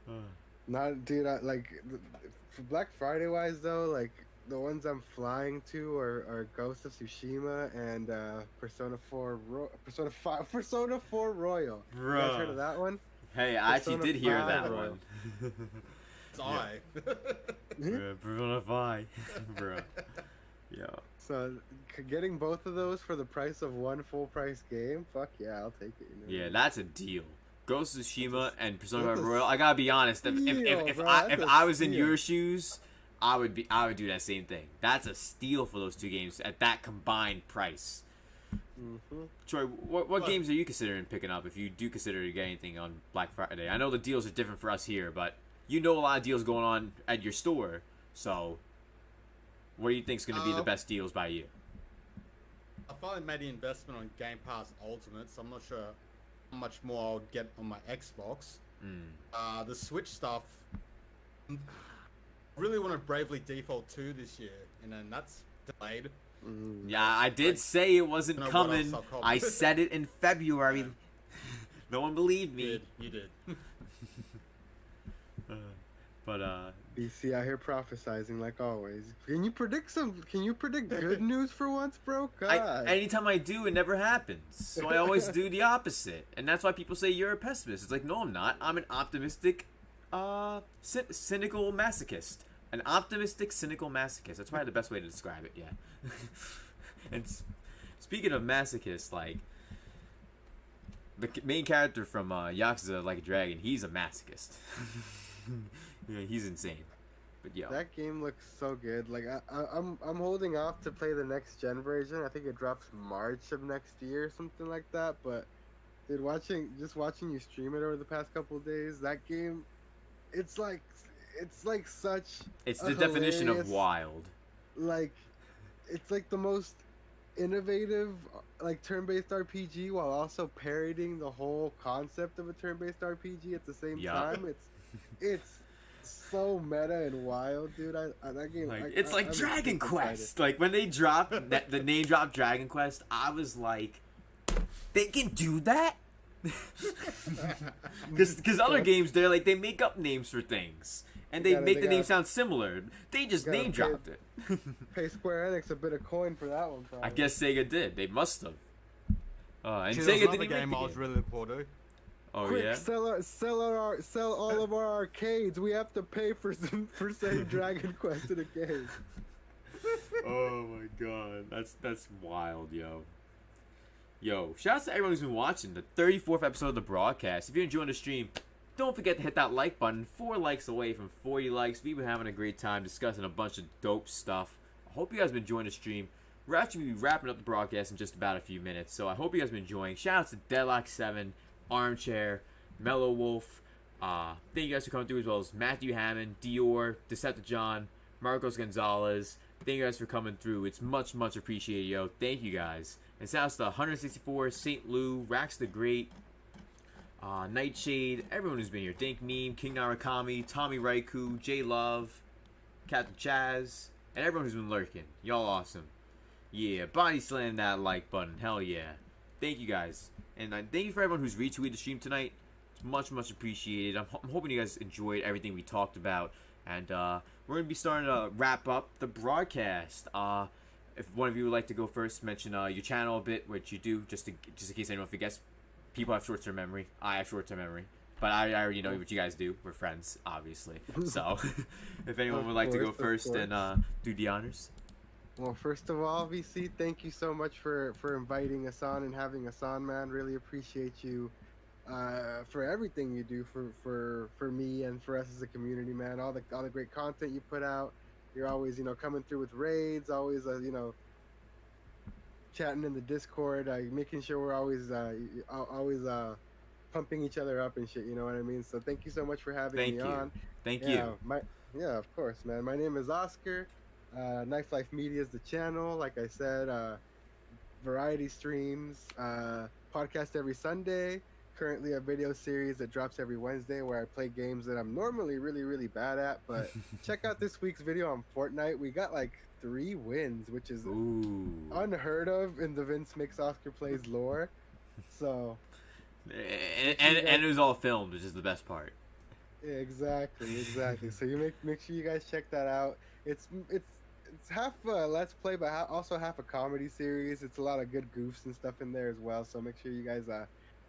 Speaker 7: Yeah. Not, dude. For Black Friday wise though, like the ones I'm flying to are Ghost of Tsushima and Persona 4 Persona 4 Royal. You guys heard of that one?
Speaker 6: Hey, I actually
Speaker 7: Persona
Speaker 6: did hear
Speaker 7: 5
Speaker 6: that
Speaker 7: Royal.
Speaker 6: one.
Speaker 8: It's I.
Speaker 6: Persona 5, bro. Yo.
Speaker 7: So getting both of those for the price of one full price game, fuck yeah, I'll take it. You know?
Speaker 6: Yeah, that's a deal. Ghost of Tsushima and Persona
Speaker 7: that's
Speaker 6: 5
Speaker 7: a
Speaker 6: Royal. I gotta be honest. If
Speaker 7: bro,
Speaker 6: I
Speaker 7: that's a
Speaker 6: I was in
Speaker 7: steal.
Speaker 6: your shoes, I would do that same thing. That's a steal for those two games at that combined price.
Speaker 7: Mhm.
Speaker 6: Troy, what games are you considering picking up if you do consider to get anything on Black Friday? I know the deals are different for us here, but you know a lot of deals going on at your store. So, what do you think is going to be the best deals by you?
Speaker 8: I finally made the investment on Game Pass Ultimate, so I'm not sure how much more I'll get on my Xbox. The Switch stuff, I really want to Bravely Default 2 this year, and then that's delayed.
Speaker 6: Yeah, I did say it wasn't
Speaker 8: know what
Speaker 6: coming.
Speaker 8: else I'll call
Speaker 6: I
Speaker 8: it.
Speaker 6: said it in February. No one believed me.
Speaker 8: You did.
Speaker 6: But
Speaker 7: BC out here prophesizing like always. Can you predict good news for once, bro? God.
Speaker 6: anytime I do, it never happens. So I always do the opposite, and that's why people say you're a pessimist. It's like, no, I'm not. I'm an optimistic, cynical masochist. An optimistic, cynical masochist. That's probably the best way to describe it. Yeah. And speaking of masochists, like the main character from Yakuza Like a Dragon, he's a masochist. Yeah, he's insane. But yeah,
Speaker 7: That game looks so good. Like I'm holding off to play the next gen version. I think it drops March of next year, something like that. But dude, watching you stream it over the past couple of days, that game, it's like such.
Speaker 6: it's
Speaker 7: a
Speaker 6: the definition of
Speaker 7: hilarious-
Speaker 6: wild.
Speaker 7: Like, it's like the most innovative like turn-based RPG while also parodying the whole concept of a turn-based RPG at the same
Speaker 6: Yeah.
Speaker 7: time. It's so meta and wild, dude. That game.
Speaker 6: Like,
Speaker 7: I-
Speaker 6: it's like
Speaker 7: I'm
Speaker 6: Dragon
Speaker 7: super
Speaker 6: Quest.
Speaker 7: excited.
Speaker 6: Like when they dropped the name dropped Dragon Quest, I was like, they can do that. Because other games, they make up names for things and they
Speaker 7: gotta-
Speaker 6: make
Speaker 7: they
Speaker 6: the name
Speaker 7: gotta-
Speaker 6: sound similar. They just
Speaker 7: gotta
Speaker 6: name
Speaker 7: pay-
Speaker 6: dropped it.
Speaker 7: Pay Square Enix a bit of coin for that one. Probably.
Speaker 6: I guess Sega did. They must have. And
Speaker 8: See,
Speaker 6: Sega
Speaker 8: there's
Speaker 6: didn't
Speaker 8: another
Speaker 6: even make
Speaker 8: game
Speaker 6: the
Speaker 8: I was
Speaker 6: game.
Speaker 8: really looking forward to.
Speaker 6: Oh
Speaker 7: Quick,
Speaker 6: yeah.
Speaker 7: sell all of our arcades. We have to pay for saying Dragon Quest in a game.
Speaker 6: Oh my god, that's wild, yo. Yo, shouts to everyone who's been watching the 34th episode of the broadcast. If you're enjoying the stream, don't forget to hit that like button. 4 likes away from 40 likes. We've been having a great time discussing a bunch of dope stuff. I hope you guys have been enjoying the stream. We're actually be wrapping up the broadcast in just about a few minutes, so I hope you guys have been enjoying. Shout out to Deadlock7, Armchair, Mellow Wolf, Thank you guys for coming through, as well as Matthew Hammond, Dior, Decepticon, Marcos Gonzalez. Thank you guys for coming through. It's much, much appreciated, yo. Thank you guys. And shouts to 164, St. Lou, Rax the Great, Nightshade, everyone who's been here. Dink Meme, King Narakami, Tommy Raikou, J Love, Captain Chaz, and everyone who's been lurking. Y'all awesome. Yeah, body slam that like button. Hell yeah. Thank you guys. And thank you for everyone who's retweeted the stream tonight. It's much, much appreciated. I'm hoping you guys enjoyed everything we talked about. And we're going to be starting to wrap up the broadcast. If one of you would like to go first, mention your channel a bit, which you do, just in case anyone forgets. People have short-term memory. I have short-term memory. But I already know what you guys do. We're friends, obviously. So, if anyone would like to go first and do the honors.
Speaker 7: Well, first of all, VC, thank you so much for inviting us on and having us on, man. Really appreciate you for everything you do for me and for us as a community, man. All the great content you put out. You're always, coming through with raids, always, chatting in the Discord, making sure we're always pumping each other up and shit. You know what I mean? So thank you so much for having me on.
Speaker 6: Thank you.
Speaker 7: Yeah, of course, man. My name is Oscar. Knife Life Media is the channel. Like I said, variety streams, podcast every Sunday. Currently a video series that drops every Wednesday where I play games that I'm normally really, really bad at. But check out this week's video on Fortnite. We got like 3 wins, which is unheard of in the V-CiPz Oscar Plays lore. So,
Speaker 6: and it was all filmed, which is the best part.
Speaker 7: Yeah, exactly. So you make sure you guys check that out. It's half a Let's Play, but also half a comedy series. It's a lot of good goofs and stuff in there as well. So make sure you guys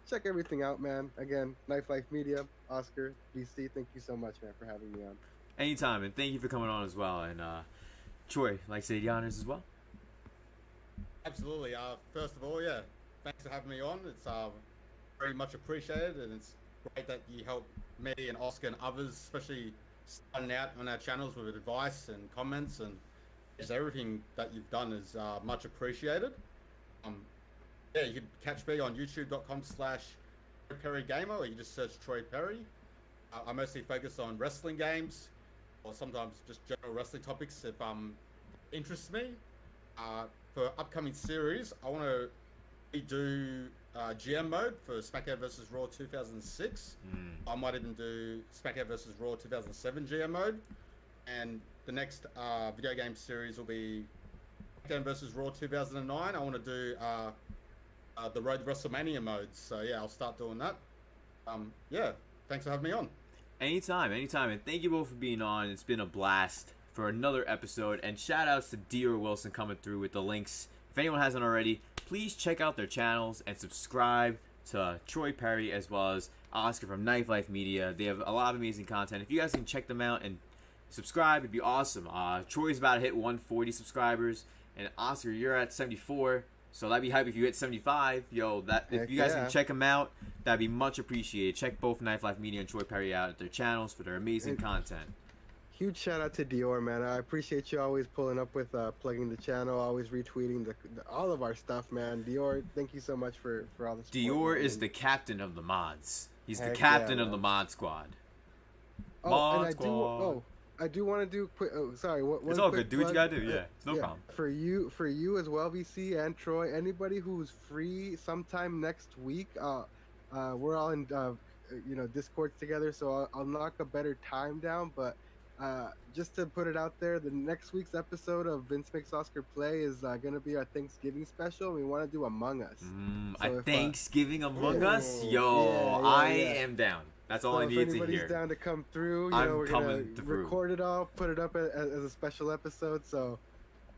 Speaker 7: check everything out, man. Again, Knife Life Media, Oscar, VC, thank you so much, man, for having me on.
Speaker 6: Anytime, and thank you for coming on as well. And Troy, like to say the honors as well.
Speaker 8: Absolutely. First of all, yeah, thanks for having me on. It's very much appreciated, and it's great that you help me and Oscar and others, especially starting out on our channels, with advice and comments, and just everything that you've done is much appreciated. Yeah, you can catch me on youtube.com/TroyPerryGamer, or you can just search Troy Perry. I mostly focus on wrestling games, or sometimes just general wrestling topics if interests me. For upcoming series, I want to redo GM mode for SmackDown vs. Raw 2006. I might even do SmackDown vs. Raw 2007 GM mode. And the next video game series will be SmackDown vs. Raw 2009. I want to do the Road to WrestleMania modes. So yeah, I'll start doing that. Yeah, thanks for having me on.
Speaker 6: Anytime. And thank you both for being on. It's been a blast for another episode. And shout outs to Dior Wilson coming through with the links. If anyone hasn't already, please check out their channels and subscribe to Troy Perry as well as Oscar from Knife Life Media. They have a lot of amazing content. If you guys can check them out and subscribe, it'd be awesome. Troy's about to hit 140 subscribers, and Oscar, you're at 74. So that'd be hype if you hit 75. Yo, if you guys can check them out, that'd be much appreciated. Check both Knife Life Media and Troy Perry out at their channels for their amazing content.
Speaker 7: Huge shout out to Dior, man. I appreciate you always pulling up with plugging the channel, always retweeting all of our stuff, man. Dior, thank you so much for all the support.
Speaker 6: Dior is the captain of the mods. He's the captain of the mod squad.
Speaker 7: I do want to do quick. Oh, sorry.
Speaker 6: It's all good. Do what you gotta do. Yeah, it's no problem.
Speaker 7: For you as well, VC and Troy. Anybody who's free sometime next week, we're all in Discords together, so I'll knock a better time down. But just to put it out there, the next week's episode of V-CiPz Oscar Play is gonna be our Thanksgiving special. We want to do Among Us.
Speaker 6: Thanksgiving Among Us? Yo, I am down. That's all I need to hear.
Speaker 7: If anybody's down to come through, we're gonna record it all, put it up as a special episode. So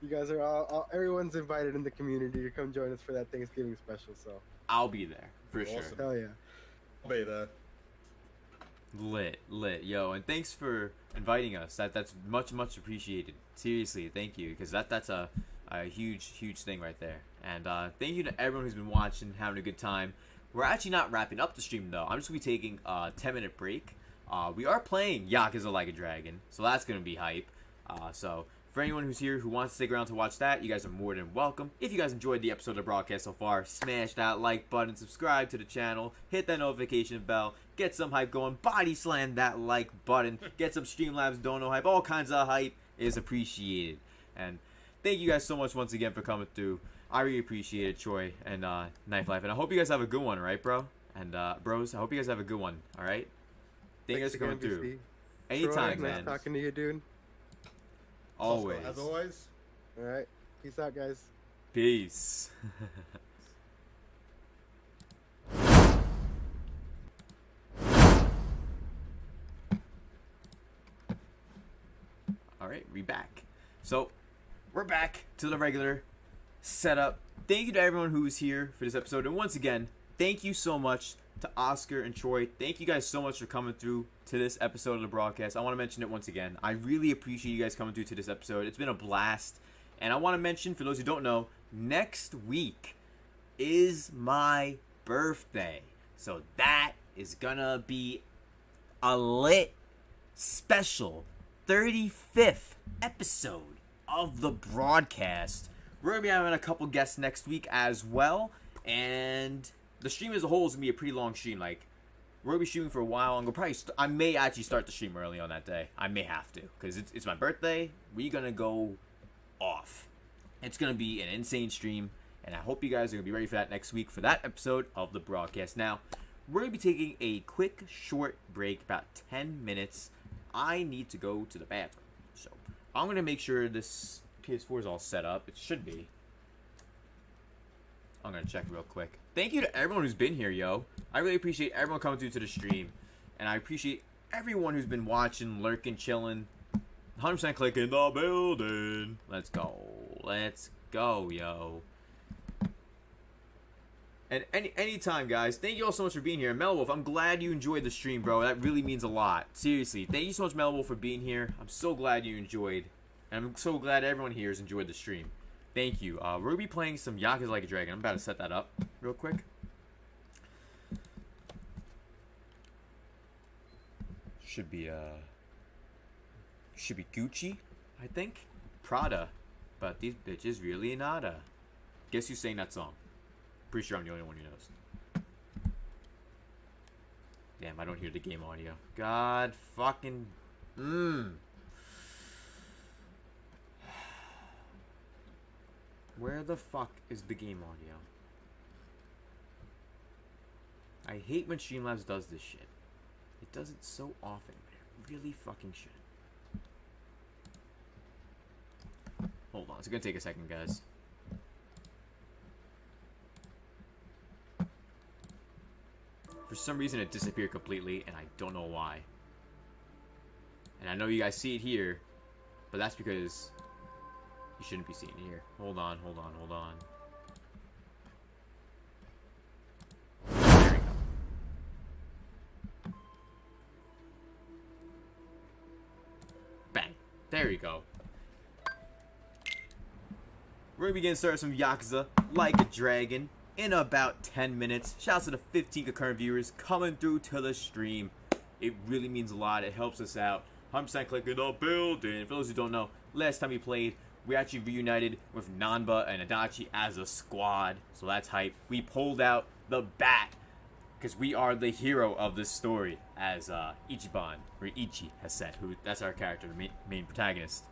Speaker 7: you guys are all everyone's invited in the community to come join us for that Thanksgiving special. So
Speaker 6: I'll be there for sure.
Speaker 7: Hell yeah,
Speaker 8: I'll be there.
Speaker 6: Lit, yo, and thanks for inviting us. That's much appreciated. Seriously, thank you, because that's a huge thing right there. And thank you to everyone who's been watching, having a good time. We're actually not wrapping up the stream though. I'm just gonna be taking a 10-minute break. We are playing Yakuza Like a Dragon, so that's gonna be hype. So For anyone who's here who wants to stick around to watch that, you guys are more than welcome. If you guys enjoyed the episode of the broadcast so far, smash that like button, subscribe to the channel, hit that notification bell, get some hype going, body slam that like button, get some Streamlabs Dono hype, all kinds of hype is appreciated. And thank you guys so much once again for coming through. I really appreciate it, Troy and Knife Life. And I hope you guys have a good one, right, bro? And bros, I hope you guys have a good one, alright? Thank you guys for coming through. Anytime,
Speaker 7: Troy,
Speaker 6: man.
Speaker 7: Nice talking to you, dude.
Speaker 6: Always.
Speaker 8: As always.
Speaker 7: All right. Peace out, guys.
Speaker 6: Peace. Alright, we back. So, we're back to the regular setup. Thank you to everyone who was here for this episode. And once again, thank you so much to Oscar and Troy. Thank you guys so much for coming through to this episode of the broadcast. I want to mention it once again. I really appreciate you guys coming through to this episode. It's been a blast. And I want to mention, for those who don't know, next week is my birthday. So that is gonna be a lit, special 35th episode of the broadcast. We're gonna be having a couple guests next week as well. And the stream as a whole is gonna be a pretty long stream. Like, we're gonna be streaming for a while, and I may actually start the stream early on that day. I may have to, because it's my birthday. We're gonna go off. It's gonna be an insane stream, and I hope you guys are gonna be ready for that next week for that episode of the broadcast. Now, we're gonna be taking a quick, short break, about 10 minutes. I need to go to the bathroom, so I'm gonna make sure this PS4 is all set up. It should be. I'm gonna check real quick. Thank you to everyone who's been here, yo. I really appreciate everyone coming through to the stream. And I appreciate everyone who's been watching, lurking, chilling. 100% click in the building. Let's go. Let's go, yo. And anytime, guys. Thank you all so much for being here. Melwolf, I'm glad you enjoyed the stream, bro. That really means a lot. Seriously. Thank you so much, Melwolf, for being here. I'm so glad you enjoyed. And I'm so glad everyone here has enjoyed the stream. Thank you. We're going to be playing some Yakuza Like a Dragon. I'm about to set that up real quick. Should be Gucci, I think. Prada. But these bitches really nada. Guess who's saying that song? Pretty sure I'm the only one who knows. Damn, I don't hear the game audio. God fucking... Where the fuck is the game audio? I hate when Streamlabs does this shit. It does it so often, but it really fucking should. Hold on, it's gonna take a second, guys. For some reason it disappeared completely, and I don't know why. And I know you guys see it here, but that's because you shouldn't be seeing it here. Hold on. There we go. Bang. There we go. We're gonna begin to start some Yakuza Like a Dragon in about 10 minutes. Shouts to the 15 concurrent viewers coming through to the stream. It really means a lot. It helps us out. 100% click in the building. For those who don't know, last time we played, we actually reunited with Nanba and Adachi as a squad. So that's hype. We pulled out the bat because we are the hero of this story, as Ichiban, or Ichi, has said. That's our character, the main protagonist.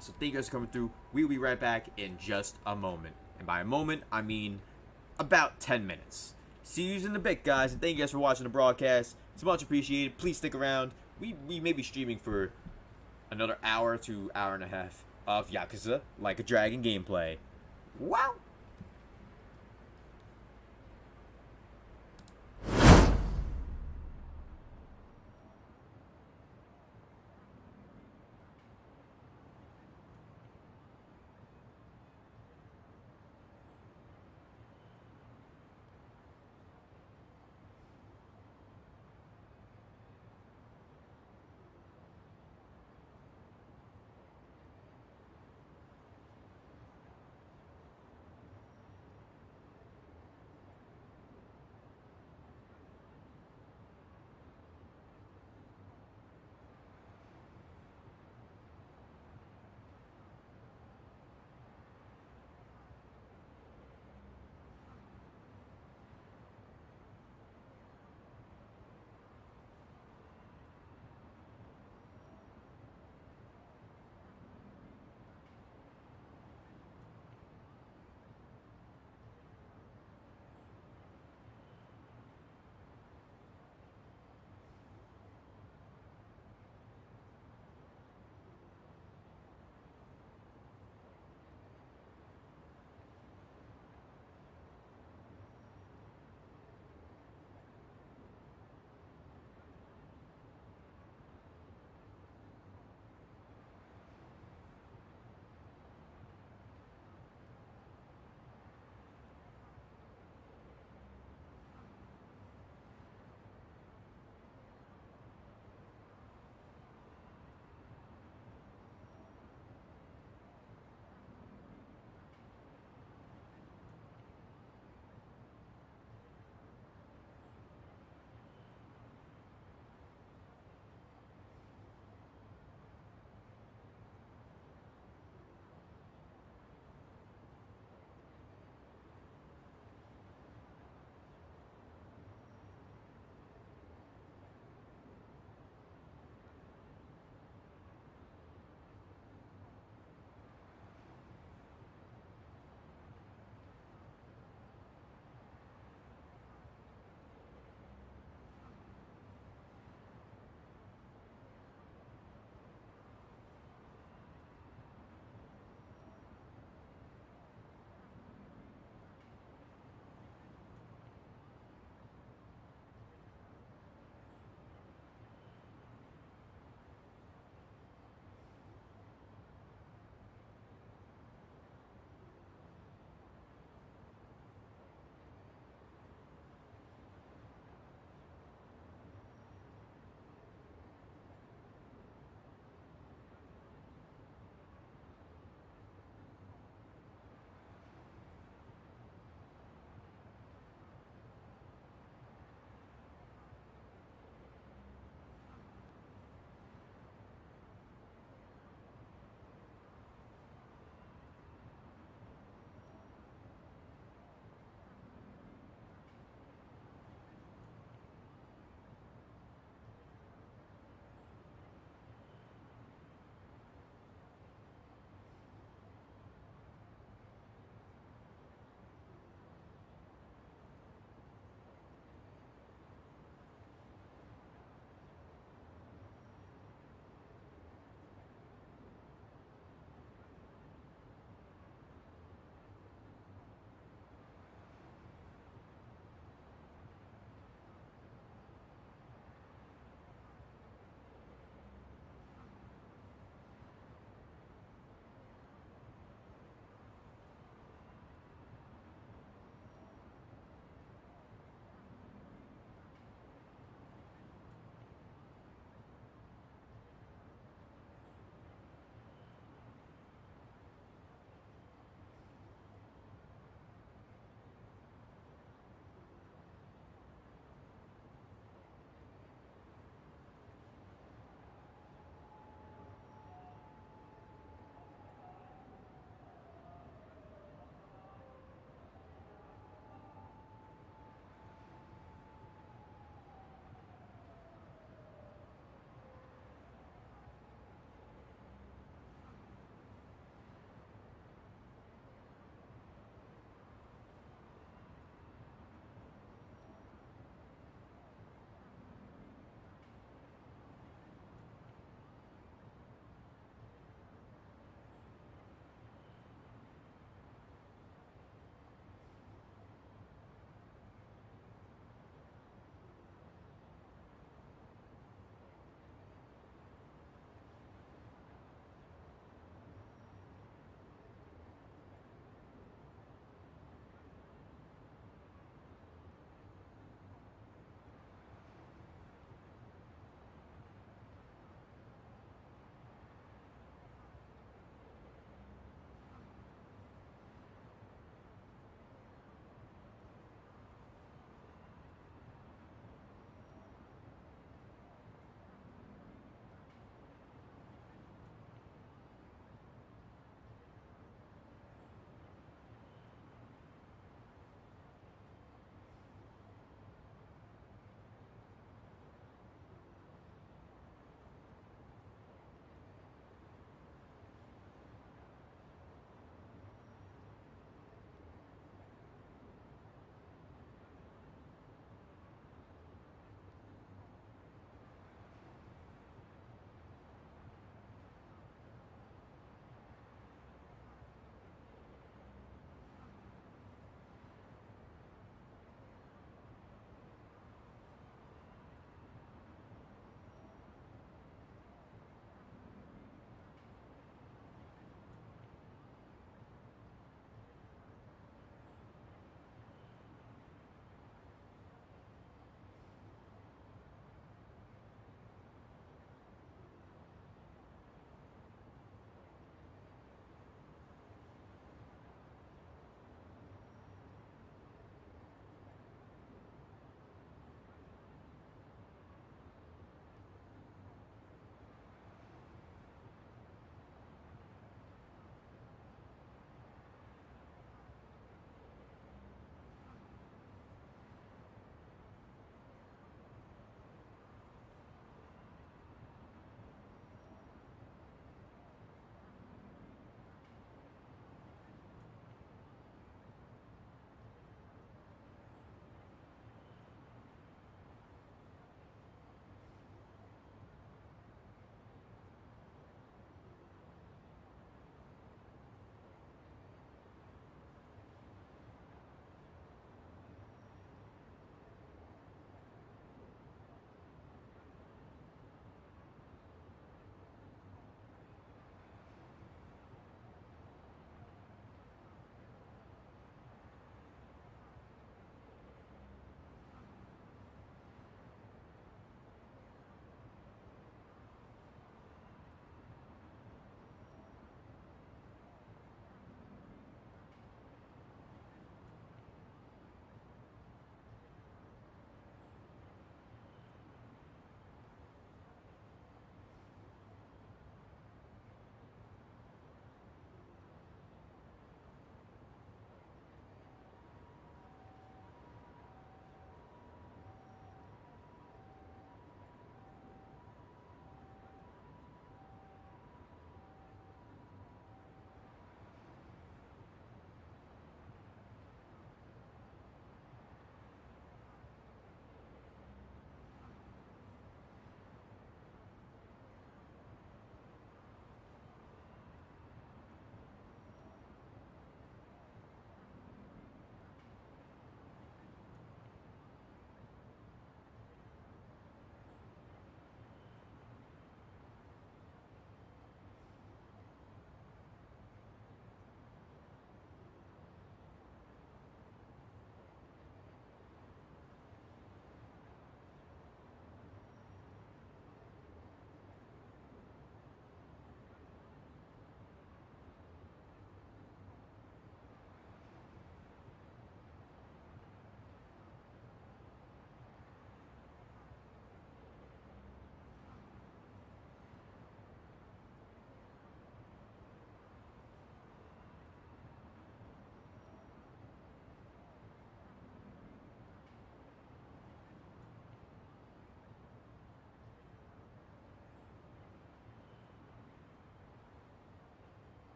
Speaker 6: So thank you guys for coming through. We'll be right back in just a moment. And by a moment, I mean about 10 minutes. See you in a bit, guys. And thank you guys for watching the broadcast. It's much appreciated. Please stick around. We may be streaming for another hour to hour and a half of Yakuza Like a Dragon gameplay. Wow!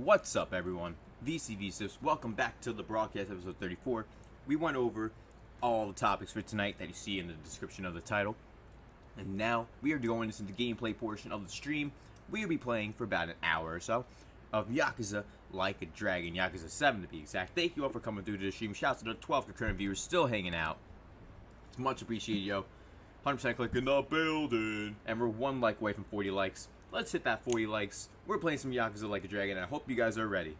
Speaker 6: What's up, everyone? V-CiPz, welcome back to the broadcast, episode 34. We went over all the topics for tonight that you see in the description of the title. And now we are going into the gameplay portion of the stream. We will be playing for about an hour or so of Yakuza Like a Dragon, Yakuza 7 to be exact. Thank you all for coming through to the stream. Shouts to the 12 concurrent viewers still hanging out. It's much appreciated, yo. 100% click in the building. And we're one like away from 40 likes. Let's hit that 40 likes. We're playing some Yakuza Like a Dragon, and I hope you guys are ready.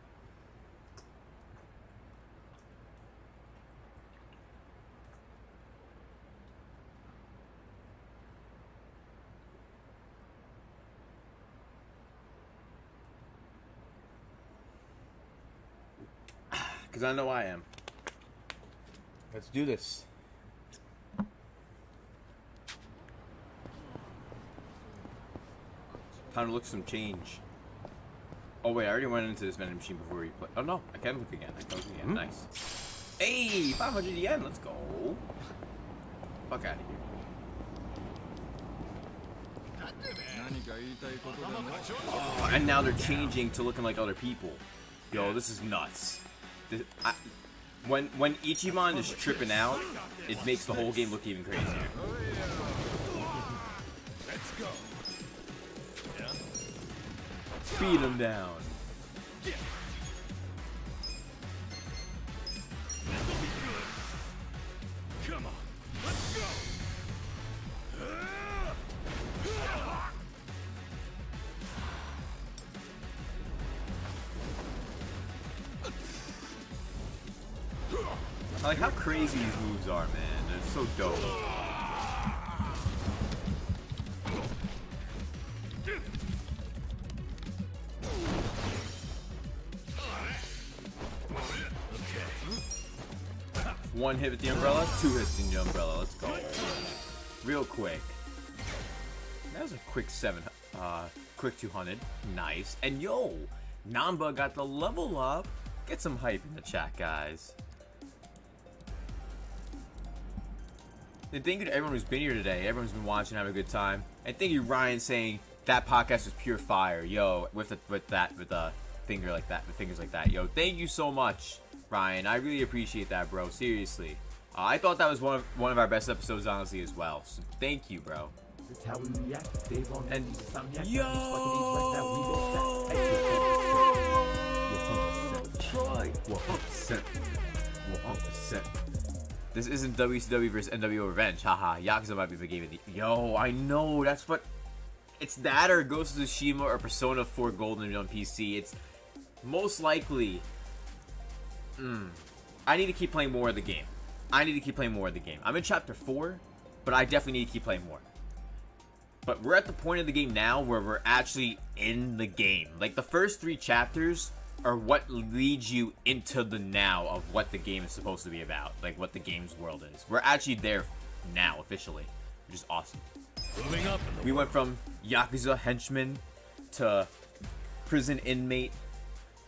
Speaker 6: Because I know I am. Let's do this. Time to look some change. Oh wait, I already went into this vending machine before we play. Oh no, I can look again. I can look again. Nice. Hey, 500 yen. Let's go. Fuck out of here. Oh, and now they're changing to looking like other people. Yo, this is nuts. When Ichiban is tripping out, it makes the whole game look even crazier.
Speaker 5: Let's go.
Speaker 6: Beat him down.
Speaker 5: Come on, let's go.
Speaker 6: I like how crazy these moves are, man. They're so dope. One hit with the umbrella, two hits in the umbrella. Let's go. Real quick. That was a quick quick 200. Nice. And yo, Namba got the level up. Get some hype in the chat, guys. And thank you to everyone who's been here today. Everyone's been watching, having a good time. And thank you, Ryan, saying that podcast was pure fire. Yo, with a finger like that, with fingers like that. Yo, thank you so much, Ryan. I really appreciate that, bro. Seriously. I thought that was one of our best episodes, honestly, as well. So thank you, bro. And yo, Troy. 100%. This isn't WCW versus NWO Revenge. Haha. Yakuza might be the game of the... Yo, I know. That's what... It's that or Ghost of Tsushima or Persona 4 Golden on PC. It's most likely... I need to keep playing more of the game. I'm in chapter 4, but I definitely need to keep playing more. But we're at the point of the game now where we're actually in the game. Like, the first 3 chapters are what leads you into the now of what the game is supposed to be about. Like, what the game's world is. We're actually there now, officially. Which is awesome.
Speaker 5: Moving up.
Speaker 6: We went from Yakuza henchman to prison inmate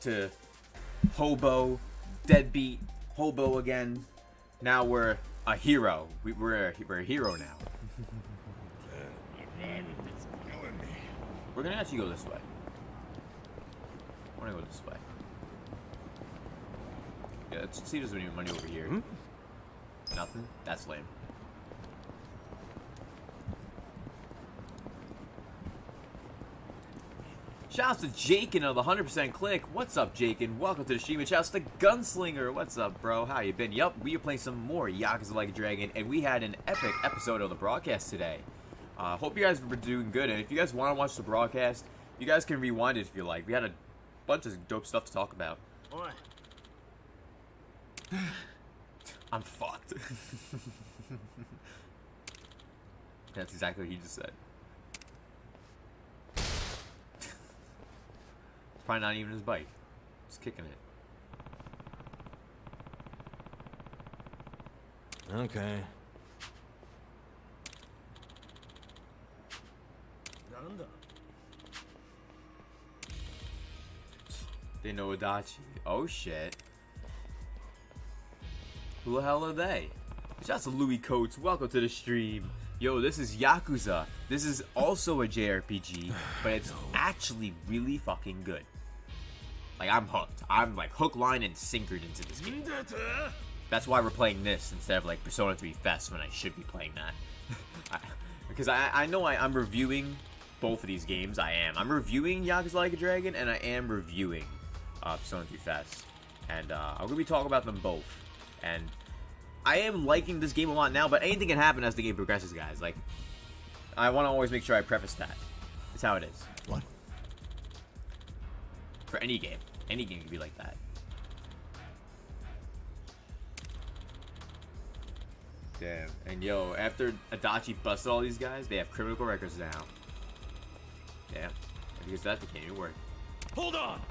Speaker 6: to hobo, deadbeat, hobo again. Now we're a hero. We're a hero now. We're gonna actually go this way. I wanna go this way. Yeah, let's see if there's any money over here. Nothing? That's lame. Shouts to Jakin of the 100% Click. What's up, Jakin? Welcome to the stream. And shouts to Gunslinger. What's up, bro? How you been? Yup, we are playing some more Yakuza Like a Dragon, and we had an epic episode of the broadcast today. Hope you guys were doing good, and if you guys want to watch the broadcast, you guys can rewind it if you like. We had a bunch of dope stuff to talk about. I'm fucked. That's exactly what he just said. It's probably not even his bike. He's kicking it.
Speaker 5: Okay.
Speaker 6: They know Adachi. Oh shit. Who the hell are they? Shouts to Louis Coates. Welcome to the stream. Yo, this is Yakuza. This is also a JRPG, but it's actually really fucking good. Like, I'm hooked. I'm like hook, line, and sinkered into this game. That's why we're playing this instead of like Persona 3 Fest when I should be playing that. Because I know I'm reviewing both of these games. I'm reviewing Yakuza Like a Dragon, and I am reviewing Persona 3 Fest. And I'm going to be talking about them both. And I am liking this game a lot now, but anything can happen as the game progresses, guys. Like, I want to always make sure I preface that. It's how it is.
Speaker 5: What?
Speaker 6: For any game. Any game can be like that. Damn. And yo, after Adachi busted all these guys, they have criminal records now. Damn. Because that became your work.
Speaker 5: Hold on.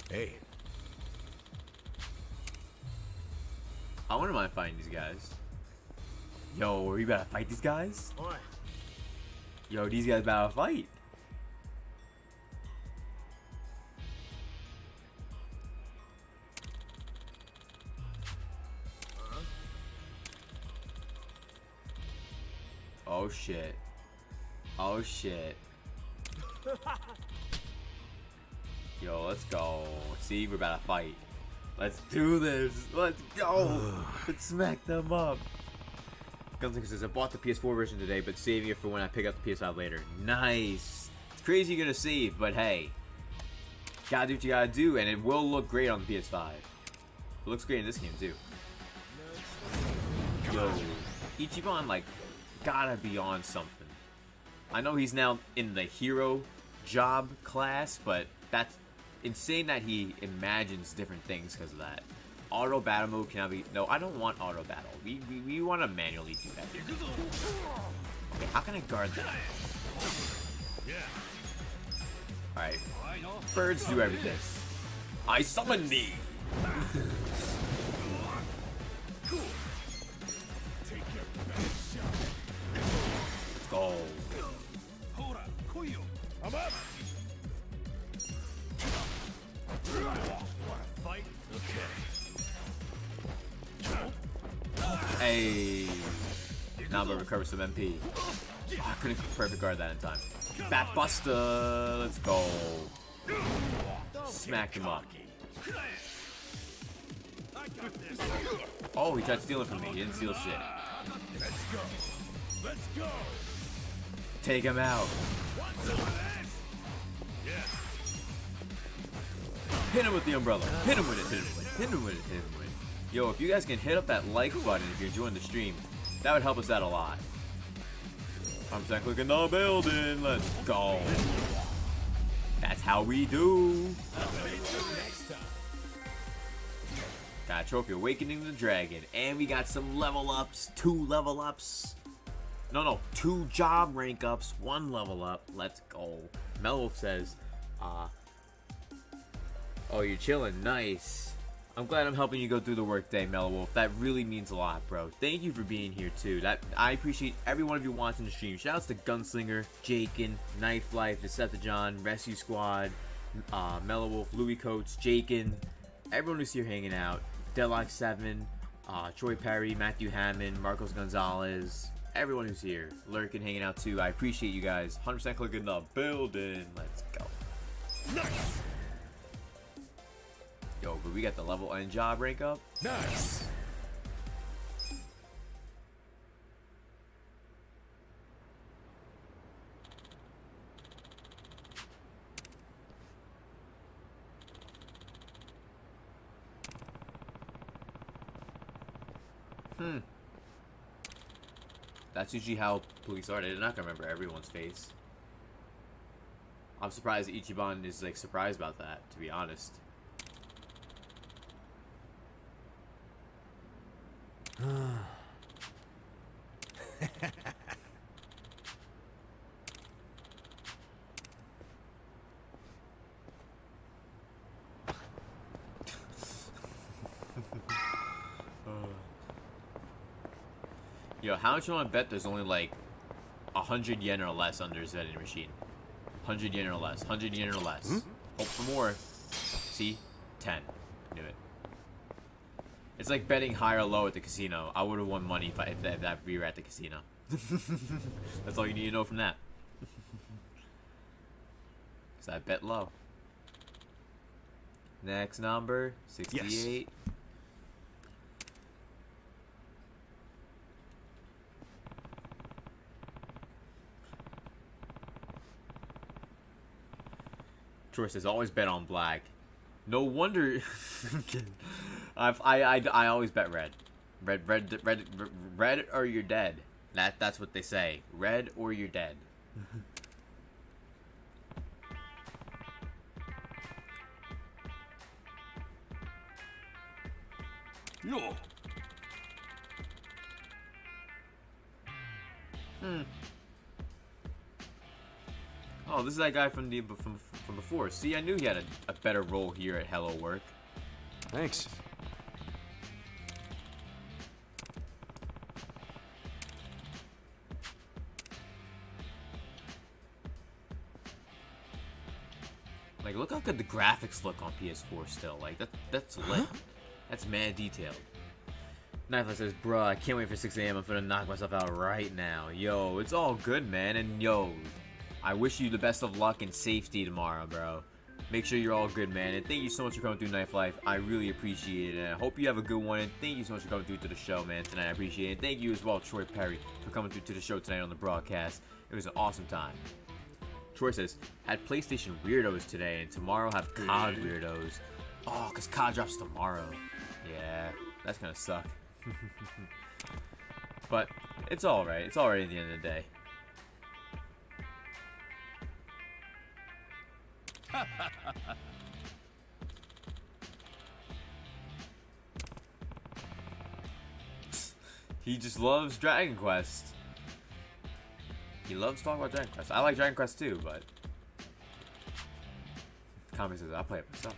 Speaker 5: Hey.
Speaker 6: I wouldn't mind fighting these guys. Yo, are we about to fight these guys? Yo, these guys about to fight. Oh shit. Oh shit. Yo, let's go. See, we're about to fight. Let's do this. Let's go. Let's smack them up. Gunslinger says, I bought the PS4 version today, but saving it for when I pick up the PS5 later. Nice. It's crazy you're gonna save, but hey. Gotta do what you gotta do, and it will look great on the PS5. It looks great in this game, too. Yo. Ichiban, like, gotta be on something. I know he's now in the hero job class, but that's insane that he imagines different things because of that. Auto battle mode cannot be... No, I don't want auto battle. We want to manually do that. Okay, how can I guard that? Alright. Birds do everything. I summon thee! Let's go.
Speaker 5: I'm up. Fight? Okay.
Speaker 6: Hey. Now I'm gonna recover some MP. I couldn't perfect guard that in time. Bat Buster. Let's go. Smack him up. Oh, he tried stealing from me. He didn't steal shit.
Speaker 5: Let's go. Let's go.
Speaker 6: Take him out. Hit him with the umbrella. Hit him with it. Hit him with it. Hit him with it. Hit him with it. Yo, if you guys can hit up that like button if you're enjoying the stream, that would help us out a lot. I'm saying click in the building. Let's go. That's how we do. Got a trophy, Awakening the Dragon. And we got some level ups. 2 level ups. No, 2 job rank ups. 1 level up. Let's go. Melwolf says, oh, you're chilling. Nice. I'm glad I'm helping you go through the workday, Melwolf. That really means a lot, bro. Thank you for being here, too. I appreciate every one of you watching the stream. Shoutouts to Gunslinger, Jakin, Knife Life, Decepticon, Rescue Squad, Melwolf, Louis Coates, Jakin, everyone who's here hanging out. Deadlock 7, Troy Perry, Matthew Hammond, Marcos Gonzalez, everyone who's here, lurking, hanging out, too. I appreciate you guys. 100% click in the building. Let's go.
Speaker 5: Nice.
Speaker 6: Yo, but we got the level and job rank up.
Speaker 5: Nice.
Speaker 6: That's usually how police are. They're not gonna remember everyone's face. I'm surprised that Ichiban is like surprised about that, to be honest. Yo, how much you want to bet there's only like 100 yen or less under his vending machine? 100 yen or less. 100 yen or less. Hope for more. See? 10. Knew it. It's like betting high or low at the casino. I would have won money if that we were at the casino. That's all you need to know from that. So I bet low. Next number, 68.
Speaker 5: Yes.
Speaker 6: Troy says, always bet on black. No wonder. I always bet red. Red or you're dead. That's what they say. Red or you're dead.
Speaker 5: No.
Speaker 6: Oh, this is that guy from before. See, I knew he had a better role here at Hello Work.
Speaker 5: Thanks.
Speaker 6: Like, look how good the graphics look on PS4 still. Like, that's lit. That's mad detailed. Knifelight says, bruh, I can't wait for 6 a.m. I'm gonna knock myself out right now. Yo, it's all good, man. And yo, I wish you the best of luck and safety tomorrow, bro. Make sure you're all good, man. And thank you so much for coming through Knife Life. I really appreciate it. And I hope you have a good one. And thank you so much for coming through to the show, man, tonight. I appreciate it. Thank you as well, Troy Perry, for coming through to the show tonight on the broadcast. It was an awesome time. Troy says, had PlayStation Weirdos today, and tomorrow have COD Weirdos. Oh, because COD drops tomorrow. Yeah, that's gonna suck. But it's alright. It's alright at the end of the day. He just loves Dragon Quest. He loves talking about Dragon Quest. I like Dragon Quest too, but Kami says I'll play it myself.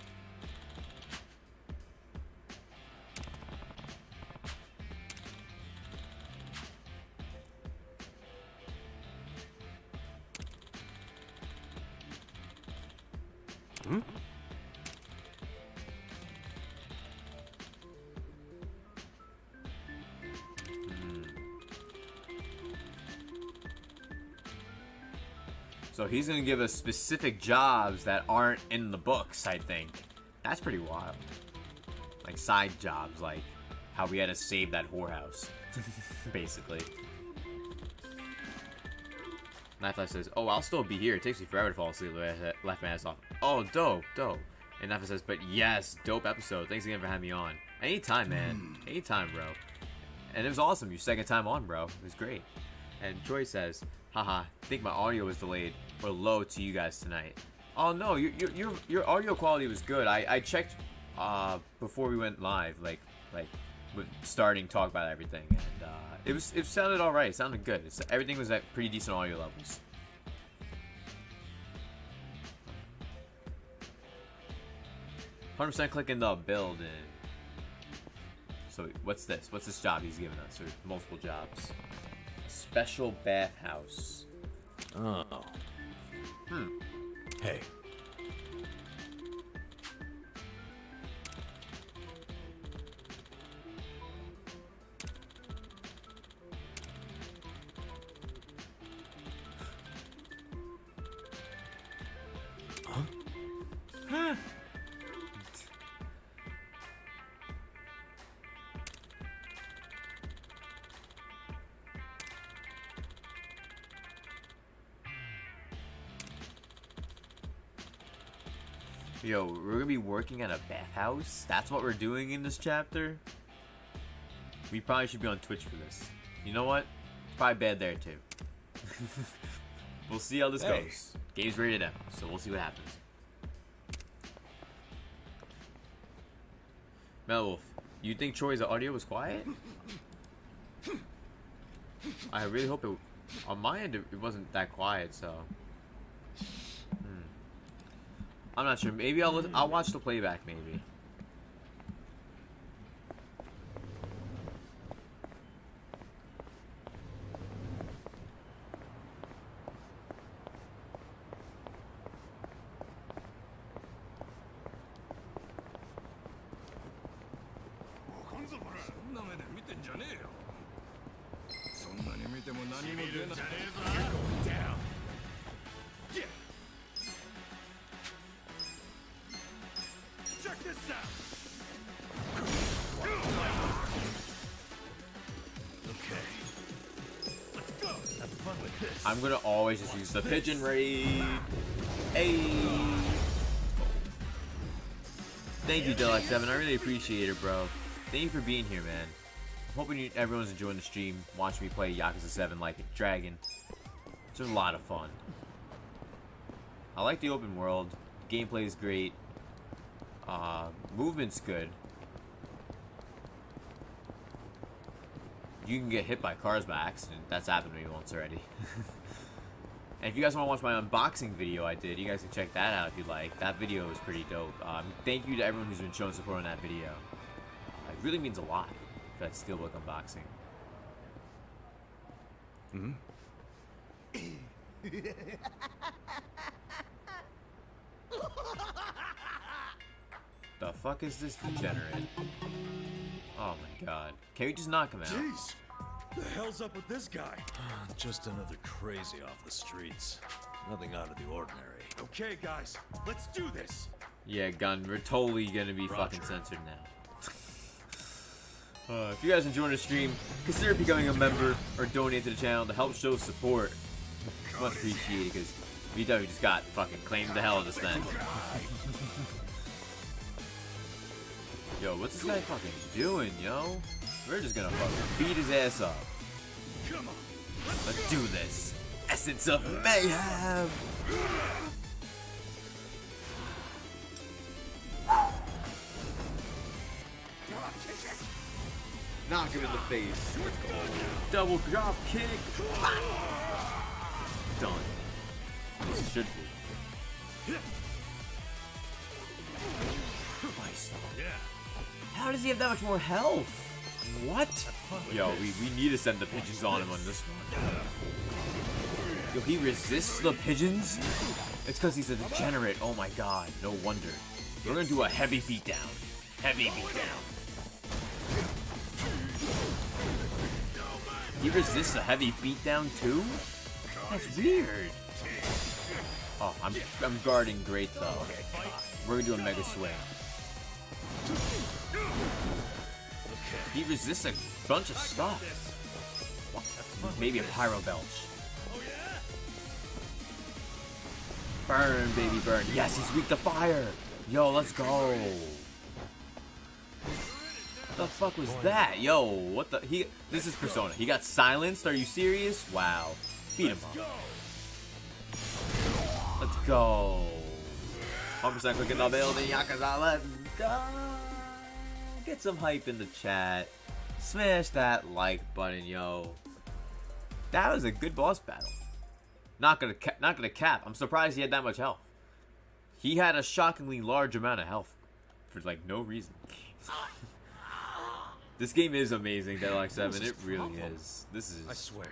Speaker 6: So he's gonna give us specific jobs that aren't in the books, I think. That's pretty wild. Like side jobs, like how we had to save that whorehouse. Basically. Knifelife says, oh, I'll still be here. It takes me forever to fall asleep. Left my ass off. Oh, dope. And Knifelife says, but yes, dope episode. Thanks again for having me on. Anytime, man. Anytime, bro. And it was awesome. Your second time on, bro. It was great. And Troy says, haha, I think my audio was delayed or low to you guys tonight. Oh no, your audio quality was good. I checked before we went live, like starting to talk about everything, and it sounded all right. It sounded good. Everything was at pretty decent audio levels. %% clicking the build in. So what's this? What's this job he's giving us? Or multiple jobs. Special bathhouse.
Speaker 5: Oh. Hey.
Speaker 6: Huh? Yo, we're gonna be working at a bathhouse? That's what we're doing in this chapter? We probably should be on Twitch for this. You know what? It's probably bad there too. We'll see how this goes. Game's rated M, so we'll see what happens. Melwolf, you think Troy's audio was quiet? I really hope it... On my end, it wasn't that quiet, so... I'm not sure. Maybe I'll watch the playback, maybe. I'm gonna always just use the pigeon raid. Hey. Thank you, Deluxe7. I really appreciate it, bro. Thank you for being here, man. I'm hoping everyone's enjoying the stream, watching me play Yakuza 7 like a dragon. It's a lot of fun. I like the open world. Gameplay is great. Movement's good. You can get hit by cars by accident. That's happened to me once already. And if you guys want to watch my unboxing video I did, you guys can check that out if you like. That video was pretty dope. Thank you to everyone who's been showing support on that video. It really means a lot for that Steelbook unboxing. The fuck is this degenerate? Oh my god. Can we just knock him out?
Speaker 5: Jeez! The hell's up with this guy? Just another crazy off the streets. Nothing out of the ordinary. Okay, guys, let's do this.
Speaker 6: Yeah, Gun, we're totally gonna be fucking censored now. If you guys enjoying the stream, consider becoming a member or donate to the channel to help show support. It's much appreciated because VW just got fucking claimed the hell of this thing. Yo, what's this guy fucking doing, yo? We're just gonna fucking beat his ass up.
Speaker 5: Come on.
Speaker 6: Let's do this. Essence of mayhem.
Speaker 1: Knock him in the face.
Speaker 6: Double drop kick. Done. This should be. Nice.
Speaker 5: Yeah.
Speaker 6: How does he have that much more health? What? Yo, we need to send the pigeons on him on this one. Yo, he resists the pigeons? It's because he's a degenerate. Oh my god, no wonder. We're gonna do a heavy beatdown. Heavy beatdown. He resists a heavy beatdown too? That's weird. Oh, I'm guarding great though. We're gonna do a mega swing. He resists a bunch of stuff. Maybe a pyro belch. Burn, baby, burn. Yes, he's weak to fire. Yo, let's go. What the fuck was that? Yo, what the? This is Persona. He got silenced? Are you serious? Wow. Beat him up. Let's go. 100% clicking the building, Yakuza. Let's go. Get some hype in the chat. Smash that like button, yo. That was a good boss battle. Not gonna cap. I'm surprised he had that much health. He had a shockingly large amount of health for like no reason. This game is amazing, Deluxe7. It really is. This is.
Speaker 5: I swear.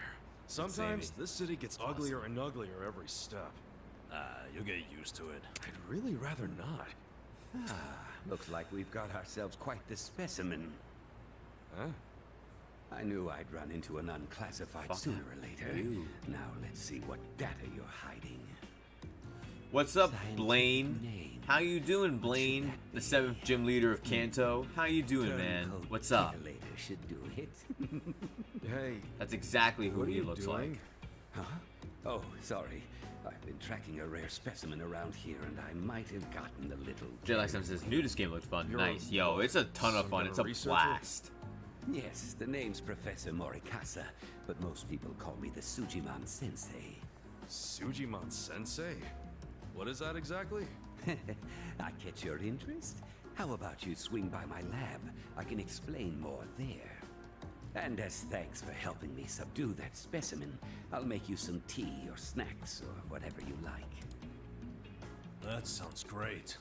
Speaker 5: Sometimes this city gets uglier and uglier every step. You'll get used to it. I'd really rather not.
Speaker 9: Looks like we've got ourselves quite the specimen.
Speaker 5: Huh?
Speaker 9: I knew I'd run into an unclassified sooner or later. Now let's see what data you're hiding.
Speaker 6: What's up, Blaine? How you doing, Blaine? The 7th gym leader of Kanto. How you doing, man? What's up?
Speaker 9: Should do it.
Speaker 5: Hey,
Speaker 6: That's exactly who
Speaker 5: what are
Speaker 6: he
Speaker 5: you
Speaker 6: looks
Speaker 5: doing?
Speaker 6: like.
Speaker 9: Huh? Oh, sorry. I've been tracking a rare specimen around here, and I might have gotten a little.
Speaker 6: Deluxe7 says, new this game looked fun.
Speaker 5: You're
Speaker 6: Nice. Yo, it's a ton of
Speaker 5: some
Speaker 6: fun.
Speaker 5: kind
Speaker 6: It's
Speaker 5: of
Speaker 6: a
Speaker 5: researcher?
Speaker 6: blast.
Speaker 9: Yes, the name's Professor Morikasa, but most people call me the Sujiman Sensei.
Speaker 5: Sujiman Sensei? What is that exactly?
Speaker 9: I catch your interest? How about you swing by my lab? I can explain more there. And as thanks for helping me subdue that specimen, I'll make you some tea or snacks or whatever you like.
Speaker 5: That sounds great.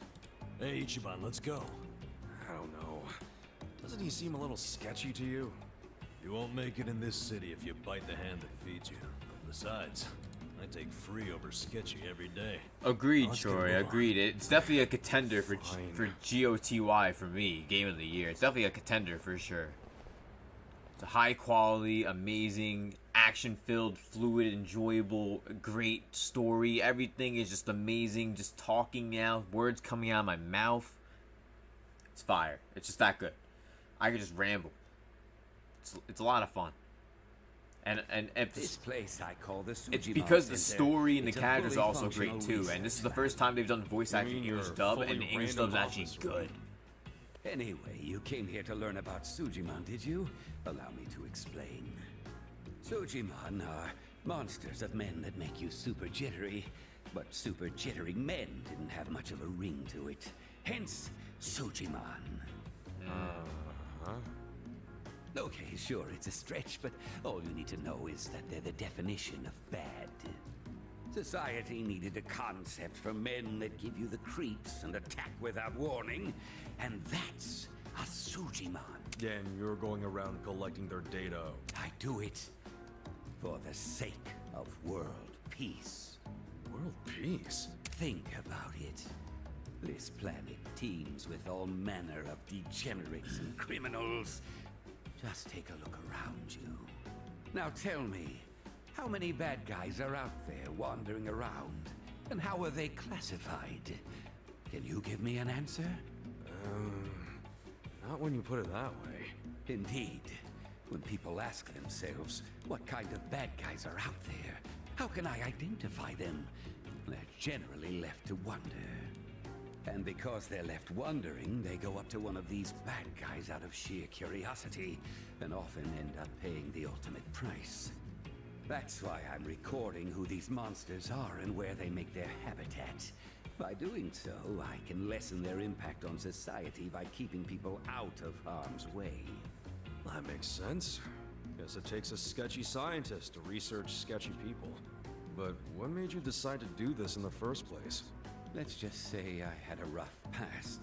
Speaker 5: Hey, Ichiban, let's go. I don't know. Doesn't he seem a little sketchy to you? You won't make it in this city if you bite the hand that feeds you. Besides, I take free over sketchy every day.
Speaker 6: Agreed,
Speaker 5: Let's get
Speaker 6: Troy.
Speaker 5: moving.
Speaker 6: Agreed. It's definitely a contender for
Speaker 5: Fine.
Speaker 6: GOTY for me. Game of the year. It's definitely a contender for sure. It's a high quality, amazing, action-filled, fluid, enjoyable, great story. Everything is just amazing. Just talking now, words coming out of my mouth. It's fire. It's just that good. I could just ramble. It's a lot of fun. And
Speaker 9: This place I call the
Speaker 6: it's
Speaker 9: Sujima
Speaker 6: because the
Speaker 9: Center.
Speaker 6: story and the
Speaker 9: It's a
Speaker 6: characters are
Speaker 9: fully
Speaker 6: also great
Speaker 9: functional
Speaker 6: too. And this is the
Speaker 9: research
Speaker 6: first time they've done voice
Speaker 5: You
Speaker 6: acting
Speaker 5: mean
Speaker 6: English
Speaker 5: your
Speaker 6: dub,
Speaker 5: fully
Speaker 6: and the English
Speaker 5: random
Speaker 6: dub's actually
Speaker 5: office
Speaker 6: good.
Speaker 9: Anyway, you came here to learn about Sujimon, did you? Allow me to explain. Sujimon are monsters of men that make you super jittery, but super jittery men didn't have much of a ring to it. Hence, Sujimon. Okay, sure, it's a stretch, but all you need to know is that they're the definition of bad. Society needed a concept for men that give you the creeps and attack without warning, and that's a Sujimon.
Speaker 5: And you're going around collecting their data.
Speaker 9: I do it for the sake of world peace.
Speaker 5: World peace?
Speaker 9: Think about it. This planet teems with all manner of degenerates and criminals. Just take a look around you. Now tell me, how many bad guys are out there wandering around? And how are they classified? Can you give me an answer?
Speaker 5: Not when you put it that way.
Speaker 9: Indeed. When people ask themselves, what kind of bad guys are out there? How can I identify them? They're generally left to wonder. And because they're left wondering, they go up to one of these bad guys out of sheer curiosity, and often end up paying the ultimate price. That's why I'm recording who these monsters are and where they make their habitat. By doing so, I can lessen their impact on society by keeping people out of harm's way.
Speaker 5: That makes sense. Guess it takes a sketchy scientist to research sketchy people. But what made you decide to do this in the first place?
Speaker 9: Let's just say I had a rough past.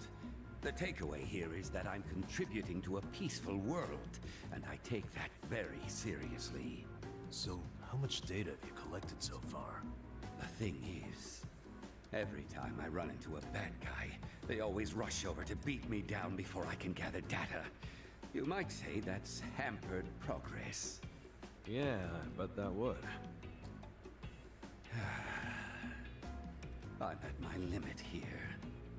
Speaker 9: The takeaway here is that I'm contributing to a peaceful world, and I take that very seriously.
Speaker 5: So, how much data have you collected so far?
Speaker 9: The thing is, every time I run into a bad guy, they always rush over to beat me down before I can gather data. You might say that's hampered progress.
Speaker 5: Yeah, I bet that would.
Speaker 9: I'm at my limit here.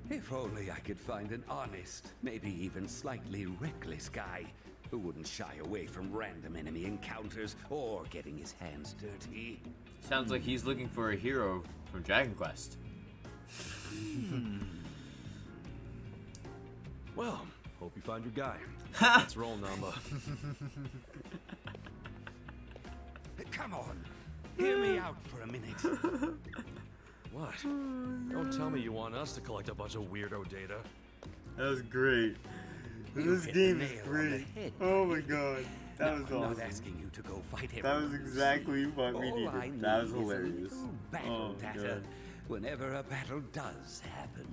Speaker 9: If only I could find an honest, maybe even slightly reckless guy who wouldn't shy away from random enemy encounters or getting his hands dirty.
Speaker 6: Sounds like he's looking for a hero from Dragon Quest.
Speaker 5: Well, hope you find your guy. Let's roll, Namba.
Speaker 9: Come on, hear me out for a minute.
Speaker 5: What? Don't tell me you want us to collect a bunch of weirdo data.
Speaker 6: That was great.
Speaker 9: You hit the nail on the head,
Speaker 6: Oh my
Speaker 9: buddy.
Speaker 6: god. That was
Speaker 9: I'm
Speaker 6: awesome.
Speaker 9: not asking you to go fight
Speaker 6: That was
Speaker 9: everyone you
Speaker 6: exactly
Speaker 9: see.
Speaker 6: what we
Speaker 9: All I
Speaker 6: needed. That was
Speaker 9: need is a
Speaker 6: hilarious.
Speaker 9: little battle
Speaker 6: Oh,
Speaker 9: data
Speaker 6: God.
Speaker 9: whenever a battle does happen.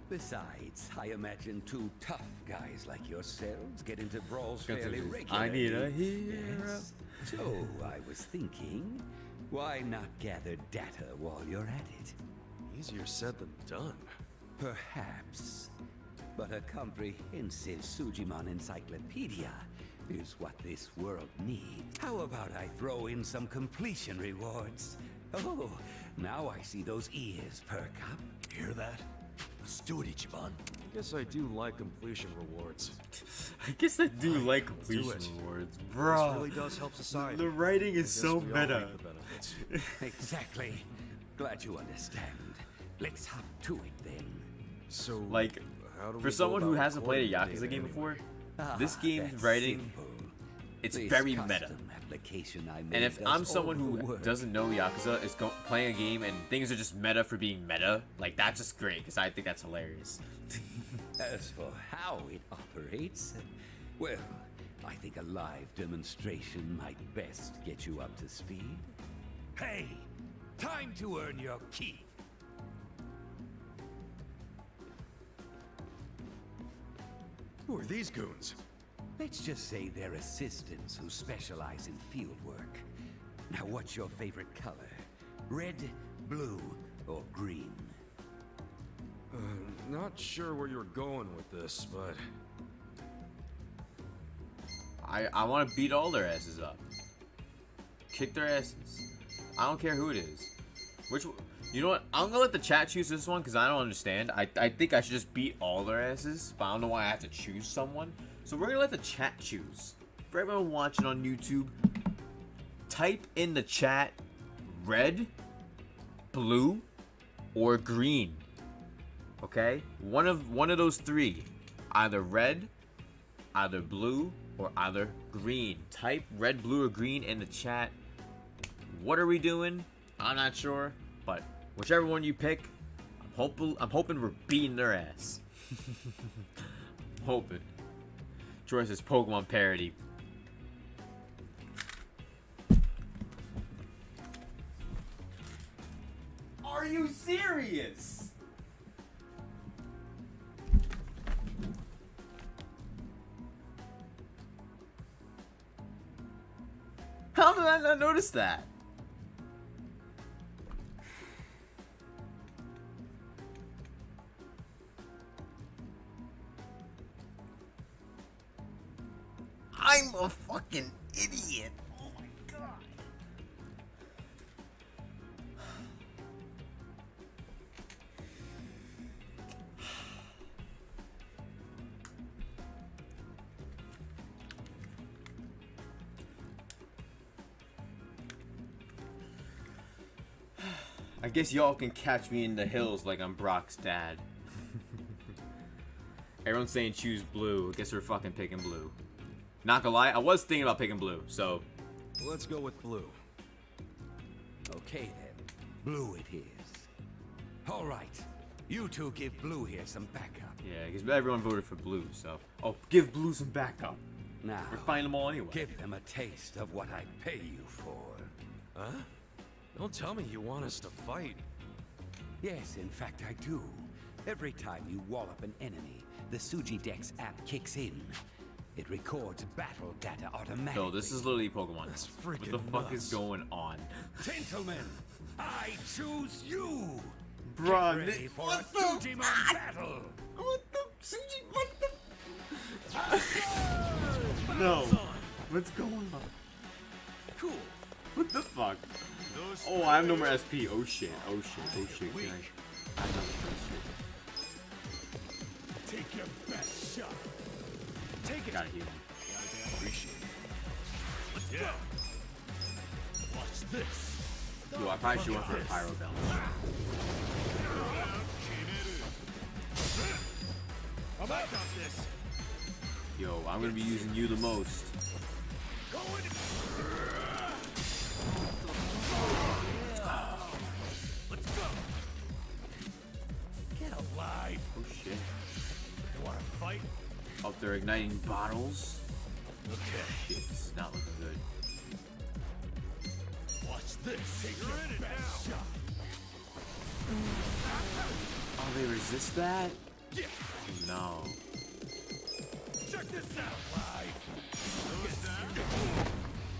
Speaker 9: Besides, I imagine two tough guys like yourselves get into brawls fairly regularly.
Speaker 6: I need a hero.
Speaker 9: Yes. So I was thinking, why not gather data while you're at it?
Speaker 5: Easier said than done.
Speaker 9: Perhaps. But a comprehensive Sujimon encyclopedia is what this world needs. How about I throw in some completion rewards? Oh, now I see those ears perk up.
Speaker 5: Hear that? Let's do it, Ichiban. Guess I do like completion rewards.
Speaker 6: I guess I do like
Speaker 5: do
Speaker 6: completion
Speaker 5: it.
Speaker 6: rewards,
Speaker 5: This
Speaker 6: bro.
Speaker 5: really does help society.
Speaker 6: The writing
Speaker 5: I
Speaker 6: is
Speaker 5: guess
Speaker 6: so
Speaker 5: we all
Speaker 6: meta.
Speaker 5: reap the benefits.
Speaker 9: Exactly. Glad you understand. Let's hop to it then.
Speaker 5: So,
Speaker 6: Like,
Speaker 5: how do we
Speaker 6: for
Speaker 5: go
Speaker 6: someone who
Speaker 5: about
Speaker 6: hasn't played a
Speaker 5: recording
Speaker 6: Yakuza
Speaker 5: data
Speaker 6: game
Speaker 5: anyway?
Speaker 6: before, this game's
Speaker 9: That's
Speaker 6: writing,
Speaker 9: simple.
Speaker 6: it's
Speaker 9: This
Speaker 6: very meta.
Speaker 9: custom application I made
Speaker 6: And if
Speaker 9: does
Speaker 6: I'm
Speaker 9: all
Speaker 6: someone
Speaker 9: the
Speaker 6: who
Speaker 9: work.
Speaker 6: doesn't know Yakuza, is playing a game and things are just meta for being meta, like that's just great because I think that's hilarious.
Speaker 9: As for how it operates, well, I think a live demonstration might best get you up to speed. Hey, time to earn your keep.
Speaker 5: Who are these goons?
Speaker 9: Let's just say they're assistants who specialize in field work. Now, what's your favorite color? Red, blue, or green?
Speaker 5: Not sure where you're going with this, but
Speaker 6: I want to beat all their asses up, kick their asses. I don't care who it is. You know what? I'm gonna let the chat choose this one because I don't understand. I think I should just beat all their asses, but I don't know why I have to choose someone. So we're gonna let the chat choose. For everyone watching on YouTube, type in the chat red, blue, or green. Okay? One of those three. Either red, either blue, or either green. Type red, blue, or green in the chat. What are we doing? I'm not sure, but whichever one you pick, I'm hoping we're beating their ass. I'm hoping. Troy says Pokemon parody. Are you serious? How did I not notice that? I'm a fucking idiot. Oh my god. I guess y'all can catch me in the hills like I'm Brock's dad. Everyone's saying choose blue. I guess we're fucking picking blue. Not gonna lie, I was thinking about picking blue, so...
Speaker 5: Let's go with blue.
Speaker 9: Okay then, blue it is. All right, you two give blue here some backup.
Speaker 6: Yeah, because everyone voted for blue, so... Oh, give blue some backup.
Speaker 9: Now,
Speaker 6: We're finding them all anyway.
Speaker 9: give them a taste of what I pay you for.
Speaker 5: Huh? Don't tell me you want us to fight.
Speaker 9: Yes, in fact I do. Every time you wall up an enemy, the Sujidex app kicks in. It records battle data automatically.
Speaker 6: No, this is literally Pokemon.
Speaker 5: That's
Speaker 6: What
Speaker 5: freaking
Speaker 6: the fuck
Speaker 5: nuts.
Speaker 6: is going on?
Speaker 9: Gentlemen, I choose you!
Speaker 6: Bruh,
Speaker 9: Get ready for a Sujimon battle!
Speaker 6: What the? Suji, what the? No. What's going on?
Speaker 5: Cool.
Speaker 6: What the fuck? Oh, I have no more SP. Oh shit. Oh shit. Oh shit. Can I have another shit.
Speaker 5: Take your best shot. Take it.
Speaker 6: Gotta heal him.
Speaker 5: Appreciate it. Yeah. Watch this.
Speaker 6: Yo, I probably should went for a Pyro Bell.
Speaker 5: I'm back on this.
Speaker 6: Yo, I'm gonna be using you the most.
Speaker 5: Let's go. Get alive.
Speaker 6: Oh shit.
Speaker 5: You want to fight?
Speaker 6: Up there igniting bottles.
Speaker 5: Okay.
Speaker 6: Shit, it's not looking good.
Speaker 5: Watch this. Take your best shot.
Speaker 6: Oh, they resist that?
Speaker 5: Yeah.
Speaker 6: No.
Speaker 5: Check this out, live.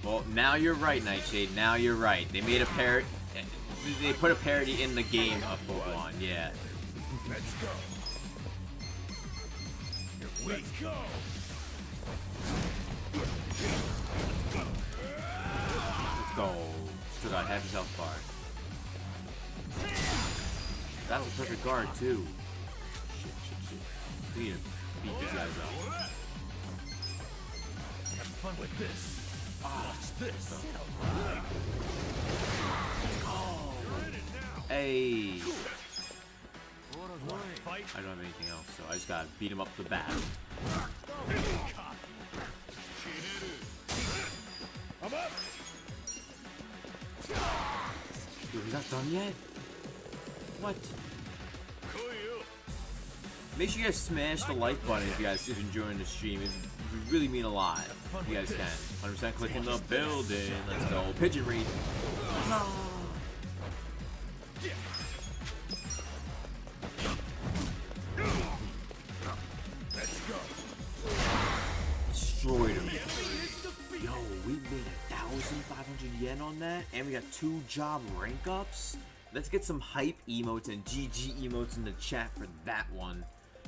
Speaker 6: Well, now you're right, Nightshade. Now you're right. They made a parody. They put a parody in the game of Pokemon. Yeah.
Speaker 5: Let's go. Let's go.
Speaker 6: Let's go. Still got half his health bar. That was a perfect guard too. Shit. We need to beat these guys up.
Speaker 5: Have fun with this. Watch this.
Speaker 6: Hey.
Speaker 5: Fight.
Speaker 6: I don't have anything else, so I just gotta beat him up to the bat.
Speaker 5: I'm up.
Speaker 6: Dude, he's not done yet? What? Make sure you guys smash the like button if you guys are enjoying the stream. It would really mean a lot if you guys can. 100% click in the building. Let's go. Pigeon read.
Speaker 5: Let's go.
Speaker 6: Destroyed him. Yo, we made 1,500 yen on that, and we got 2 job rank ups. Let's get some hype emotes and GG emotes in the chat for that one.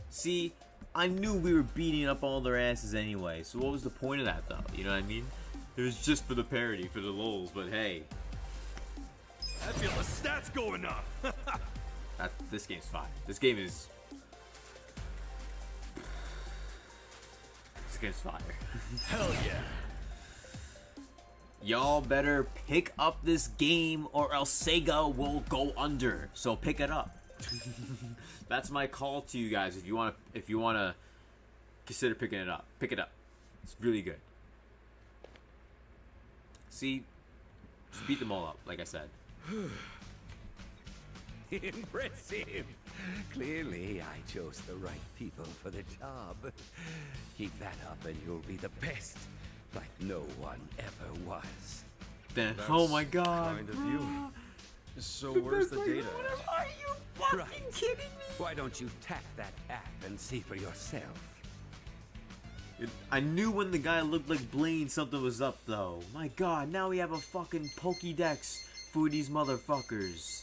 Speaker 6: See, I knew we were beating up all their asses anyway, so what was the point of that though? You know what I mean? It was just for the parody, for the lulz, but hey.
Speaker 5: I feel the stats going up.
Speaker 6: This game's fire. This game's fire.
Speaker 5: Hell yeah.
Speaker 6: Y'all better pick up this game or else Sega will go under. So pick it up. That's my call to you guys. If you wanna consider picking it up, pick it up. It's really good. See, just beat them all up, like I said.
Speaker 9: Impressive. Clearly, I chose the right people for the job. Keep that up and you'll be the best, like no one ever was.
Speaker 6: Then, oh my god.
Speaker 5: Kind of you. So where's the data?
Speaker 6: Are you fucking kidding me?
Speaker 9: Why don't you tap that app and see for yourself?
Speaker 6: I knew when the guy looked like Blaine something was up though. My god, now we have a fucking Pokédex for these motherfuckers.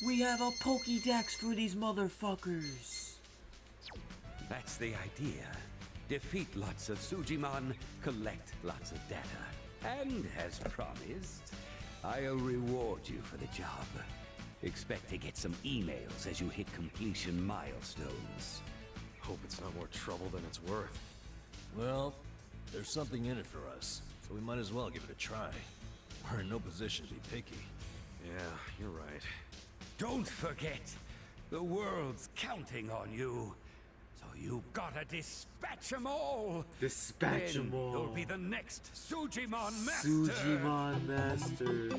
Speaker 6: We have a Pokédex for these motherfuckers.
Speaker 9: That's the idea. Defeat lots of Sujimon, collect lots of data. And as promised, I'll reward you for the job. Expect to get some emails as you hit completion milestones.
Speaker 5: Hope it's not more trouble than it's worth. Well, there's something in it for us, so we might as well give it a try. We're in no position to be picky. Yeah, you're right.
Speaker 9: Don't forget, the world's counting on you. So you gotta dispatch them all.
Speaker 6: Dispatch them all.
Speaker 9: You'll be the next Sujimon Master.
Speaker 6: Sujimon Master.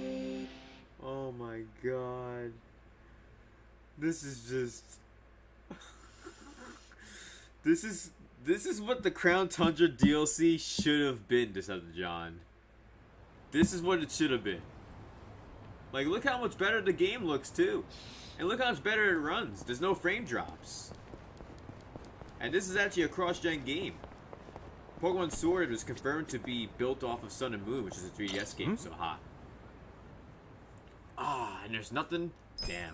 Speaker 6: Oh my god. This is just... This is what the Crown Tundra DLC should have been, Decepticon. This is what it should have been. Like, look how much better the game looks, too. And look how much better it runs. There's no frame drops. And this is actually a cross-gen game. Pokemon Sword was confirmed to be built off of Sun and Moon, which is a 3DS game, so hot. Ah, and there's nothing. Damn.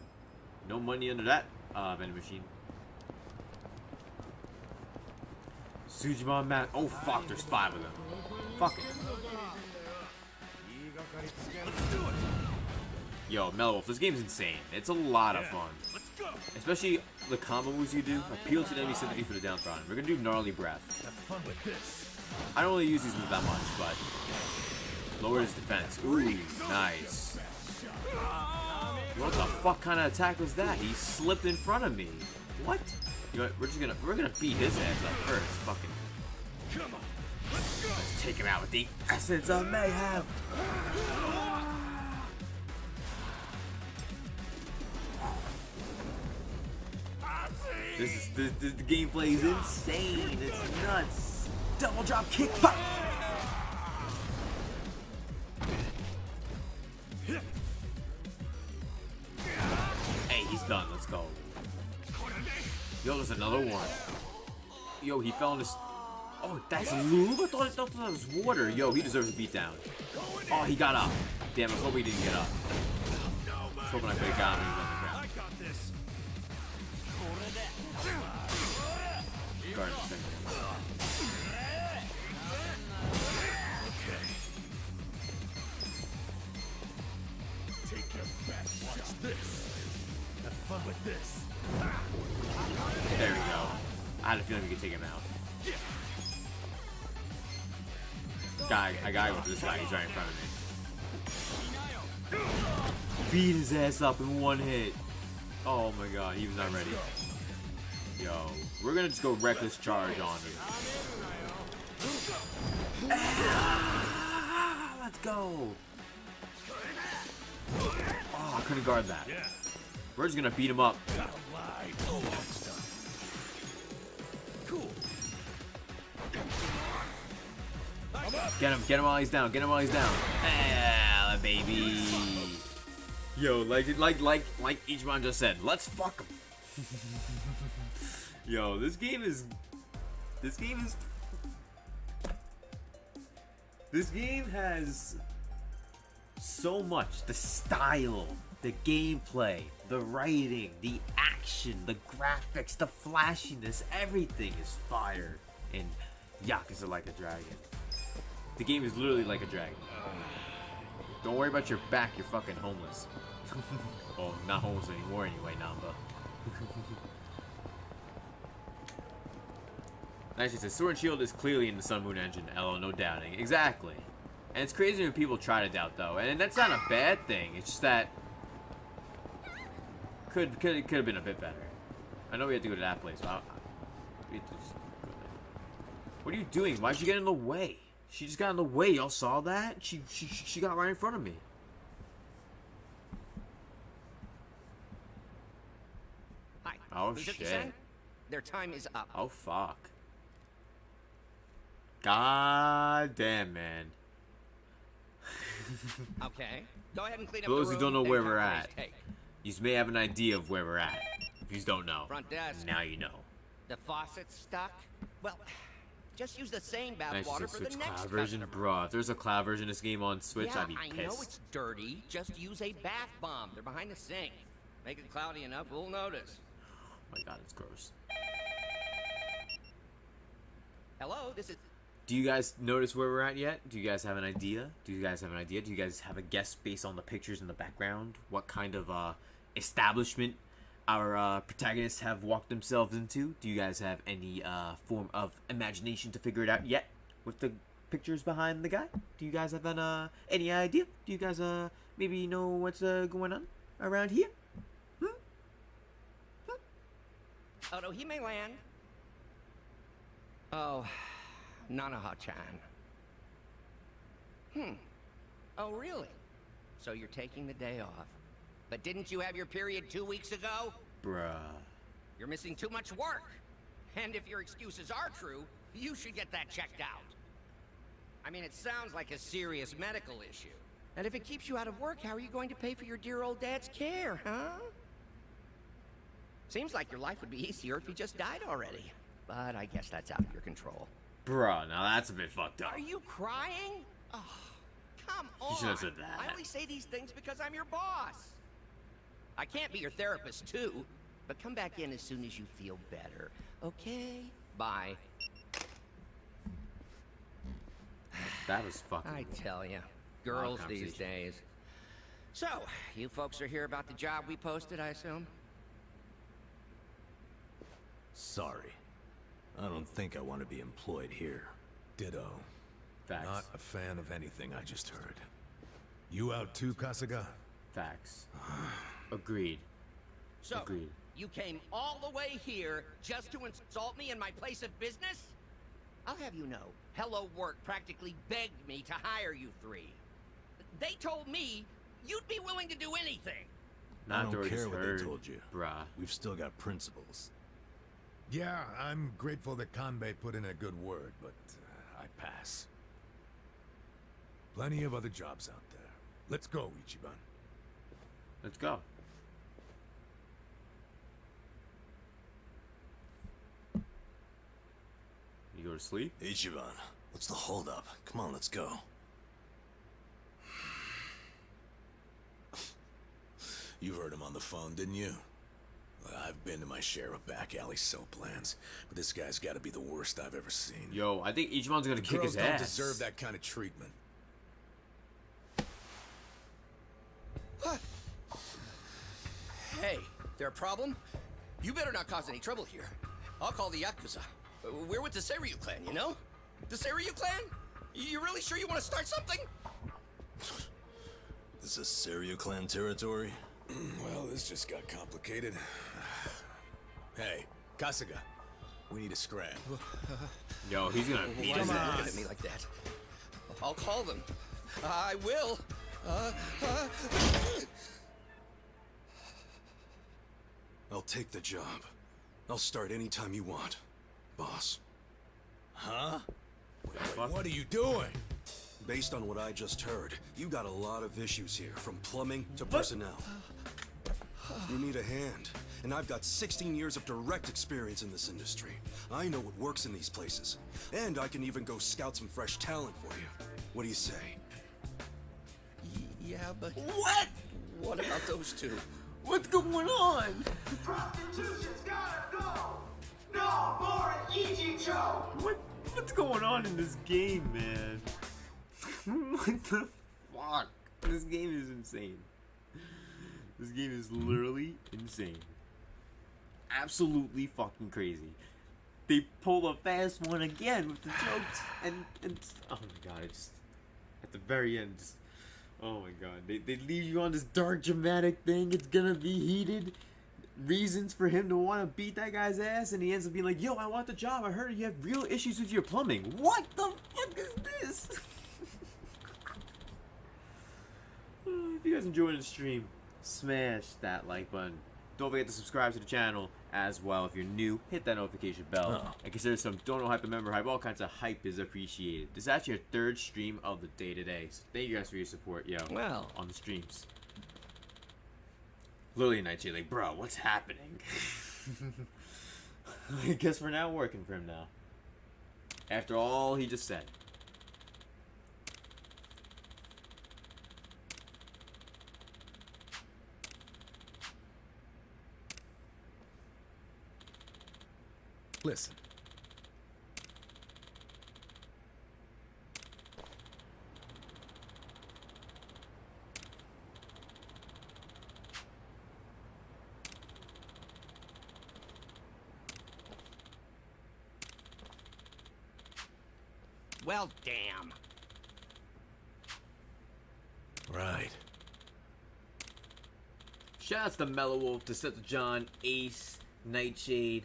Speaker 6: No money under that vending machine. Sujimon Man. Oh, fuck, there's 5 of them. Fuck it. Yo, Melwolf, this game's insane. It's a lot of fun. Especially the combo moves you do. Appeal to enemy sympathy for the downtrodden. We're gonna do Gnarly Breath. I don't really use these moves that much, but lower his defense. Ooh, nice. What the fuck kind of attack was that? He slipped in front of me. What? You know what? We're gonna beat his ass up first. Fucking. Let's take him out with the essence of mayhem. The gameplay is insane. It's nuts. Double drop kick. Pop. Hey, he's done. Let's go. Yo, there's another one. Yo, he fell in this. Oh, that's lube? I thought that was water. Yo, he deserves a beatdown. Oh, he got up. Damn, I hope he didn't get up. I was hoping I could have got him. He was on the ground. Guard the second.
Speaker 5: Take him back. Watch this. Have fun with this.
Speaker 6: There we go. I had a feeling we could take him out. I gotta go for this guy. He's right in front of me. Beat his ass up in one hit. Oh my god, he was not ready. Yo, we're gonna just go reckless charge on him. Let's go. Oh, I couldn't guard that. We're just gonna beat him up. Get him while he's down, Ah, baby. Yo, like Ichiban just said, let's fuck him. Yo, this game has so much. The style, the gameplay, the writing, the action, the graphics, the flashiness, everything is fire. And Yakuza like a dragon. The game is literally like a dragon. Don't worry about your back, you're fucking homeless. Well, not homeless anymore anyway, Namba. Nice, he says, Sword and Shield is clearly in the Sun Moon engine. LO, no doubting. Exactly. And it's crazy when people try to doubt, though. And that's not a bad thing. It's just that... Could have been a bit better. I know we had to go to that place, but... What are you doing? Why'd you get in the way? She just got in the way. Y'all saw that? She got right in front of me.
Speaker 10: Hi.
Speaker 6: Oh,
Speaker 10: V-CiPz
Speaker 6: shit.
Speaker 10: send? Their time is up.
Speaker 6: Oh, fuck. God damn, man.
Speaker 10: Okay. Go ahead and clean up
Speaker 6: For those
Speaker 10: the
Speaker 6: who don't
Speaker 10: room
Speaker 6: know where
Speaker 10: and
Speaker 6: we're
Speaker 10: count
Speaker 6: at,
Speaker 10: today's take.
Speaker 6: you may have an idea of where we're at. If you don't know,
Speaker 10: Front desk.
Speaker 6: now you know.
Speaker 10: The faucet's stuck? Well, just use the same bath
Speaker 6: Nice
Speaker 10: water
Speaker 6: to
Speaker 10: for the
Speaker 6: Switch
Speaker 10: next
Speaker 6: cloud version,
Speaker 10: customer.
Speaker 6: bro. If there's a cloud version of this game on Switch,
Speaker 10: Yeah,
Speaker 6: I'd be
Speaker 10: I
Speaker 6: pissed.
Speaker 10: know it's dirty. Just use a bath bomb. They're behind the sink. Make it cloudy enough, we'll notice.
Speaker 6: Oh my god, it's gross.
Speaker 10: Hello, this is...
Speaker 6: Do you guys notice where we're at yet? Do you guys have an idea? Do you guys have a guess based on the pictures in the background? What kind of establishment our protagonists have walked themselves into? Do you guys have any form of imagination to figure it out yet with the pictures behind the guy? Do you guys have any idea? Do you guys maybe know what's going on around here?
Speaker 10: Oh, no, he may land. Oh, Nanaha-chan. Oh, really? So you're taking the day off. But didn't you have your period 2 weeks ago?
Speaker 6: Bruh.
Speaker 10: You're missing too much work. And if your excuses are true, you should get that checked out. I mean, it sounds like a serious medical issue. And if it keeps you out of work, how are you going to pay for your dear old dad's care, huh? Seems like your life would be easier if he just died already. But I guess that's out of your control.
Speaker 6: Bruh, now that's a bit fucked up.
Speaker 10: Are you crying? Oh, come on.
Speaker 6: You should have said that.
Speaker 10: I only say these things because I'm your boss. I can't be your therapist, too. But come back in as soon as you feel better. Okay? Bye.
Speaker 6: That was fucking...
Speaker 10: I tell ya, girls these days. So, you folks are here about the job we posted, I assume?
Speaker 5: Sorry. I don't think I want to be employed here. Ditto.
Speaker 6: Facts.
Speaker 5: Not a fan of anything I just heard. You out too, Kasuga?
Speaker 6: Facts. Agreed.
Speaker 10: So,
Speaker 6: Agreed.
Speaker 10: you came all the way here just to insult me in my place of business? I'll have you know, Hello Work practically begged me to hire you three. They told me you'd be willing to do anything.
Speaker 5: I
Speaker 6: Not
Speaker 5: don't care
Speaker 6: just
Speaker 5: what
Speaker 6: heard,
Speaker 5: they told you.
Speaker 6: Bruh.
Speaker 5: We've still got principles.
Speaker 11: Yeah, I'm grateful that Kanbei put in a good word, but I pass. Plenty of other jobs out there. Let's go, Ichiban.
Speaker 6: Let's go. You go to sleep?
Speaker 5: Ichiban, what's the holdup? Come on, let's go. You heard him on the phone, didn't you? Well, I've been to my share of back alley soap plans, but this guy's got to be the worst I've ever seen.
Speaker 6: Yo, I think Ichiban's gonna kick
Speaker 11: Girls
Speaker 6: his
Speaker 11: don't
Speaker 6: ass.
Speaker 11: deserve that kind of treatment.
Speaker 10: Hey, there a problem? You better not cause any trouble here. I'll call the Yakuza. We're with the Seiryu clan, you know? The Seiryu clan? You really sure you want to start something?
Speaker 5: This is Seiryu clan territory? Well, this just got complicated. Hey, Kasuga, we need a scrap.
Speaker 6: Yo, he's gonna beat his
Speaker 10: Why
Speaker 6: ass.
Speaker 10: look at me like that? I'll call them. I will.
Speaker 5: I'll take the job. I'll start anytime you want, boss. Huh?
Speaker 11: Wait, what are you doing?
Speaker 5: Based on what I just heard, you got a lot of issues here, from plumbing to personnel. You need a hand, and I've got 16 years of direct experience in this industry. I know what works in these places, and I can even go scout some fresh talent for you. What do you say?
Speaker 10: Yeah, but...
Speaker 6: What?
Speaker 10: What about those two?
Speaker 6: What's going on?
Speaker 2: Prostitution's gotta go! No more Ichicho!
Speaker 6: What's going on in this game, man? What the fuck? This game is insane. This game is literally insane. Absolutely fucking crazy. They pull a fast one again with the jokes, and oh my god, it's at the very end. Just, oh my god, they leave you on this dark dramatic thing. It's gonna be heated. Reasons for him to want to beat that guy's ass, and he ends up being like, "Yo, I want the job. I heard you have real issues with your plumbing." What the fuck is this? If you guys enjoyed the stream, smash that like button. Don't forget to subscribe to the channel as well. If you're new, hit that notification bell. And consider some Don't Know Hype and Member Hype. All kinds of hype is appreciated. This is actually our third stream of the day today. So thank you guys for your support, yo.
Speaker 10: Well,
Speaker 6: on the streams. Lily and Nightshade like, bro, what's happening? I guess we're now working for him now. After all he just said.
Speaker 11: Listen.
Speaker 10: well, damn.
Speaker 11: Right.
Speaker 6: Shoutouts to Mellow Wolf, to Seth John, Ace, Nightshade,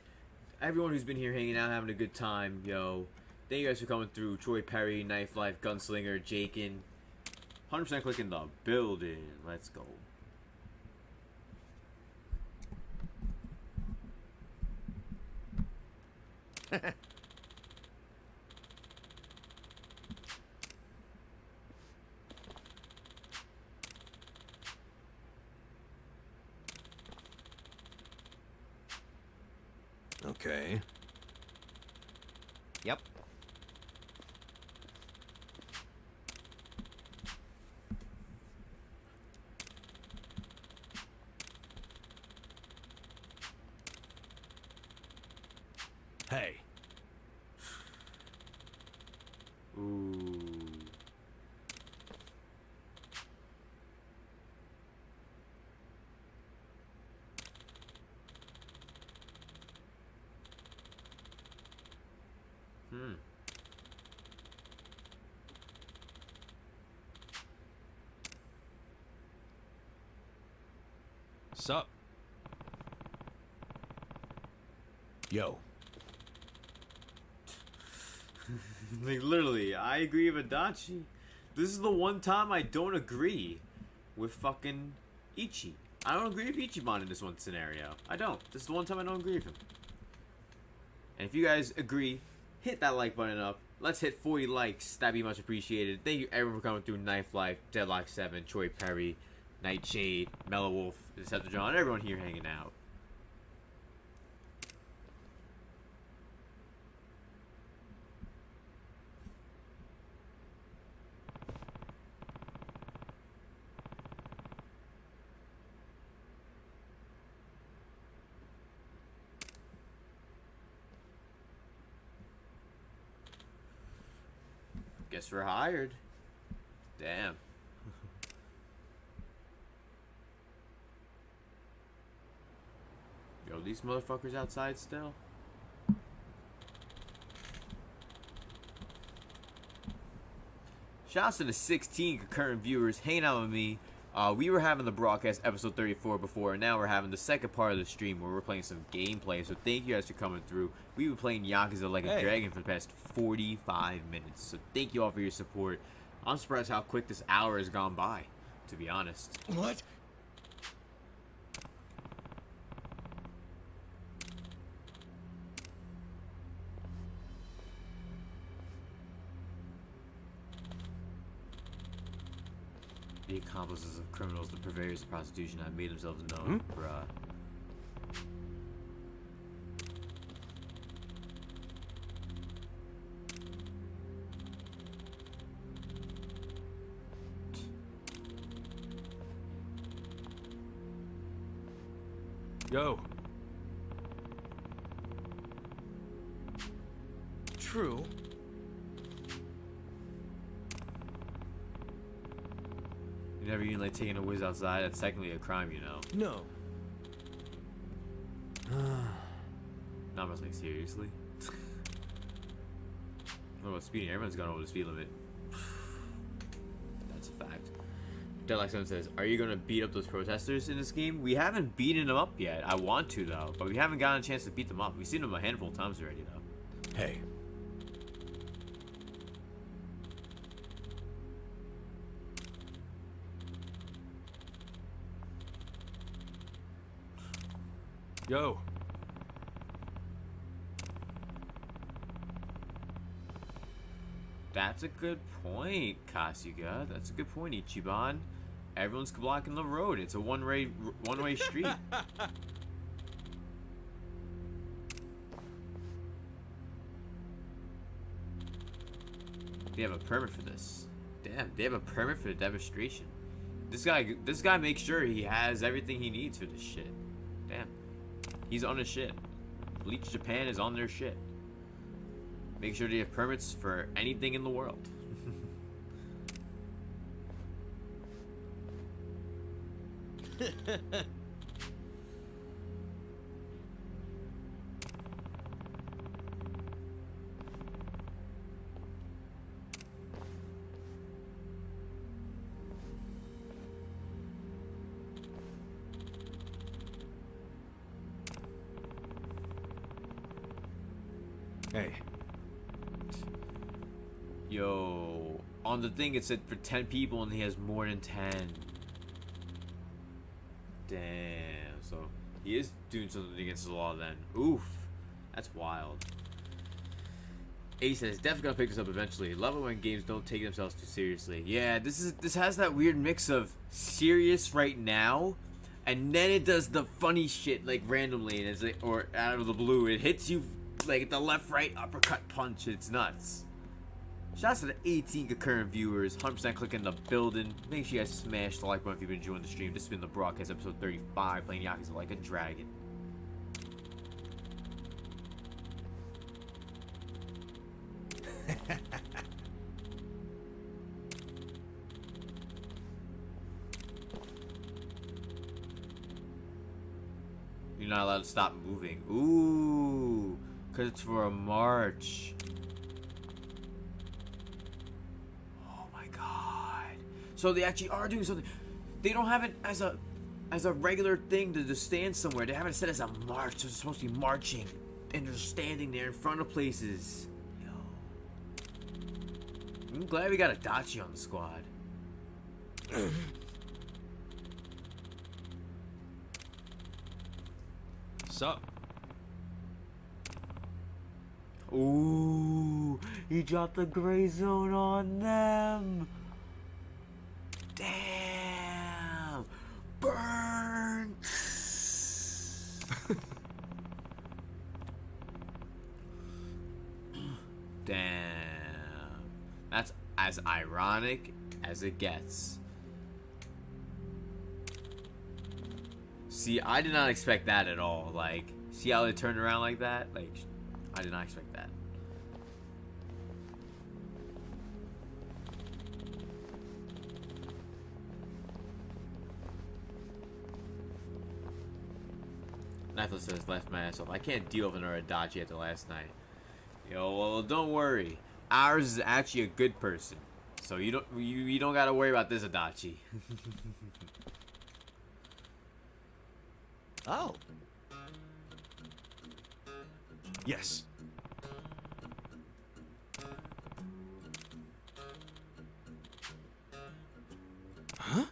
Speaker 6: everyone who's been here hanging out, having a good time, yo. Thank you guys for coming through. Troy Perry, Knife Life, Gunslinger, Jakin. 100% clicking the building. Let's go.
Speaker 5: Okay.
Speaker 10: Yep.
Speaker 5: Hey.
Speaker 6: Ooh.
Speaker 5: Sup? Yo.
Speaker 6: Like, literally, I agree with Adachi. This is the one time I don't agree with fucking Ichi. I don't agree with Ichiban in this one scenario. I don't. This is the one time I don't agree with him. And if you guys agree, hit that like button up. Let's hit 40 likes. That'd be much appreciated. Thank you everyone for coming through. Knife Life, Deadlock 7, Troy Perry, Nightshade, Mellow Wolf, Decepticon, everyone here hanging out. Guess we're hired. Damn. Yo, these motherfuckers outside still? Shouts to the 16 concurrent viewers hanging out with me. We were having the broadcast episode 34 before, and now we're having the second part of the stream where we're playing some gameplay. So thank you guys for coming through. We've been playing Yakuza Like a Dragon for the past 45 minutes. So thank you all for your support. I'm surprised how quick this hour has gone by, to be honest.
Speaker 11: What?
Speaker 6: The accomplices of criminals, the purveyors of prostitution have made themselves known, bruh.
Speaker 5: Yo.
Speaker 6: You never even like taking a whiz outside. That's technically a crime, you know.
Speaker 5: No.
Speaker 6: Not much like seriously. What about speeding? Everyone's gone over the speed limit. That's a fact. Deadlock7 says, "Are you gonna beat up those protesters in this game?" We haven't beaten them up yet. I want to though, but we haven't gotten a chance to beat them up. We've seen them a handful of times already though.
Speaker 5: Hey. Yo.
Speaker 6: That's a good point, Kasuga. That's a good point, Ichiban. Everyone's blocking the road. It's a one-way street. They have a permit for this. Damn, they have a permit for the demonstration. This guy makes sure he has everything he needs for this shit. Damn. He's on his shit. Bleach Japan is on their shit. Make sure they have permits for anything in the world.
Speaker 5: Hey.
Speaker 6: Yo, on the thing it said for 10 people and he has more than 10. Damn, so he is doing something against the law then. Oof, that's wild. A says, definitely gonna pick this up eventually. Love it when games don't take themselves too seriously. Yeah, this has that weird mix of serious right now, and then it does the funny shit like randomly, and it's like, or out of the blue, it hits you like the left right uppercut punch. It's nuts. Shouts to the 18 concurrent viewers, 100% clicking the building. Make sure you guys smash the like button if you've been enjoying the stream. This has been the broadcast episode 35, playing Yakuza Like a Dragon. You're not allowed to stop moving. Ooh, because it's for a march. So they actually are doing something. They don't have it as a regular thing to just stand somewhere. They have it set as a march. So they're supposed to be marching, and they're standing there in front of places. Yo, I'm glad we got a Dachi on the squad.
Speaker 5: Sup?
Speaker 6: Ooh, he dropped the gray zone on them. Damn! Burn! Damn. That's as ironic as it gets. See, I did not expect that at all. Like, see how they turned around like that? Like, I did not expect that. Netflix says, left my ass off. I can't deal with another Adachi after last night. Yo, well, don't worry. Ours is actually a good person, so you don't gotta worry about this Adachi.
Speaker 5: Oh. Yes. Huh?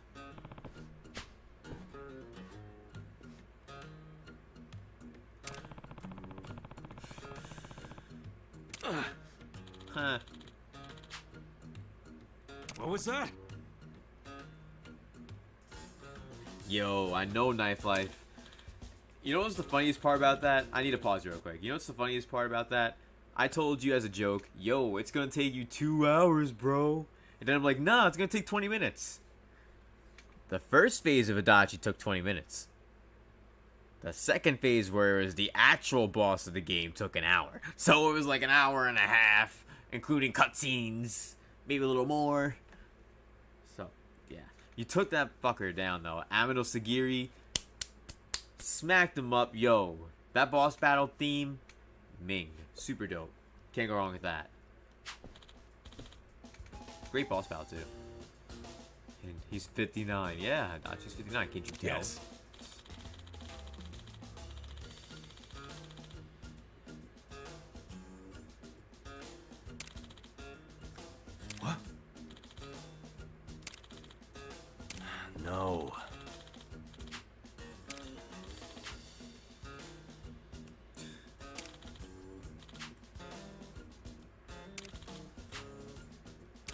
Speaker 6: Huh.
Speaker 5: What was that?
Speaker 6: Yo, I know Knife Life. You know what's the funniest part about that? I need to pause real quick. You know what's the funniest part about that? I told you as a joke, yo, it's gonna take you 2 hours, bro. And then I'm like, nah, it's gonna take 20 minutes. The first phase of Adachi took 20 minutes. The second phase, where it was the actual boss of the game, took an hour. So it was like an hour and a half, including cutscenes, maybe a little more. So, yeah. You took that fucker down, though. Amado Sagiri smacked him up. Yo, that boss battle theme, Ming. Super dope. Can't go wrong with that. Great boss battle, too. And he's 59. Yeah, Dachi's 59. Can't you tell?
Speaker 5: Yes. What? No.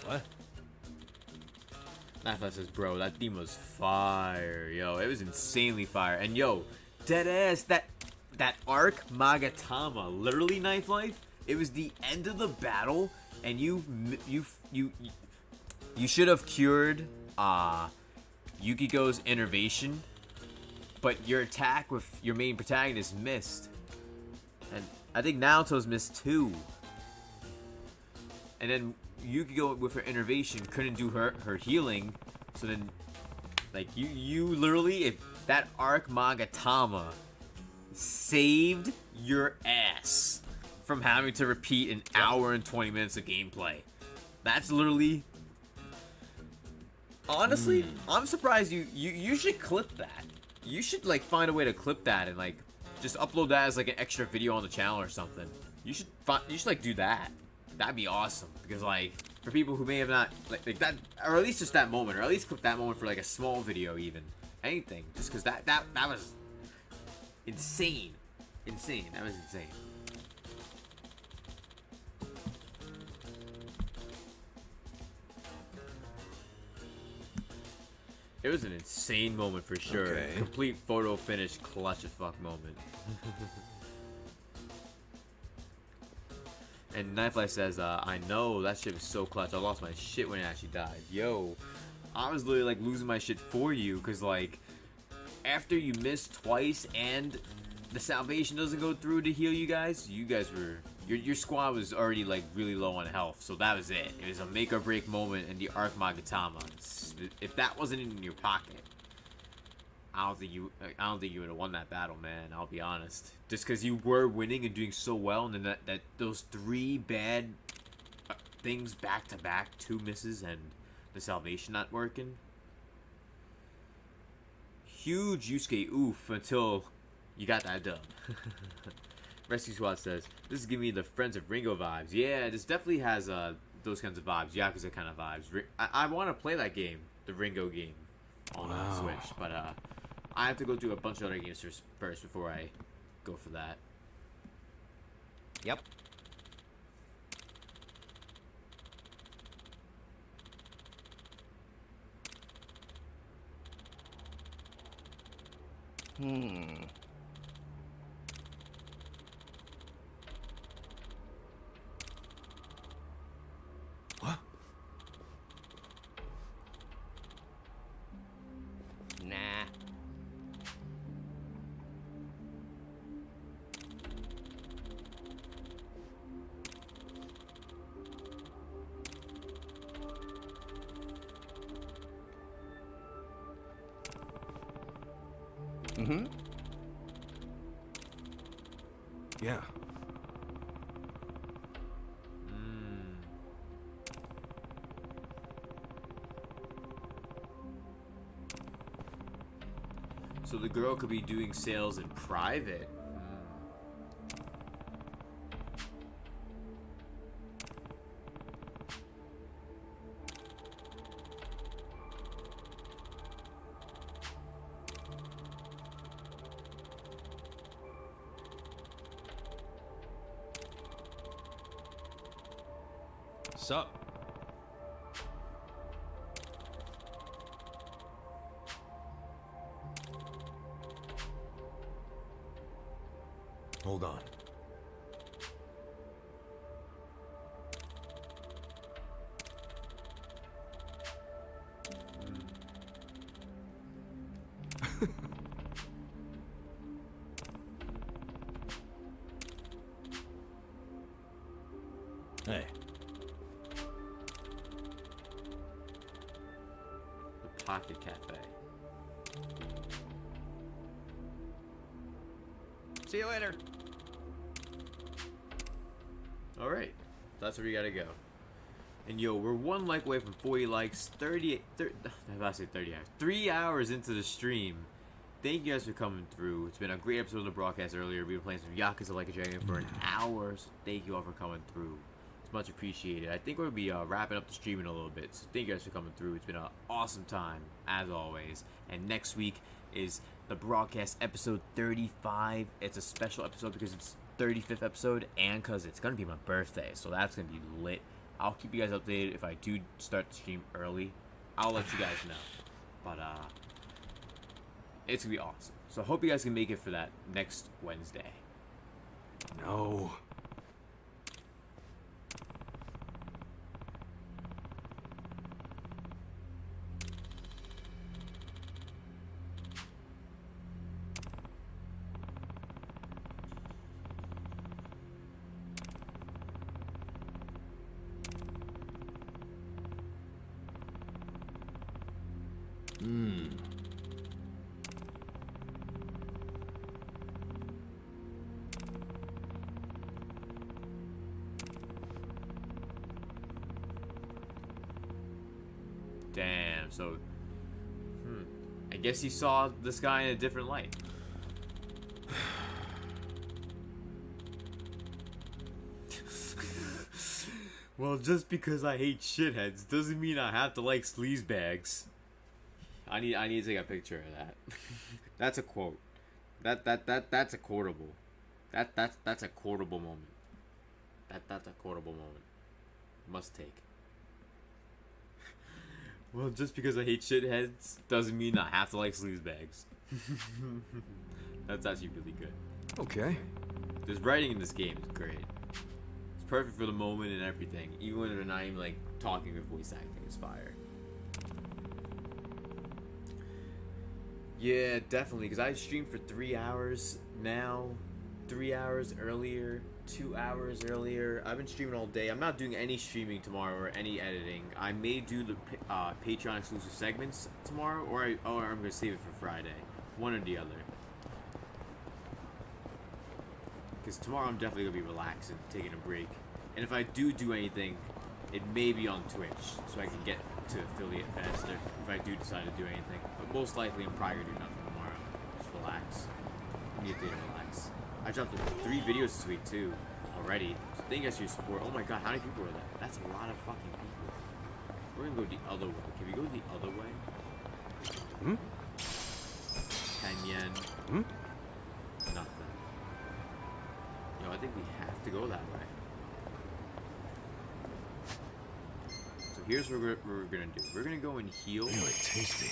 Speaker 5: What?
Speaker 6: Nightflash says, bro, that theme was fire, yo. It was insanely fire. And yo, dead ass, that arc Magatama, literally Knife Life. It was the end of the battle, and you should have cured Yukiko's innervation, but your attack with your main protagonist missed, and I think Naoto's missed too. And then Yukiko with her innervation couldn't do her healing, so then like you literally, if that arc Magatama saved your ass from having to repeat an hour and 20 minutes of gameplay. That's literally, honestly, I'm surprised you should clip that. You should like find a way to clip that and like just upload that as like an extra video on the channel or something. You should like do that. That'd be awesome, because like for people who may have not like that, or at least just that moment, or at least clip that moment for like a small video, even anything, just because that was insane. That was insane. It was an insane moment for sure.
Speaker 5: Okay.
Speaker 6: Complete photo finish clutch as fuck moment. And Knifelife says, I know, that shit was so clutch. I lost my shit when it actually died. Yo, I was literally like losing my shit for you, because like, after you miss twice and the salvation doesn't go through to heal you guys were, your squad was already like really low on health, so that was it. It was a make or break moment in the Arc Magatama. If that wasn't in your pocket, I don't think you would have won that battle, man. I'll be honest. Just because you were winning and doing so well, and then that those three bad things back to back, 2 misses and the salvation not working. Huge Yusuke oof until you got that dub. Rescue Squad says, this is giving me the Friends of Ringo vibes. Yeah, this definitely has those kinds of vibes, Yakuza kind of vibes. I want to play that game, the Ringo game, on Switch, but I have to go do a bunch of other games first before I go for that.
Speaker 10: Yep.
Speaker 5: What?
Speaker 10: Nah. Mm-hmm.
Speaker 5: Yeah.
Speaker 6: So the girl could be doing sales in private.
Speaker 5: Sup? Hold on. Hey.
Speaker 6: Pocket Cafe.
Speaker 10: See you later.
Speaker 6: Alright, that's where we gotta go. And yo, we're 1 like away from 40 likes, 30 I about to say 30 hours. 3 hours into the stream. Thank you guys for coming through. It's been a great episode of the broadcast earlier. We were playing some Yakuza Like a Dragon for an hour, so thank you all for coming through. It's much appreciated. I think we'll be wrapping up the stream in a little bit, so thank you guys for coming through. It's been an awesome time, as always. And next week is the broadcast episode 35. It's a special episode because it's 35th episode and because it's going to be my birthday, so that's going to be lit. I'll keep you guys updated if I do start the stream early. I'll let you guys know. But, it's going to be awesome. So I hope you guys can make it for that next Wednesday.
Speaker 5: No.
Speaker 6: Damn, so I guess he saw this guy in a different light. Well, just because I hate shitheads doesn't mean I have to like sleazebags. I need to take a picture of that. That's a quote. That's a quotable. That's a quotable moment. That's a quotable moment. Must take. Well, just because I hate shitheads doesn't mean I have to like sleazebags. That's actually really good.
Speaker 5: Okay.
Speaker 6: This writing in this game is great. It's perfect for the moment and everything. Even when they're not even like talking or voice acting is fire. Yeah, definitely. Because I streamed for 3 hours now. 3 hours earlier. 2 hours earlier. I've been streaming all day. I'm not doing any streaming tomorrow or any editing. I may do the Patreon exclusive segments tomorrow, or I'm gonna save it for Friday. One or the other. Because tomorrow I'm definitely gonna be relaxing, taking a break. And if I do anything, it may be on Twitch, so I can get to affiliate faster. If I do decide to do anything, but most likely I'm probably gonna do nothing tomorrow. Just relax. I need to relax. I dropped 3 videos this week too, already. So thank you guys for your support. Oh my god, how many people are that? That's a lot of fucking people. We're gonna go the other way. Can we go the other way? 10 yen. Nothing. Yo, I think we have to go that way. So here's what we're gonna do. We're gonna go and heal.
Speaker 5: Really tasty.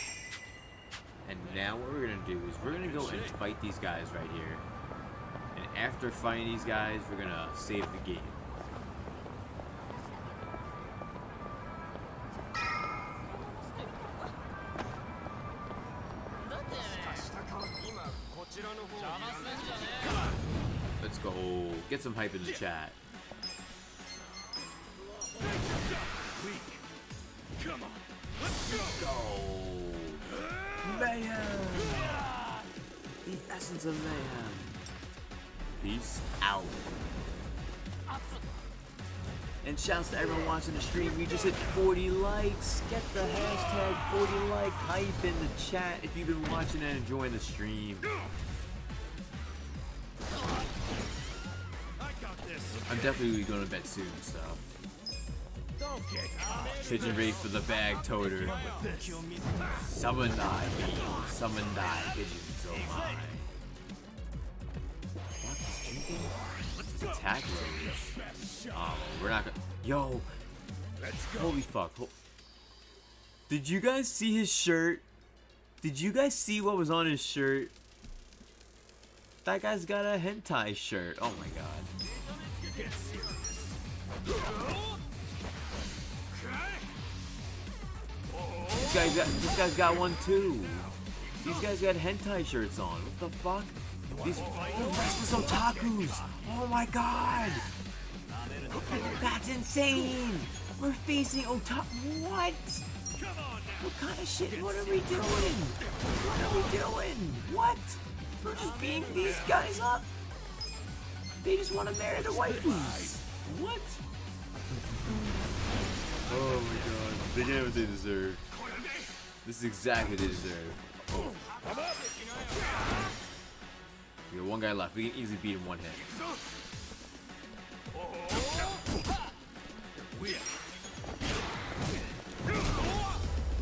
Speaker 6: And now what we're gonna do is we're gonna go and fight these guys right here. And after fighting these guys, we're gonna save the game. Let's go. Get some hype in the chat.
Speaker 5: Come on. Let's go.
Speaker 6: Mayhem! The essence of mayhem. Peace out. And shouts to everyone watching the stream. We just hit 40 likes. Get the hashtag 40 like hype in the chat if you've been watching and enjoying the stream. I'm definitely going to bed soon, so. Pigeon race for the bag toter. Summon thy beam. Summon thy pigeons, oh my. What? He's drinking? He's attacking me. We're not gonna. Yo! Holy fuck. Did you guys see his shirt? Did you guys see what was on his shirt? That guy's got a hentai shirt. Oh my god. This guy's got one too. These guys got hentai shirts on. What the fuck? These restless otakus. Oh my god. That's insane. We're facing otaku. What? What kind of shit? What are we doing? What are we doing? What? We're just beating these guys up? They just want to marry their waifus. What? Oh my god. They get what they deserve. This is exactly what they deserve. Oh. We got one guy left. We can easily beat him one hit.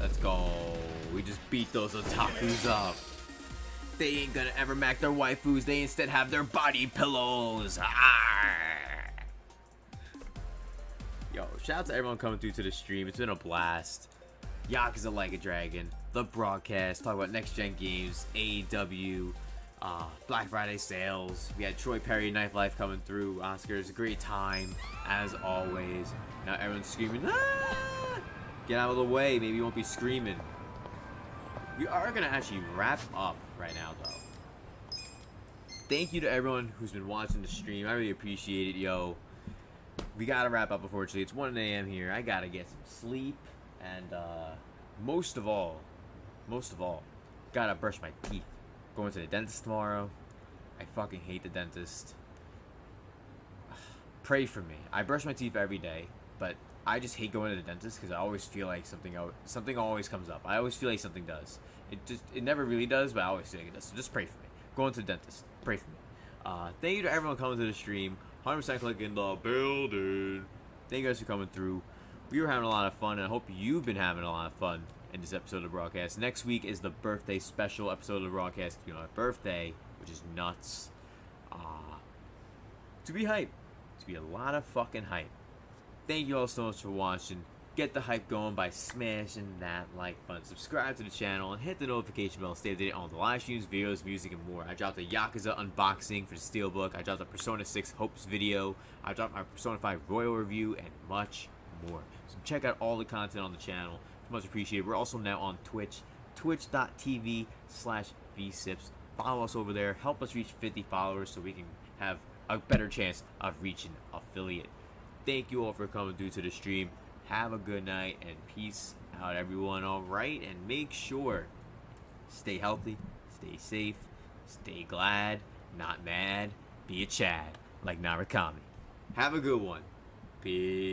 Speaker 6: Let's go. We just beat those otakus up. They ain't gonna ever mac their waifus. They instead have their body pillows. Arr! Yo, shout out to everyone coming through to the stream. It's been a blast. Yakuza Like a Dragon, the broadcast, talk about next gen games, AEW, Black Friday sales. We had Troy Perry, Knife Life coming through. Oscars, a great time as always. Now everyone's screaming, ah! Get out of the way, maybe you won't be screaming. We are gonna actually wrap up right now though. Thank you to everyone who's been watching the stream. I really appreciate it, yo. We gotta wrap up, unfortunately. It's 1 a.m. here. I gotta get some sleep. And most of all, gotta brush my teeth. Going to the dentist tomorrow. I fucking hate the dentist. Pray for me. I brush my teeth every day, but I just hate going to the dentist because I always feel like something always comes up. I always feel like something does. It never really does, but I always feel like it does. So just pray for me. Going to the dentist. Pray for me. Thank you to everyone coming to the stream. 100% click in the building. Thank you guys for coming through. We were having a lot of fun, and I hope you've been having a lot of fun in this episode of the broadcast. Next week is the birthday special episode of the broadcast. It's going to be my birthday, which is nuts. To be hype. To be a lot of fucking hype. Thank you all so much for watching. Get the hype going by smashing that like button. Subscribe to the channel and hit the notification bell to stay updated on the live streams, videos, music, and more. I dropped a Yakuza unboxing for the Steelbook. I dropped a Persona 6 Hopes video. I dropped my Persona 5 Royal review and much more. So check out all the content on the channel. It's much appreciated. We're also now on Twitch. Twitch.tv/V-CiPz. Follow us over there. Help us reach 50 followers so we can have a better chance of reaching affiliate. Thank you all for coming through to the stream. Have a good night and peace out, everyone. All right, and make sure stay healthy, stay safe, stay glad, not mad, be a Chad like Narakami. Have a good one. Peace.